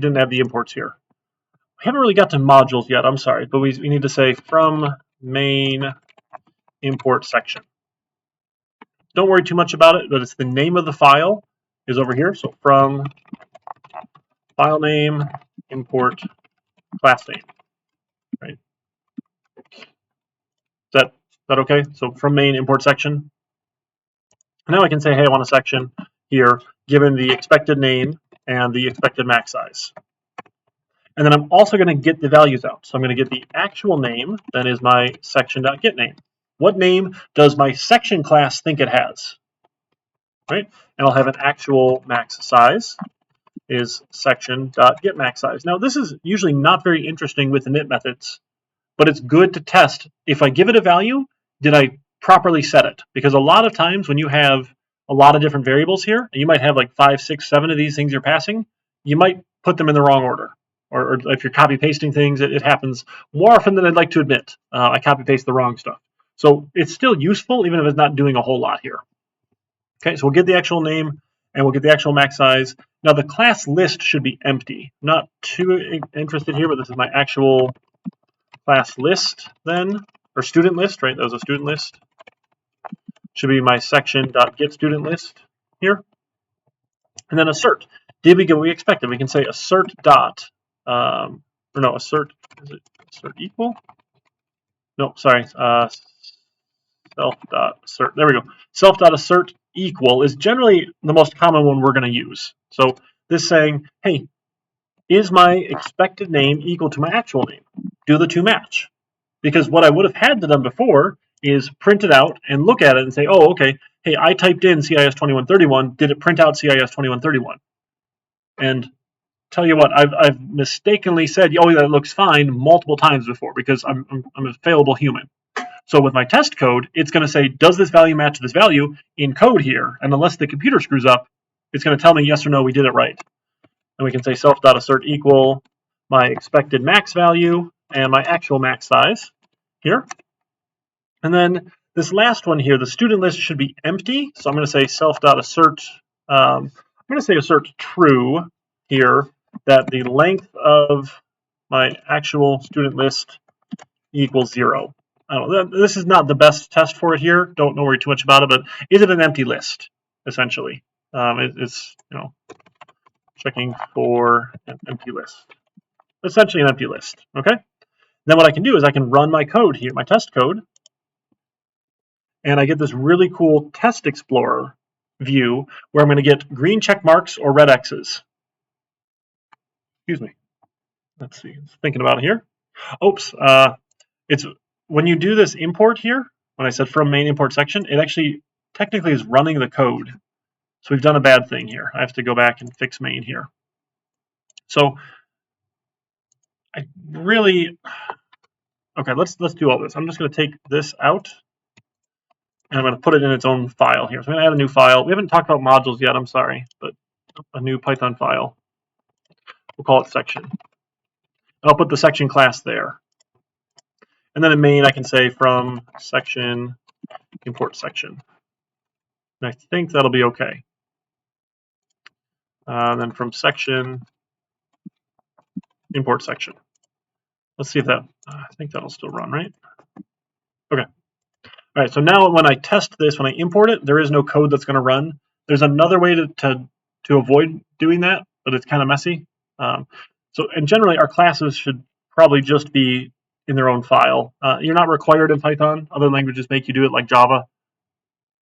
didn't have the imports here. We haven't really got to modules yet. I'm sorry, but we need to say from main import section. Don't worry too much about it, but it's the name of the file is over here. So from file name import class name. Right? Is that okay? So from main import section. Now I can say, hey, I want a section here given the expected name and the expected max size. And then I'm also going to get the values out. So I'm going to get the actual name, that is my section.get name. What name does my section class think it has? Right? And I'll have an actual max size is section.get max size. Now this is usually not very interesting with init methods, but it's good to test. If I give it a value, did I properly set it? Because a lot of times when you have a lot of different variables here, and you might have like 5, 6, 7 of these things you're passing, you might put them in the wrong order. Or if you're copy pasting things, it happens more often than I'd like to admit. I copy paste the wrong stuff. So it's still useful, even if it's not doing a whole lot here. Okay, so we'll get the actual name and we'll get the actual max size. Now the class list should be empty. I'm not too interested here, but this is my actual class list then, or student list, right? That was a student list. Should be my section.get student list here. And then assert. Did we get what we expected? We can say assert dot, or no, assert, is it assert equal? No, sorry, self.assert. There we go. Self.assert equal is generally the most common one we're going to use. So this saying, hey, is my expected name equal to my actual name? Do the two match? Because what I would have had to done before is print it out and look at it and say, oh, okay, hey, I typed in CIS 2131. Did it print out CIS 2131? And tell you what, I've mistakenly said, oh, that looks fine multiple times before because I'm a fallible human. So with my test code, it's going to say, does this value match this value in code here? And unless the computer screws up, it's going to tell me yes or no, we did it right. And we can say self.assert equal my expected max value and my actual max size here. And then this last one here, the student list should be empty. So I'm going to say self.assert, I'm going to say assert true here, that the length of my actual student list equals 0. I don't know, this is not the best test for it here. Don't worry too much about it, but is it an empty list, essentially? It's, checking for an empty list. Essentially an empty list, okay? Then what I can do is I can run my code here, my test code, and I get this really cool test explorer view where I'm going to get green check marks or red X's. Excuse me. Let's see, thinking about it here. Oops, it's when you do this import here, when I said from main import section, it actually technically is running the code. So we've done a bad thing here. I have to go back and fix main here. So I really, okay, let's do all this. I'm just going to take this out and I'm going to put it in its own file here. So I'm going to add a new file. We haven't talked about modules yet, I'm sorry, but a new Python file. We'll call it section. And I'll put the section class there. And then in main, I can say from section import section. And I think that'll be okay. Then from section import section. Let's see if that, I think that'll still run, right? Okay. All right, so now when I test this, when I import it, there is no code that's going to run. There's another way to avoid doing that, but it's kind of messy. And generally, our classes should probably just be in their own file. You're not required in Python. Other languages make you do it, like Java.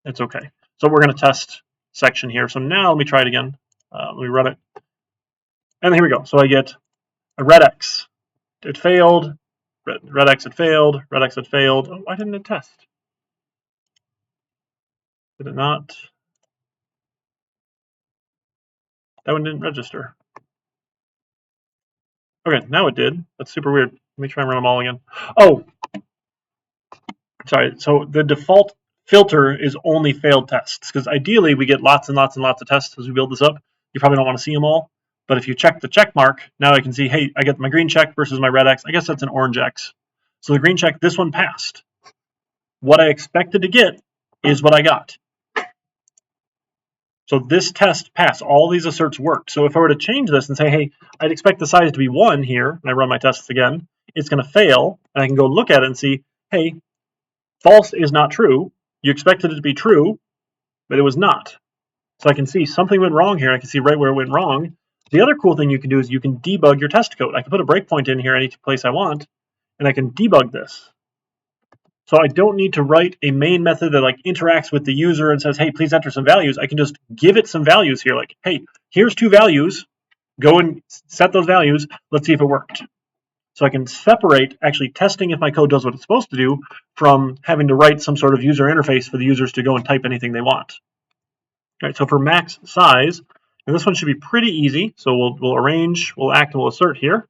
It's okay. So we're going to test section here. So now let me try it again. Let me run it. And here we go. So I get a red X. It failed. Red X, it failed. Red X, it failed. Oh, why didn't it test? Did it not? That one didn't register. Okay, now it did. That's super weird. Let me try and run them all again. Oh, sorry. So the default filter is only failed tests, because ideally we get lots and lots and lots of tests as we build this up. You probably don't want to see them all. But if you check the check mark, now I can see, hey, I get my green check versus my red X. I guess that's an orange X. So the green check, this one passed. What I expected to get is what I got. So this test passed. All these asserts worked. So if I were to change this and say, hey, I'd expect the size to be 1 here, and I run my tests again, it's going to fail. And I can go look at it and see, hey, false is not true. You expected it to be true, but it was not. So I can see something went wrong here. I can see right where it went wrong. The other cool thing you can do is you can debug your test code. I can put a breakpoint in here any place I want, and I can debug this. So I don't need to write a main method that like interacts with the user and says, hey, please enter some values. I can just give it some values here. Like, hey, here's 2 values. Go and set those values. Let's see if it worked. So I can separate actually testing if my code does what it's supposed to do from having to write some sort of user interface for the users to go and type anything they want. All right, so for max size, and this one should be pretty easy. So we'll arrange, we'll act, and we'll assert here.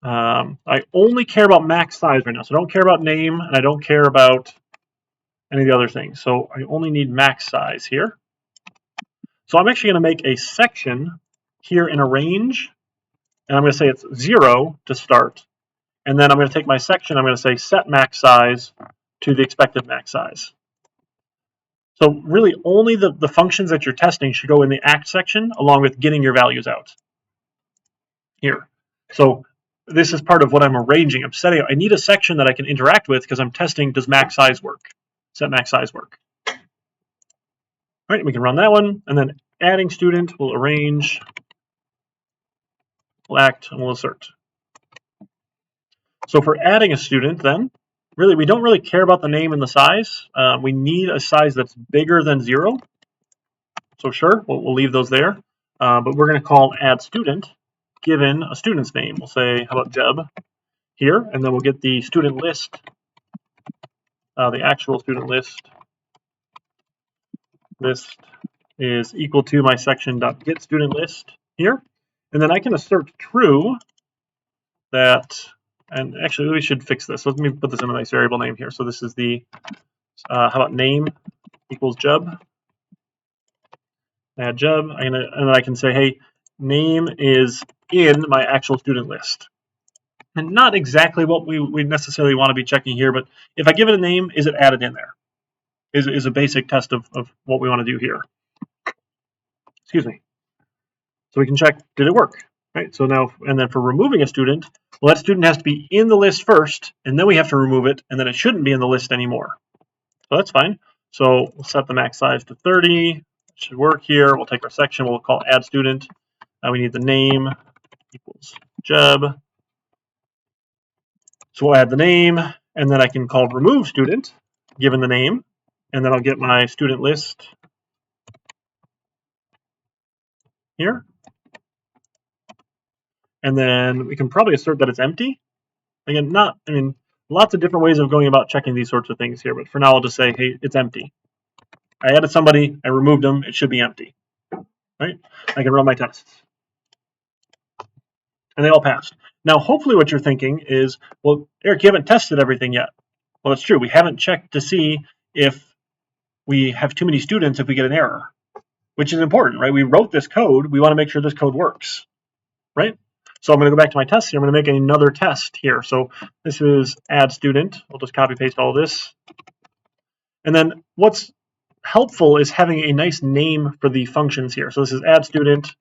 I only care about max size right now. So I don't care about name, and I don't care about any of the other things. So I only need max size here. So I'm actually going to make a section here in a range, and I'm going to say it's 0 to start. And then I'm going to take my section, I'm going to say set max size to the expected max size. So really only the functions that you're testing should go in the act section along with getting your values out here. So this is part of what I'm arranging. I'm setting, I need a section that I can interact with because I'm testing, does max size work? Set max size work? All right, we can run that one, and then adding student, we'll arrange, we'll act, and we'll assert. So for adding a student then, really we don't really care about the name and the size. We need a size that's bigger than 0. So sure, we'll leave those there. But we're going to call add student given a student's name. We'll say, how about Jeb here, and then we'll get the student list, the actual student list. List is equal to my section.get student list here. And then I can assert true that, and actually we should fix this. So let me put this in a nice variable name here. So this is the, how about name equals Jeb. Add Jeb, and then I can say, hey, name is in my actual student list. And not exactly what we necessarily want to be checking here, but if I give it a name, is it added in there? Is a basic test of what we want to do here. Excuse me. So we can check, did it work? Right. So now, and then for removing a student, well, that student has to be in the list first, and then we have to remove it, and then it shouldn't be in the list anymore. So that's fine. So we'll set the max size to 30. It should work here. We'll take our section. We'll call add student. We need the name equals Jeb. So we'll add the name, and then I can call remove student given the name, and then I'll get my student list here. And then we can probably assert that it's empty. Again, lots of different ways of going about checking these sorts of things here, but for now I'll just say, hey, it's empty. I added somebody, I removed them, it should be empty. Right? I can run my tests. And they all passed. Now, hopefully what you're thinking is, well, Eric, you haven't tested everything yet. Well, it's true. We haven't checked to see if we have too many students if we get an error, which is important, right? We wrote this code. We want to make sure this code works, right? So I'm going to go back to my test here. I'm going to make another test here. So this is add student. We'll just copy paste all this. And then what's helpful is having a nice name for the functions here. So this is add student,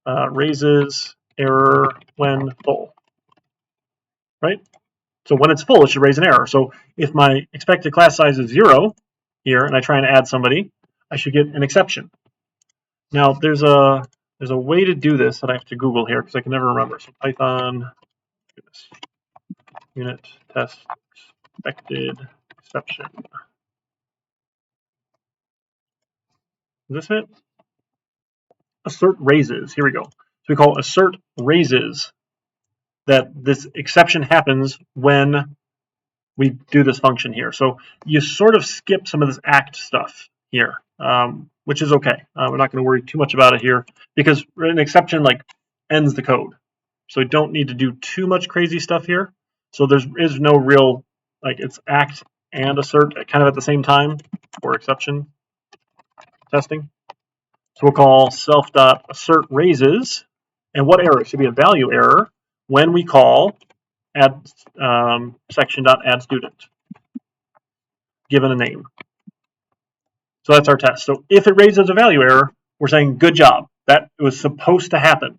raises error when full, right? So when it's full, it should raise an error. So if my expected class size is 0 here, and I try and add somebody, I should get an exception. Now there's a way to do this that I have to Google here because I can never remember. So Python unit test expected exception. Is this it? Assert raises. Here we go. So we call assert raises that this exception happens when we do this function here. So you sort of skip some of this act stuff here, which is okay. We're not going to worry too much about it here because an exception like ends the code. So we don't need to do too much crazy stuff here. So there is no real, like it's act and assert kind of at the same time for exception testing. So we'll call self.assert raises. And what error? It should be a value error when we call add section.addStudent, given a name. So that's our test. So if it raises a value error, we're saying good job. That was supposed to happen,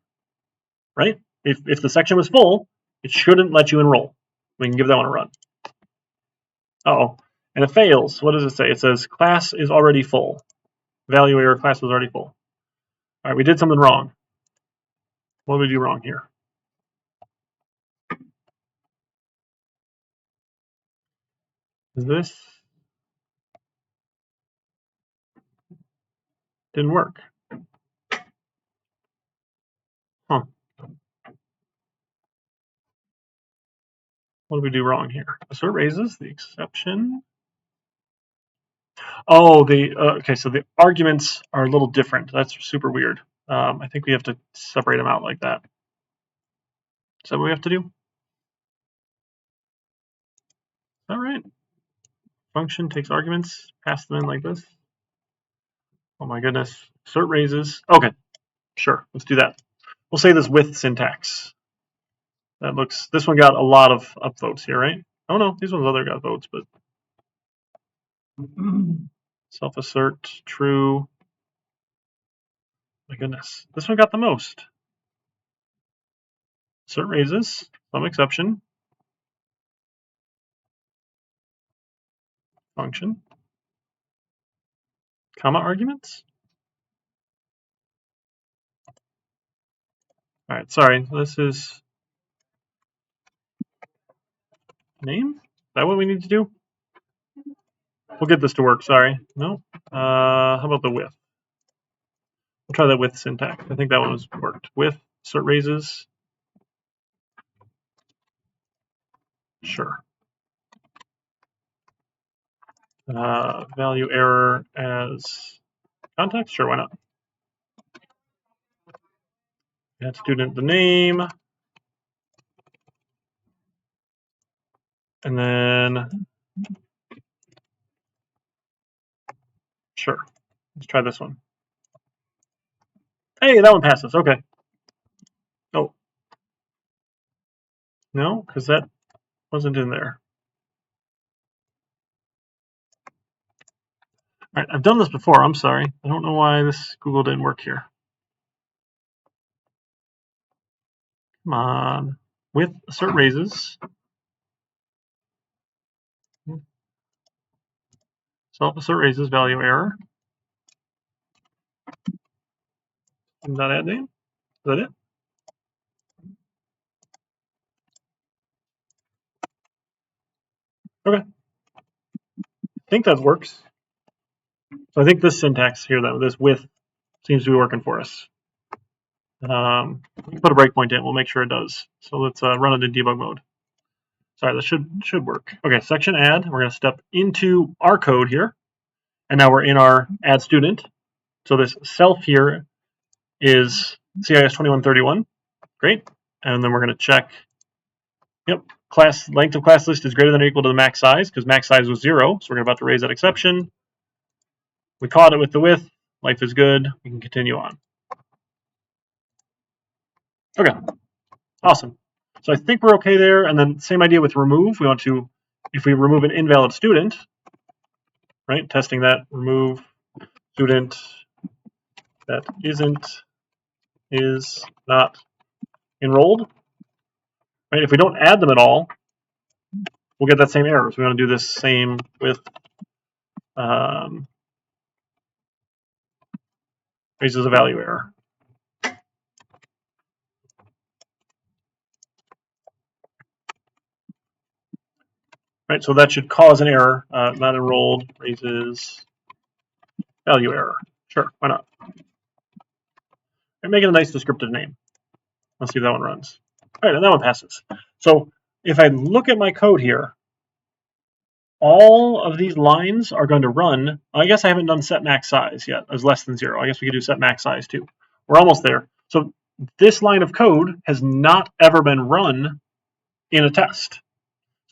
right? If the section was full, it shouldn't let you enroll. We can give that one a run. Uh-oh. And it fails. What does it say? It says class is already full. Value error, class was already full. All right, we did something wrong. What did we do wrong here? This didn't work. Huh. What did we do wrong here? Assert raises the exception. Oh, okay, so the arguments are a little different. That's super weird. I think we have to separate them out like that. Is that what we have to do? All right. Function takes arguments, pass them in like this. Oh my goodness. Assert raises. Okay, sure. Let's do that. We'll say this with syntax. That looks. This one got a lot of upvotes here, right? Oh no, these ones other got votes, but self-assert true. My goodness, this one got the most. Assert raises some exception. Function. Comma arguments. All right, sorry. This is name. Is that what we need to do? We'll get this to work. Sorry. No. How about the with? We'll try that with syntax. I think that one was worked. With assert raises. Sure. Value error as context. Sure, why not? Add student the name. And then, sure. Let's try this one. Hey, that one passes. Okay. Oh. No, because that wasn't in there. All right, I've done this before. I'm sorry. I don't know why this Google didn't work here. Come on. With assert raises. Self-assert raises value error. And that add name. Is that it? Okay. I think that works. So I think this syntax here, though, this with, seems to be working for us. We can put a breakpoint in. We'll make sure it does. So let's run it in debug mode. Sorry, that should work. Okay, section add. We're going to step into our code here. And now we're in our add student. So this self here is CIS 2131. Great. And then we're going to check, yep, class length of class list is greater than or equal to the max size because max size was 0. So we're about to raise that exception. We caught it with the with. Life is good. We can continue on. Okay, awesome. So I think we're okay there. And then same idea with remove. We want to, if we remove an invalid student, right, testing that, remove student that is not enrolled. Right, if we don't add them at all, we'll get that same error. So we want to do this same with raises a value error. Right, so that should cause an error. Not enrolled raises value error. Sure, why not? And make it a nice descriptive name. Let's see if that one runs. All right, and that one passes. So if I look at my code here, all of these lines are going to run. I guess I haven't done set max size yet as less than 0. I guess we could do set max size too. We're almost there. So this line of code has not ever been run in a test.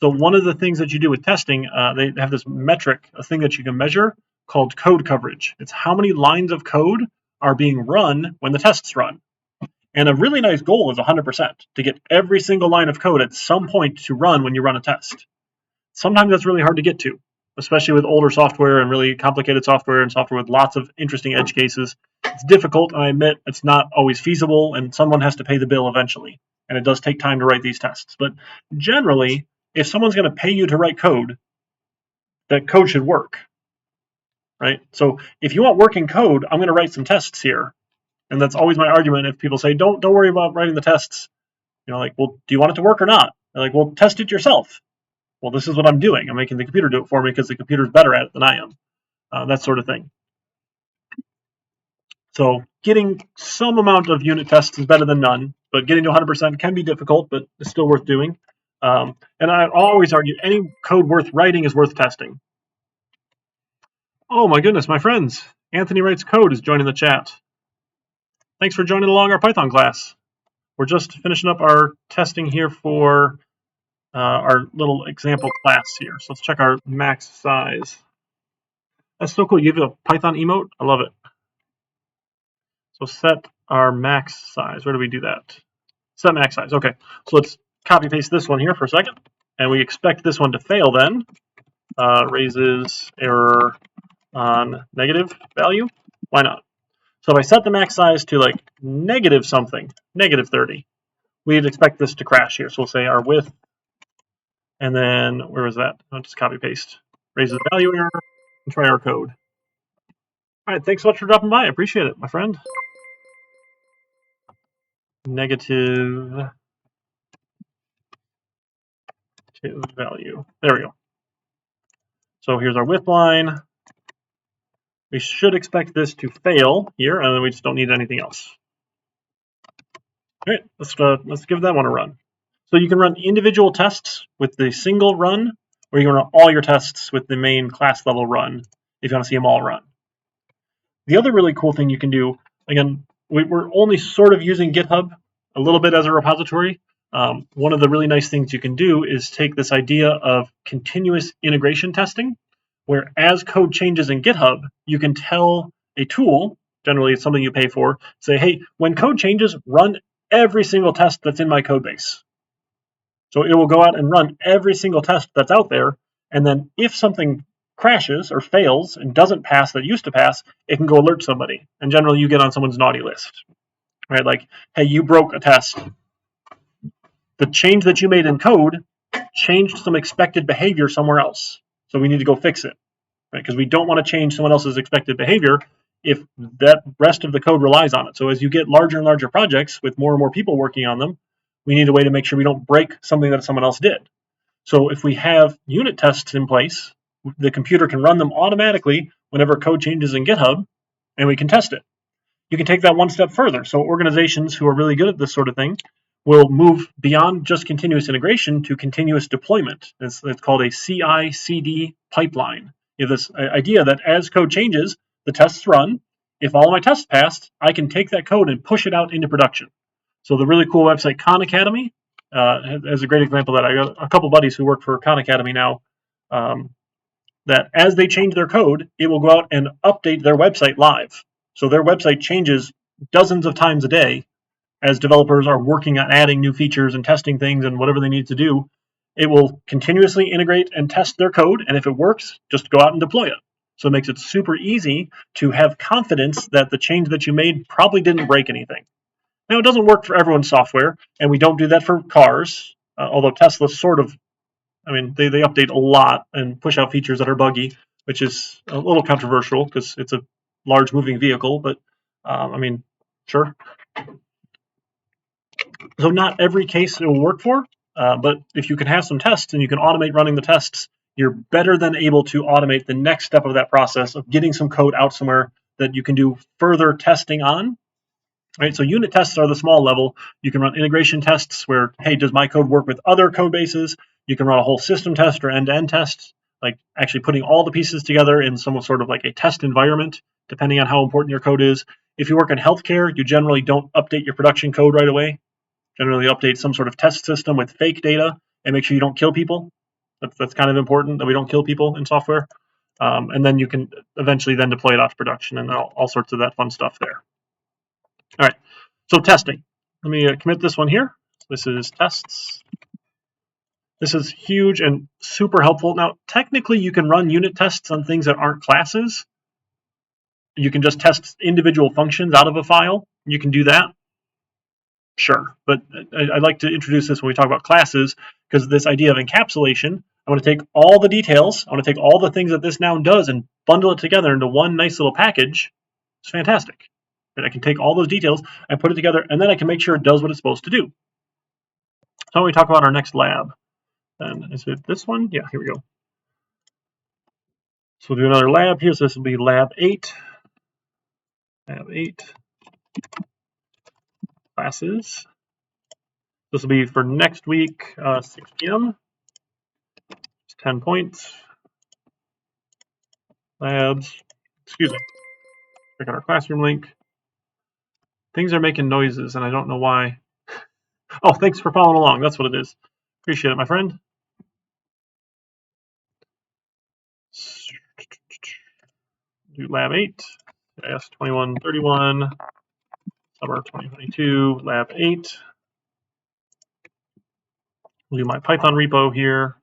So one of the things that you do with testing, they have this metric, a thing that you can measure called code coverage. It's how many lines of code are being run when the tests run. And a really nice goal is 100%, to get every single line of code at some point to run when you run a test. Sometimes that's really hard to get to, especially with older software and really complicated software and software with lots of interesting edge cases. It's difficult, and I admit it's not always feasible, and someone has to pay the bill eventually. And it does take time to write these tests. But generally, if someone's going to pay you to write code, that code should work, right? So if you want working code, I'm going to write some tests here. And that's always my argument. If people say, don't worry about writing the tests, like, well, do you want it to work or not? They're like, well, test it yourself. Well, this is what I'm doing. I'm making the computer do it for me because the computer's better at it than I am. That sort of thing. So getting some amount of unit tests is better than none, but getting to 100% can be difficult, but it's still worth doing. And I always argue any code worth writing is worth testing. Oh my goodness, my friends. Anthony Writes Code is joining the chat. Thanks for joining along our Python class. We're just finishing up our testing here for our little example class here. So let's check our max size. That's so cool. You have a Python emote? I love it. So set our max size. Where do we do that? Set max size. Okay. So let's copy paste this one here for a second. And we expect this one to fail then. Raises error on negative value. Why not? So if I set the max size to like negative something, negative 30, we'd expect this to crash here. So we'll say our width, and then where was that? I'll just copy paste. Raises value error, and try our code. All right, thanks so much for dropping by. I appreciate it, my friend. Negative value. There we go. So here's our width line. We should expect this to fail here, and then we just don't need anything else. All right, let's give that one a run. So you can run individual tests with the single run, or you can run all your tests with the main class level run if you want to see them all run. The other really cool thing you can do, again, we're only sort of using GitHub a little bit as a repository. One of the really nice things you can do is take this idea of continuous integration testing, where as code changes in GitHub, you can tell a tool, generally it's something you pay for, say, hey, when code changes, run every single test that's in my code base. So it will go out and run every single test that's out there, and then if something crashes or fails and doesn't pass that used to pass, it can go alert somebody. And generally you get on someone's naughty list, right? Like, hey, you broke a test. The change that you made in code changed some expected behavior somewhere else. So we need to go fix it, right? Because we don't want to change someone else's expected behavior if that rest of the code relies on it. So as you get larger and larger projects with more and more people working on them, we need a way to make sure we don't break something that someone else did. So if we have unit tests in place, the computer can run them automatically whenever code changes in GitHub, and we can test it. You can take that one step further. So organizations who are really good at this sort of thing will move beyond just continuous integration to continuous deployment. It's called a CI/CD pipeline. You have this idea that as code changes, the tests run. If all of my tests passed, I can take that code and push it out into production. So the really cool website Khan Academy has a great example of that. I got a couple buddies who work for Khan Academy now, that as they change their code, it will go out and update their website live. So their website changes dozens of times a day as developers are working on adding new features and testing things and whatever they need to do. It will continuously integrate and test their code, and if it works, just go out and deploy it. So it makes it super easy to have confidence that the change that you made probably didn't break anything. Now, it doesn't work for everyone's software, and we don't do that for cars, although Tesla sort of, they update a lot and push out features that are buggy, which is a little controversial because it's a large moving vehicle, but sure. So not every case it will work for, but if you can have some tests and you can automate running the tests, you're better than able to automate the next step of that process of getting some code out somewhere that you can do further testing on. Right, so unit tests are the small level. You can run integration tests where, hey, does my code work with other code bases? You can run a whole system test or end-to-end test, like actually putting all the pieces together in some sort of like a test environment, depending on how important your code is. If you work in healthcare, you generally don't update your production code right away. Generally update some sort of test system with fake data and make sure you don't kill people. That's kind of important, that we don't kill people in software. And then you can eventually then deploy it out to production and all sorts of that fun stuff there. All right, so testing. Let me commit this one here. This is tests. This is huge and super helpful. Now, technically, you can run unit tests on things that aren't classes. You can just test individual functions out of a file. You can do that. Sure, but I'd like to introduce this when we talk about classes, because this idea of encapsulation, I want to take all the details, I want to take all the things that this noun does and bundle it together into one nice little package. It's fantastic. And I can take all those details and put it together, and then I can make sure it does what it's supposed to do. So when we talk about our next lab, then is it this one? Yeah, here we go. So we'll do another lab here. So this will be lab 8. Lab 8. Classes. This will be for next week, 6 p.m. It's 10 points. Labs. Excuse me. Check out our classroom link. Things are making noises, and I don't know why. Oh, thanks for following along. That's what it is. Appreciate it, my friend. Do lab 8, CIS 2131, summer 2022, lab 8. We'll do my Python repo here.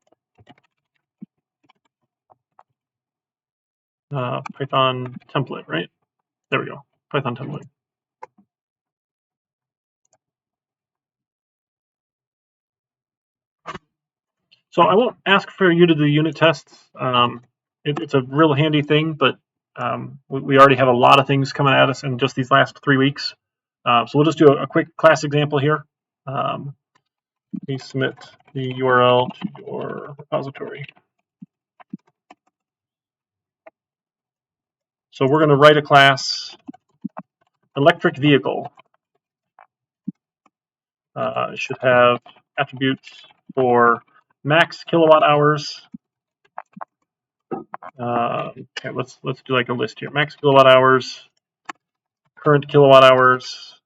Python template, right? There we go. Python template. So I won't ask for you to do unit tests. It's a real handy thing, but we already have a lot of things coming at us in just these last 3 weeks. So we'll just do a quick class example here. Please submit the URL to your repository. So we're going to write a class, electric vehicle. It should have attributes for max kilowatt hours. Okay, let's do like a list here. Max kilowatt hours, current kilowatt hours,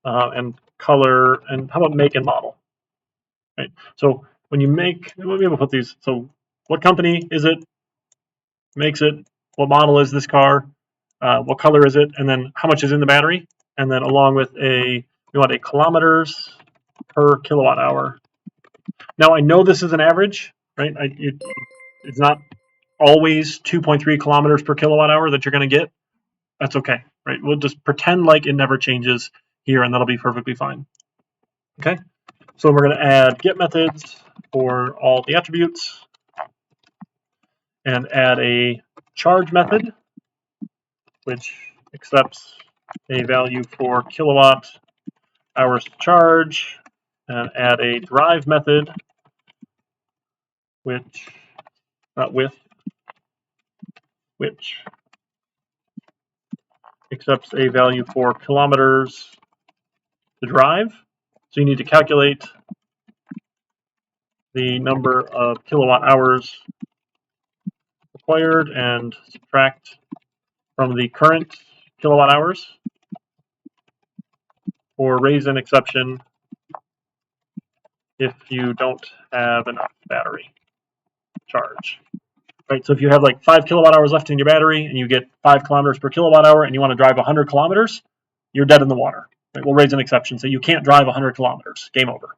and color, and how about make and model? Right. So when you make, we'll be able to put these. So what company is it? Makes it? What model is this car? What color is it? And then how much is in the battery? And then along with we want a kilometers per kilowatt hour. Now I know this is an average, right? It's not always 2.3 kilometers per kilowatt hour that you're going to get. That's okay, right? We'll just pretend like it never changes here, and that'll be perfectly fine. Okay, so we're going to add get methods for all the attributes and add a charge method, which accepts a value for kilowatt hours to charge, and add a drive method, which accepts a value for kilometers to drive. So you need to calculate the number of kilowatt hours required and subtract from the current kilowatt hours, or raise an exception if you don't have enough battery charge. Right, so if you have like 5 kilowatt hours left in your battery and you get 5 kilometers per kilowatt hour and you want to drive 100 kilometers, you're dead in the water. Right? We'll raise an exception, so you can't drive 100 kilometers. Game over.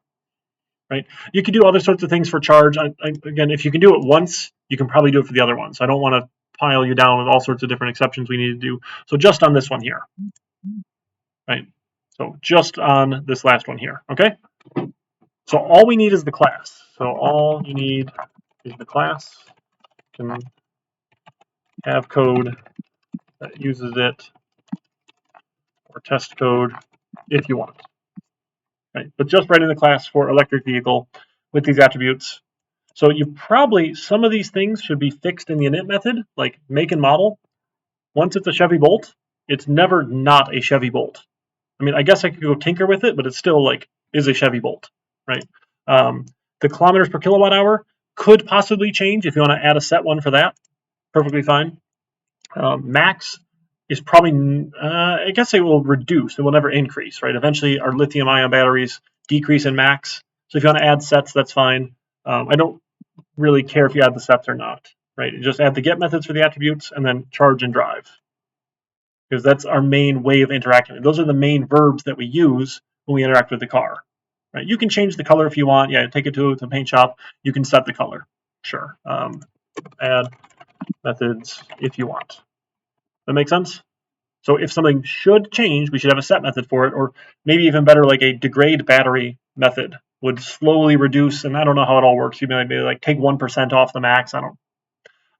Right? You can do other sorts of things for charge. Again, if you can do it once, you can probably do it for the other one. So I don't want to pile you down with all sorts of different exceptions we need to do. So just on this one here. Right? So just on this last one here. Okay? So all we need is the class. So all you need is the class. You can have code that uses it, or test code if you want. Right? But just writing the class for electric vehicle with these attributes. So you probably, some of these things should be fixed in the init method, like make and model. Once it's a Chevy Bolt, it's never not a Chevy Bolt. I mean, I guess I could go tinker with it, but it's still like is a Chevy Bolt, right? The kilometers per kilowatt hour could possibly change if you want to add a set one for that. Perfectly fine. Max is probably, I guess it will reduce. It will never increase, right? Eventually, our lithium-ion batteries decrease in max. So if you want to add sets, that's fine. I don't really care if you add the sets or not, right? You just add the get methods for the attributes and then charge and drive, because that's our main way of interacting. Those are the main verbs that we use when we interact with the car, right? You can change the color if you want. Yeah, take it to the paint shop. You can set the color, sure. Add methods if you want. That makes sense? So if something should change, we should have a set method for it, or maybe even better, like a degrade battery method would slowly reduce. And I don't know how it all works. You might be like take 1% off the max. I don't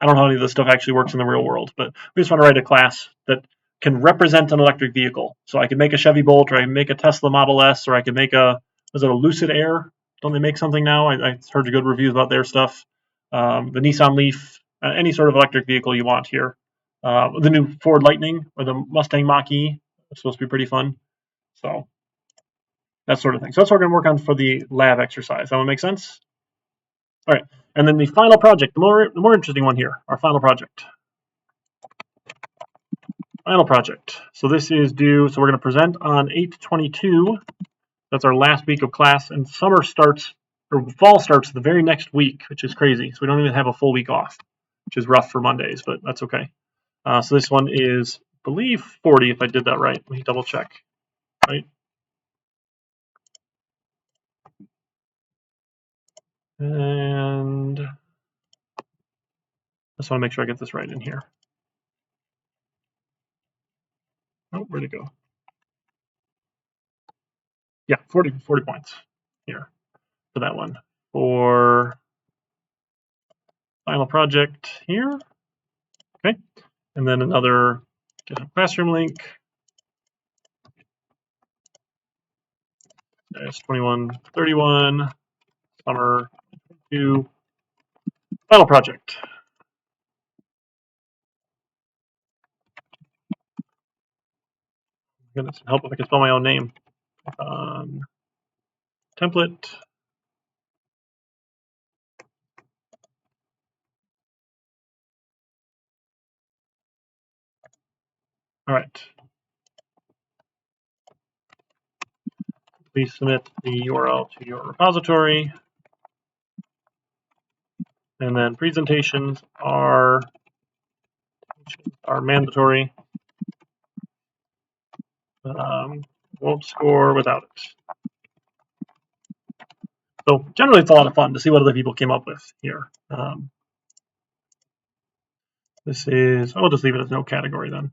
know how any of this stuff actually works in the real world, but we just want to write a class that can represent an electric vehicle. So I can make a Chevy Bolt, or I can make a Tesla Model S, or I can make a Lucid Air? Don't they make something now? I heard good reviews about their stuff. The Nissan Leaf, any sort of electric vehicle you want here. The new Ford Lightning or the Mustang Mach-E is supposed to be pretty fun. So that sort of thing. So that's what we're going to work on for the lab exercise. That one make sense? All right. And then the final project, the more interesting one here, our final project. Final project. So this is due, so we're going to present on 8/22. That's our last week of class, and summer starts, or fall starts the very next week, which is crazy. So we don't even have a full week off, which is rough for Mondays, but that's okay. So this one is, I believe, 40, if I did that right. Let me double check, right? And I just want to make sure I get this right in here. Oh, where'd it go? Yeah, 40 points here for that one. For final project here. Okay. And then another GitHub Classroom link. There's 2131, summer 2, final project. Goodness, help if I can spell my own name. Template. All right. Please submit the URL to your repository. And then presentations are mandatory. Won't score without it. So generally, it's a lot of fun to see what other people came up with here. This is, I'll just leave it as no category then.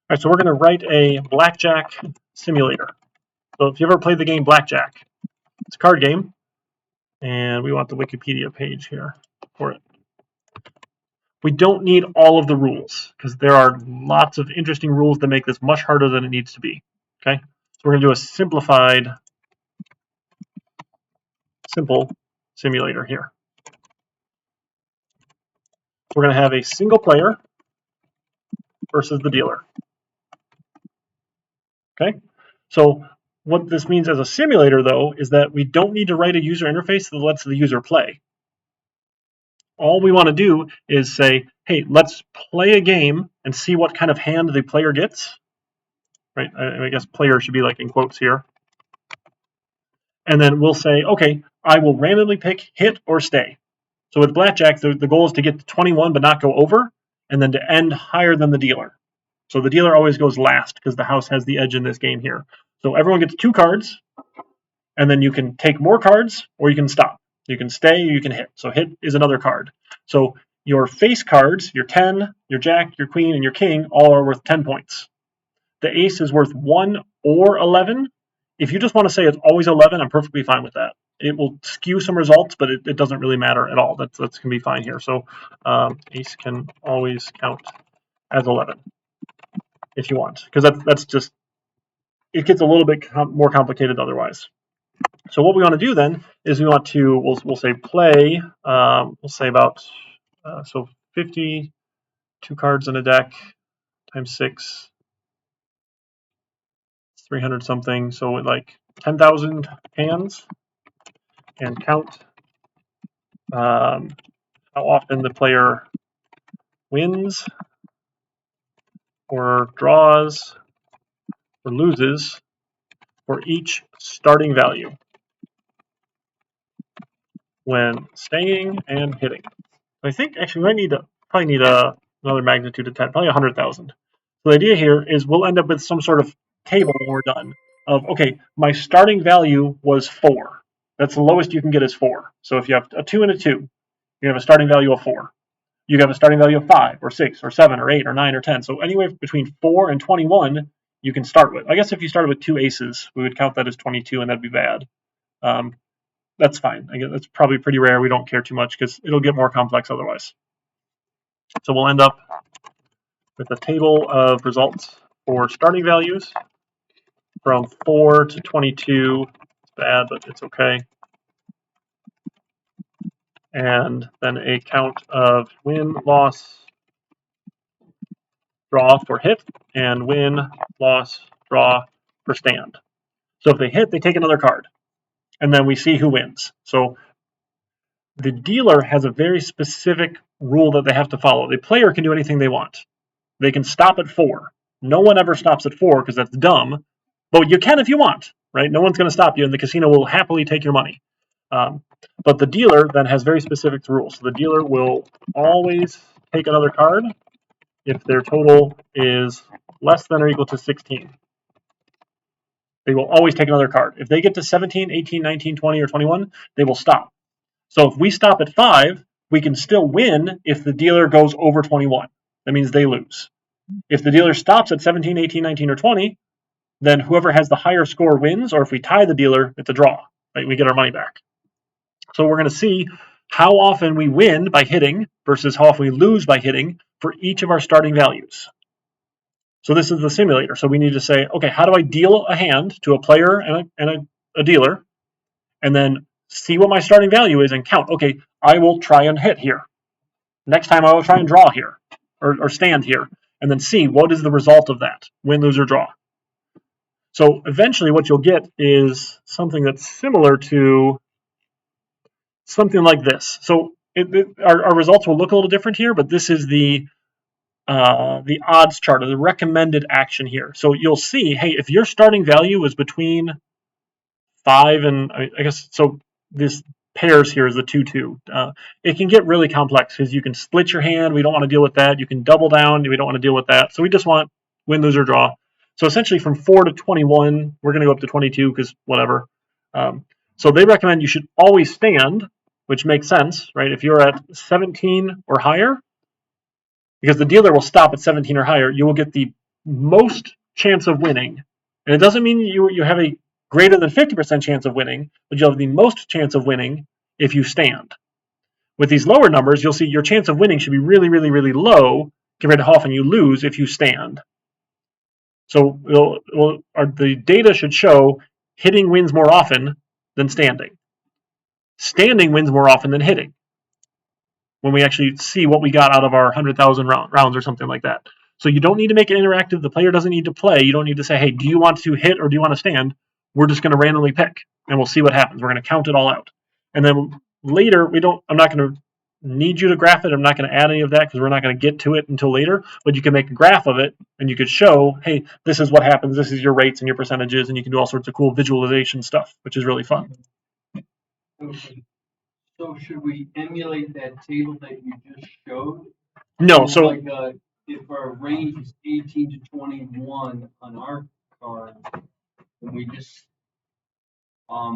All right, so we're going to write a blackjack simulator. So if you ever played the game Blackjack, it's a card game, and we want the Wikipedia page here for it. We don't need all of the rules because there are lots of interesting rules that make this much harder than it needs to be. Okay, so we're going to do a simple simulator here. We're going to have a single player versus the dealer. Okay, so what this means as a simulator, though, is that we don't need to write a user interface that lets the user play. All we want to do is say, hey, let's play a game and see what kind of hand the player gets. Right? I guess player should be like in quotes here. And then we'll say, okay, I will randomly pick hit or stay. So with blackjack, the goal is to get to 21 but not go over, and then to end higher than the dealer. So the dealer always goes last because the house has the edge in this game here. So everyone gets 2 cards, and then you can take more cards or you can stop. You can stay or you can hit. So hit is another card. So your face cards, your 10, your jack, your queen, and your king all are worth 10 points. The ace is worth 1 or 11. If you just want to say it's always 11, I'm perfectly fine with that. It will skew some results, but it doesn't really matter at all. That's going to be fine here. So ace can always count as 11 if you want, because that's just, it gets a little bit more complicated otherwise. So what we want to do then is we want to, we'll say play, we'll say about, so 50, 2 cards in a deck times 6. 300 something, so like 10,000 hands, and count how often the player wins or draws or loses for each starting value when staying and hitting. I think actually we might probably need another magnitude of 10, probably 100,000. So the idea here is we'll end up with some sort of table when we're done of, okay, my starting value was 4. That's the lowest you can get is 4. So if you have a 2 and a 2, you have a starting value of 4. You have a starting value of 5 or 6 or 7 or 8 or 9 or 10. So anywhere between 4 and 21 you can start with. I guess if you started with 2 aces, we would count that as 22, and that'd be bad. That's fine. I guess that's probably pretty rare. We don't care too much because it'll get more complex otherwise. So we'll end up with a table of results for starting values from 4 to 22. It's bad, but it's okay. And then a count of win, loss, draw for hit, and win, loss, draw for stand. So if they hit, they take another card. And then we see who wins. So the dealer has a very specific rule that they have to follow. The player can do anything they want. They can stop at 4. No one ever stops at 4 because that's dumb. But you can if you want, right? No one's going to stop you, and the casino will happily take your money. But the dealer then has very specific rules. So the dealer will always take another card if their total is less than or equal to 16. They will always take another card. If they get to 17, 18, 19, 20, or 21, they will stop. So if we stop at 5, we can still win if the dealer goes over 21. That means they lose. If the dealer stops at 17, 18, 19, or 20, then whoever has the higher score wins, or if we tie the dealer, it's a draw. Right? We get our money back. So we're going to see how often we win by hitting versus how often we lose by hitting for each of our starting values. So this is the simulator. So we need to say, okay, how do I deal a hand to a player and a dealer, and then see what my starting value is and count, okay, I will try and hit here. Next time I will try and draw here or stand here, and then see what is the result of that, win, lose, or draw. So eventually what you'll get is something that's similar to something like this. So our results will look a little different here, but this is the odds chart, or the recommended action here. So you'll see, hey, if your starting value is between 5 and, I guess, so this pairs here is the 2-2. It can get really complex because you can split your hand. We don't want to deal with that. You can double down. We don't want to deal with that. So we just want win, lose, or draw. So essentially from 4 to 21, we're going to go up to 22 because whatever. So they recommend you should always stand, which makes sense, right? If you're at 17 or higher, because the dealer will stop at 17 or higher, you will get the most chance of winning. And it doesn't mean you have a greater than 50% chance of winning, but you'll have the most chance of winning if you stand. With these lower numbers, you'll see your chance of winning should be really, really, really low compared to how often you lose if you stand. So the data should show hitting wins more often than standing. Standing wins more often than hitting, when we actually see what we got out of our 100,000 rounds or something like that. So you don't need to make it interactive. The player doesn't need to play. You don't need to say, hey, do you want to hit or do you want to stand? We're just going to randomly pick, and we'll see what happens. We're going to count it all out. And then later, I'm not going to need you to graph it. I'm not going to add any of that because we're not going to get to it until later. But you can make a graph of it, and you could show, hey, this is what happens. This is your rates and your percentages, and you can do all sorts of cool visualization stuff, which is really fun. Okay. So should we emulate that table that you just showed? No, so like if our range is 18 to 21 on our card, then we just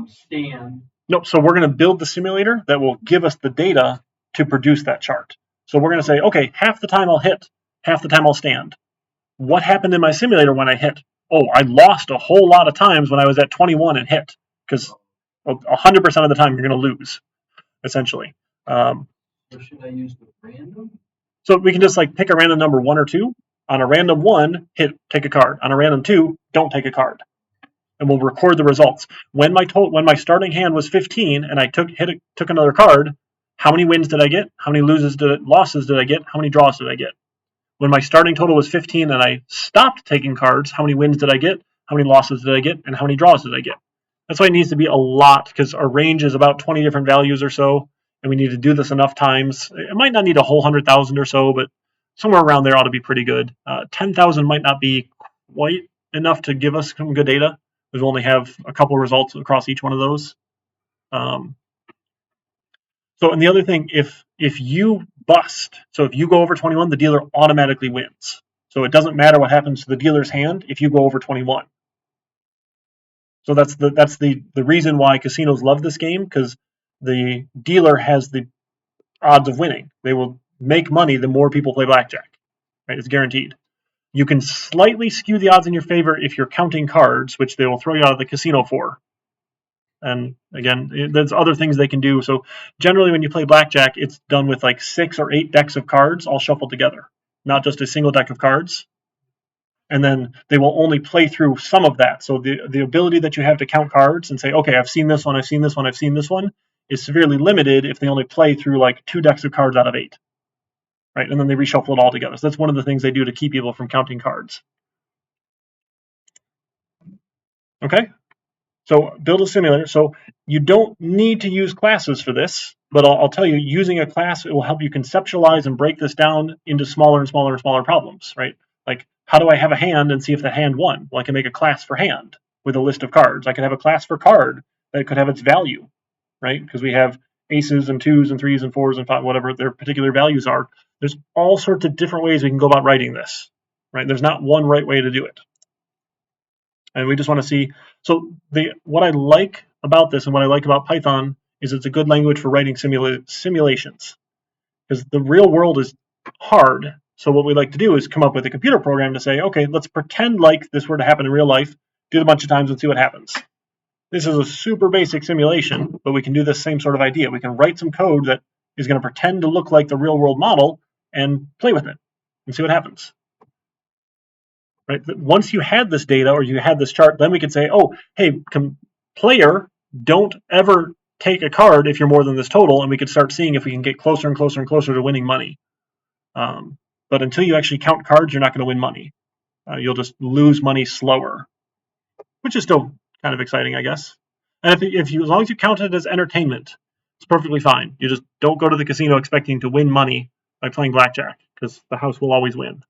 stand. No, so we're going to build the simulator that will give us the data to produce that chart. So we're going to say, okay, half the time I'll hit, half the time I'll stand. What happened in my simulator when I hit? Oh, I lost a whole lot of times when I was at 21 and hit, because 100% of the time you're going to lose, essentially. Or should I use the random? So we can just like pick a random number 1 or 2. On a random 1, take a card. On a random 2, don't take a card. And we'll record the results. When my starting hand was 15 and I took another card, how many wins did I get? How many losses losses did I get? How many draws did I get? When my starting total was 15 and I stopped taking cards, how many wins did I get? how many losses did I get, and how many draws did I get. That's why it needs to be a lot, because our range is about 20 different values or so, and we need to do this enough times. It might not need a whole 100,000 or so, but somewhere around there ought to be pretty good. 10,000 might not be quite enough to give us some good data. We only have a couple results across each one of those. So, and the other thing, if you bust, so if you go over 21, the dealer automatically wins. So it doesn't matter what happens to the dealer's hand if you go over 21. So that's the reason why casinos love this game, because the dealer has the odds of winning. They will make money the more people play blackjack. Right? It's guaranteed. You can slightly skew the odds in your favor if you're counting cards, which they will throw you out of the casino for. And again, there's other things they can do. So generally when you play blackjack, it's done with like 6 or 8 decks of cards all shuffled together, not just a single deck of cards. And then they will only play through some of that. So the ability that you have to count cards and say, okay, I've seen this one, I've seen this one, I've seen this one, is severely limited if they only play through like 2 decks of cards out of 8. Right? And then they reshuffle it all together. So that's one of the things they do to keep people from counting cards. Okay? So build a simulator. So you don't need to use classes for this, but I'll tell you, using a class, it will help you conceptualize and break this down into smaller and smaller and smaller problems, right? Like, how do I have a hand and see if the hand won? Well, I can make a class for hand with a list of cards. I can have a class for card that could have its value, right? Because we have aces and 2s and 3s and 4s and 5, whatever their particular values are. There's all sorts of different ways we can go about writing this, right? There's not one right way to do it. And we just want to see, so what I like about this and what I like about Python is it's a good language for writing simulations, because the real world is hard. So what we like to do is come up with a computer program to say, okay, let's pretend like this were to happen in real life, do it a bunch of times and see what happens. This is a super basic simulation, but we can do the same sort of idea. We can write some code that is going to pretend to look like the real world model and play with it and see what happens. Right? Once you had this data or you had this chart, then we could say, oh, hey, player, don't ever take a card if you're more than this total, and we could start seeing if we can get closer and closer and closer to winning money. But until you actually count cards, you're not going to win money. You'll just lose money slower, which is still kind of exciting, I guess. And if you, as long as you count it as entertainment, it's perfectly fine. You just don't go to the casino expecting to win money by playing blackjack, because the house will always win.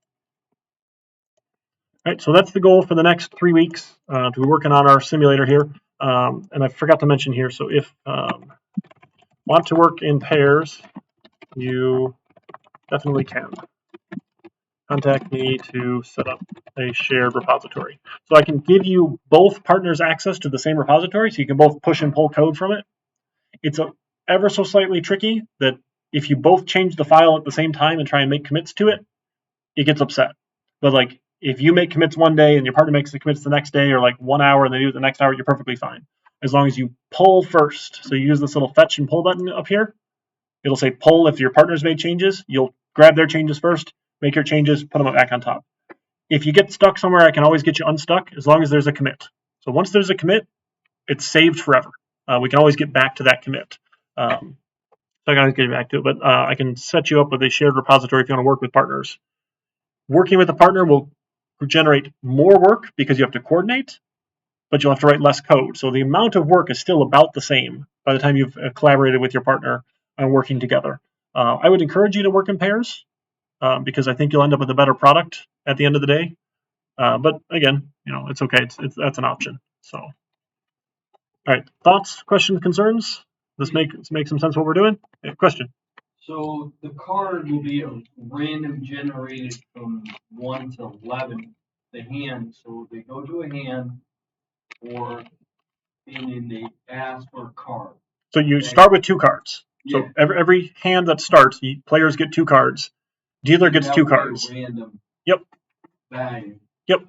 All right, so that's the goal for the next 3 weeks to be working on our simulator here. And I forgot to mention here, so if want to work in pairs, you definitely can. Contact me to set up a shared repository. So I can give you both partners access to the same repository, so you can both push and pull code from it. It's ever so slightly tricky that if you both change the file at the same time and try and make commits to it, it gets upset. But like, if you make commits one day and your partner makes the commits the next day, or like 1 hour and they do it the next hour, you're perfectly fine. As long as you pull first. So you use this little fetch and pull button up here. It'll say pull if your partner's made changes. You'll grab their changes first, make your changes, put them back on top. If you get stuck somewhere, I can always get you unstuck as long as there's a commit. So once there's a commit, it's saved forever. We can always get back to that commit. So I can always get back to it, but I can set you up with a shared repository if you want to work with partners. Working with a partner will generate more work because you have to coordinate, but you'll have to write less code. So the amount of work is still about the same by the time you've collaborated with your partner and working together. I would encourage you to work in pairs because I think you'll end up with a better product at the end of the day. But again, it's okay. That's an option. So, all right, thoughts, questions, concerns? This make some sense what we're doing? Yeah, question. So the card will be a random generated from 1 to 11, the hand. So they go to a hand, or and then they ask for a card. So you start with 2 cards. Yeah. So every hand that starts, players get 2 cards. Dealer gets 2 cards. Random. Yep. Value. Yep.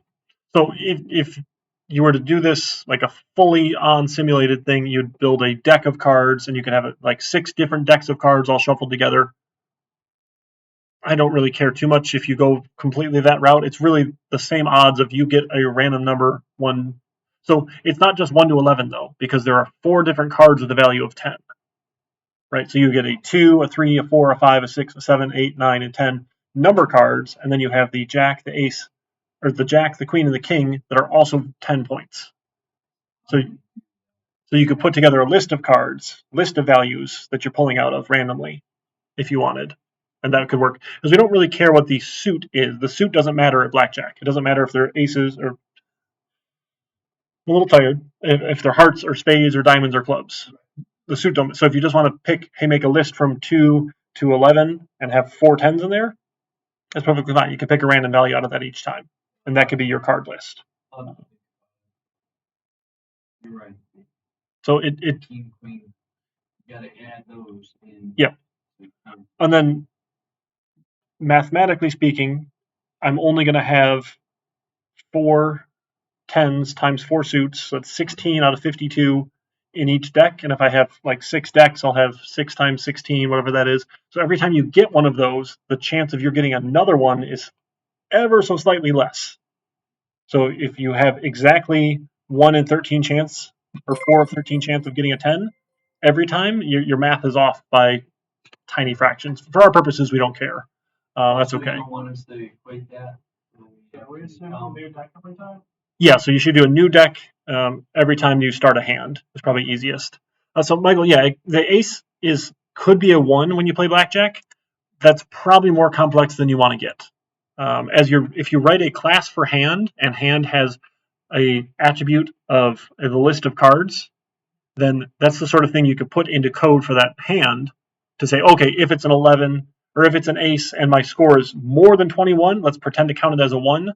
So if you were to do this like a fully on simulated thing, you'd build a deck of cards, and you could have like 6 different decks of cards all shuffled together. I don't really care too much if you go completely that route. It's really the same odds if you get a random number 1. So it's not just 1 to 11 though, because there are 4 different cards with the value of 10. Right? So you get a 2, a 3, a 4, a 5, a 6, a 7, 8, 9, and 10 number cards, and then you have the jack, the ace, or the jack, the queen, and the king that are also 10 points. So you could put together a list of cards, list of values that you're pulling out of randomly if you wanted. And that could work. Because we don't really care what the suit is. The suit doesn't matter at blackjack. It doesn't matter if they're aces or... I'm a little tired. If they're hearts or spades or diamonds or clubs. The suit don't. So if you just want to pick, hey, make a list from 2 to 11 and have 4 10s in there, that's perfectly fine. You can pick a random value out of that each time. And that could be your card list. You're right. So it King, queen. You gotta add those in. Yeah. And then mathematically speaking, I'm only going to have 4 10s times 4 suits, so it's 16 out of 52 in each deck. And if I have like 6 decks, I'll have 6 times 16, whatever that is. So every time you get one of those, the chance of you getting another one is ever so slightly less. So if you have exactly 1 in 13 chance or 4 of 13 chance of getting a 10, every time your math is off by tiny fractions. For our purposes, we don't care. That's okay. You don't want us to equate that. Yeah, we assume a new deck every time. Yeah, so you should do a new deck every time you start a hand. It's probably easiest. So Michael, yeah, the ace could be a 1 when you play blackjack. That's probably more complex than you want to get. If you write a class for hand and hand has a attribute of the list of cards, then that's the sort of thing you could put into code for that hand to say, okay, if it's an 11 or if it's an ace and my score is more than 21, let's pretend to count it as a 1.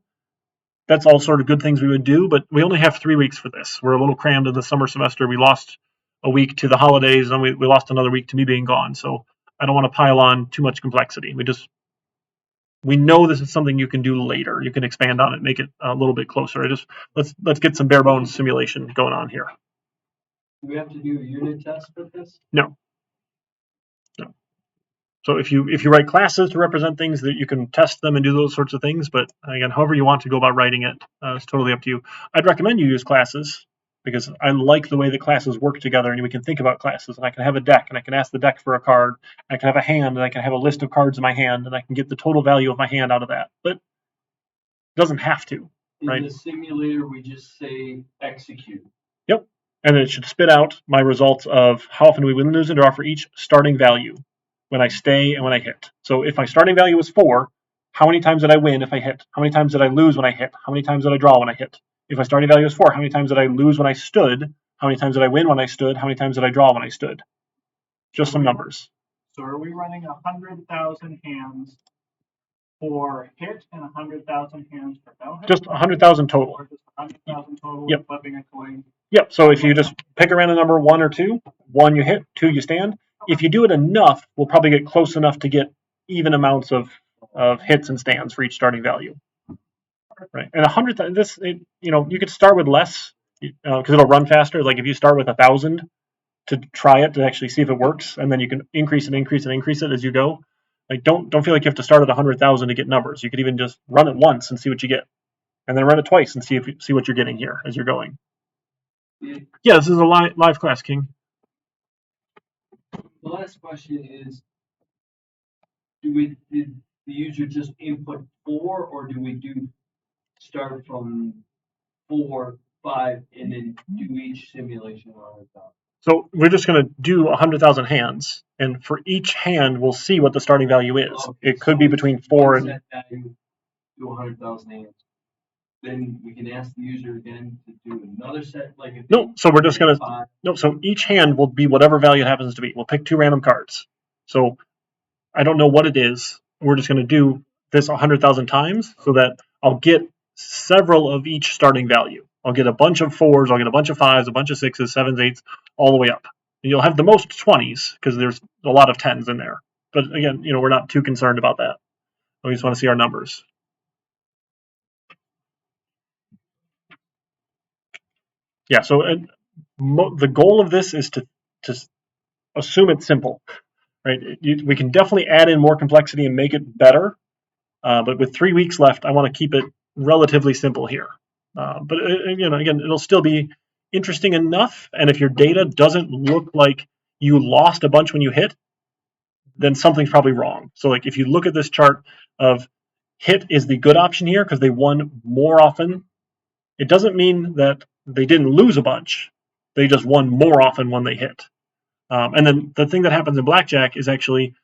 That's all sort of good things we would do, but we only have 3 weeks for this. We're a little crammed in the summer semester. We lost a week to the holidays, and we lost another week to me being gone. So I don't want to pile on too much complexity. We know this is something you can do later. You can expand on it, make it a little bit closer. Let's get some bare bones simulation going on here. Do we have to do a unit test for this? No. So if you write classes to represent things, that you can test them and do those sorts of things. But again, however you want to go about writing it, it's totally up to you. I'd recommend you use classes because I like the way the classes work together, and we can think about classes. And I can have a deck, and I can ask the deck for a card. I can have a hand, and I can have a list of cards in my hand, and I can get the total value of my hand out of that. But it doesn't have to. Right? In the simulator, we just say execute. Yep. And it should spit out my results of how often we win, lose, and draw for each starting value. When I stay and when I hit. So if my starting value was 4, how many times did I win if I hit? How many times did I lose when I hit? How many times did I draw when I hit? If my starting value was 4, how many times did I lose when I stood? How many times did I win when I stood? How many times did I draw when I stood? Just some numbers. So are we running 100,000 hands for hit and 100,000 hands for no hit? Just 100,000 total. Or just 100,000 total, Yep. flipping a coin? Yep. So if you just pick a random number, 1 or 2, 1 you hit, 2 you stand. If you do it enough, we'll probably get close enough to get even amounts of hits and stands for each starting value. Right. And 100, you could start with less because it'll run faster. Like if you start with 1,000 to try it to actually see if it works, and then you can increase it as you go. Like don't feel like you have to start at 100,000 to get numbers. You could even just run it once and see what you get, and then run it twice and see what you're getting here as you're going. Yeah, this is a live class, King. The last question is, did the user just input 4, or do we do start from 4, 5, and then do each simulation on its own? So we're just going to do 100,000 hands, and for each hand, we'll see what the starting value is. Okay, It could be between 4 and... set value to 100,000 hands. Then we can ask the user again to do another set, like if No, so we're just going to... No, so each hand will be whatever value it happens to be. We'll pick 2 random cards. So I don't know what it is. We're just going to do this 100,000 times so that I'll get several of each starting value. I'll get a bunch of 4s, I'll get a bunch of 5s, a bunch of 6s, 7s, 8s, all the way up. And you'll have the most 20s because there's a lot of 10s in there. But again, we're not too concerned about that. We just want to see our numbers. Yeah, so the goal of this is to assume it's simple, right? We can definitely add in more complexity and make it better, but with 3 weeks left, I want to keep it relatively simple here. But again, it'll still be interesting enough, and if your data doesn't look like you lost a bunch when you hit, then something's probably wrong. So like if you look at this chart of hit is the good option here because they won more often. It doesn't mean that they didn't lose a bunch. They just won more often when they hit. And then the thing that happens in blackjack is actually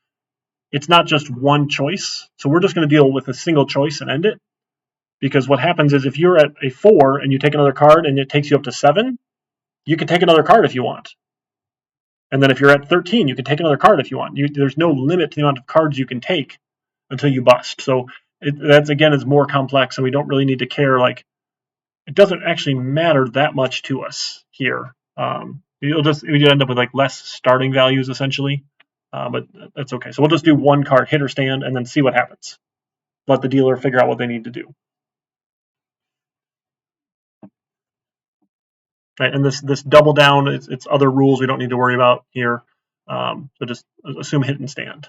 it's not just one choice. So we're just going to deal with a single choice and end it. Because what happens is if you're at a 4 and you take another card and it takes you up to 7, you can take another card if you want. And then if you're at 13, you can take another card if you want. There's no limit to the amount of cards you can take until you bust. So that's, again, is more complex, and we don't really need to care. Like, it doesn't actually matter that much to us here. We end up with like less starting values essentially, but that's okay. So we'll just do one card, hit or stand, and then see what happens. Let the dealer figure out what they need to do. Right, and this double down, it's other rules we don't need to worry about here. So just assume hit and stand.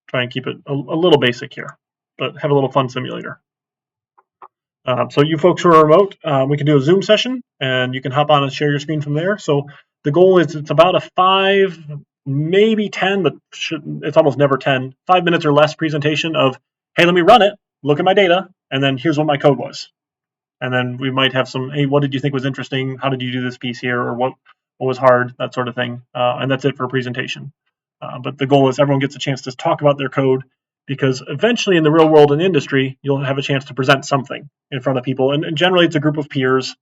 Try and keep it a little basic here, but have a little fun simulator. So you folks who are remote, we can do a Zoom session, and you can hop on and share your screen from there. So the goal is it's about a 5, maybe 10, but it's almost never 10, 5 minutes or less presentation of, hey, let me run it, look at my data, and then here's what my code was. And then we might have some, hey, what did you think was interesting? How did you do this piece here? Or what was hard? That sort of thing. And that's it for a presentation. But the goal is everyone gets a chance to talk about their code, because eventually in the real world and industry, you'll have a chance to present something in front of people. And generally it's a group of peers.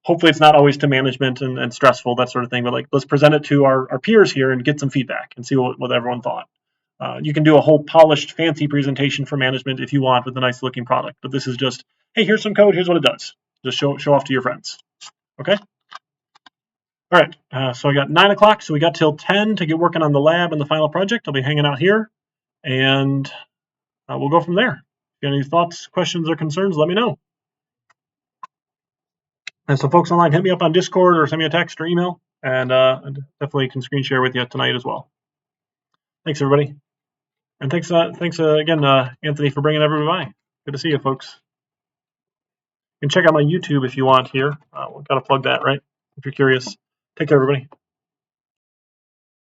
Hopefully it's not always to management and stressful, that sort of thing. But like, let's present it to our peers here and get some feedback and see what everyone thought. You can do a whole polished, fancy presentation for management if you want with a nice looking product. But this is just, hey, here's some code. Here's what it does. Just show off to your friends. Okay? All right. So I got 9 o'clock. So we got till 10 to get working on the lab and the final project. I'll be hanging out here. And we'll go from there. If you got any thoughts, questions, or concerns, let me know. And so folks online, hit me up on Discord or send me a text or email. And I definitely can screen share with you tonight as well. Thanks, everybody. And thanks again, Anthony, for bringing everybody by. Good to see you, folks. You can check out my YouTube if you want here. We've got to plug that, right? If you're curious. Take care, everybody.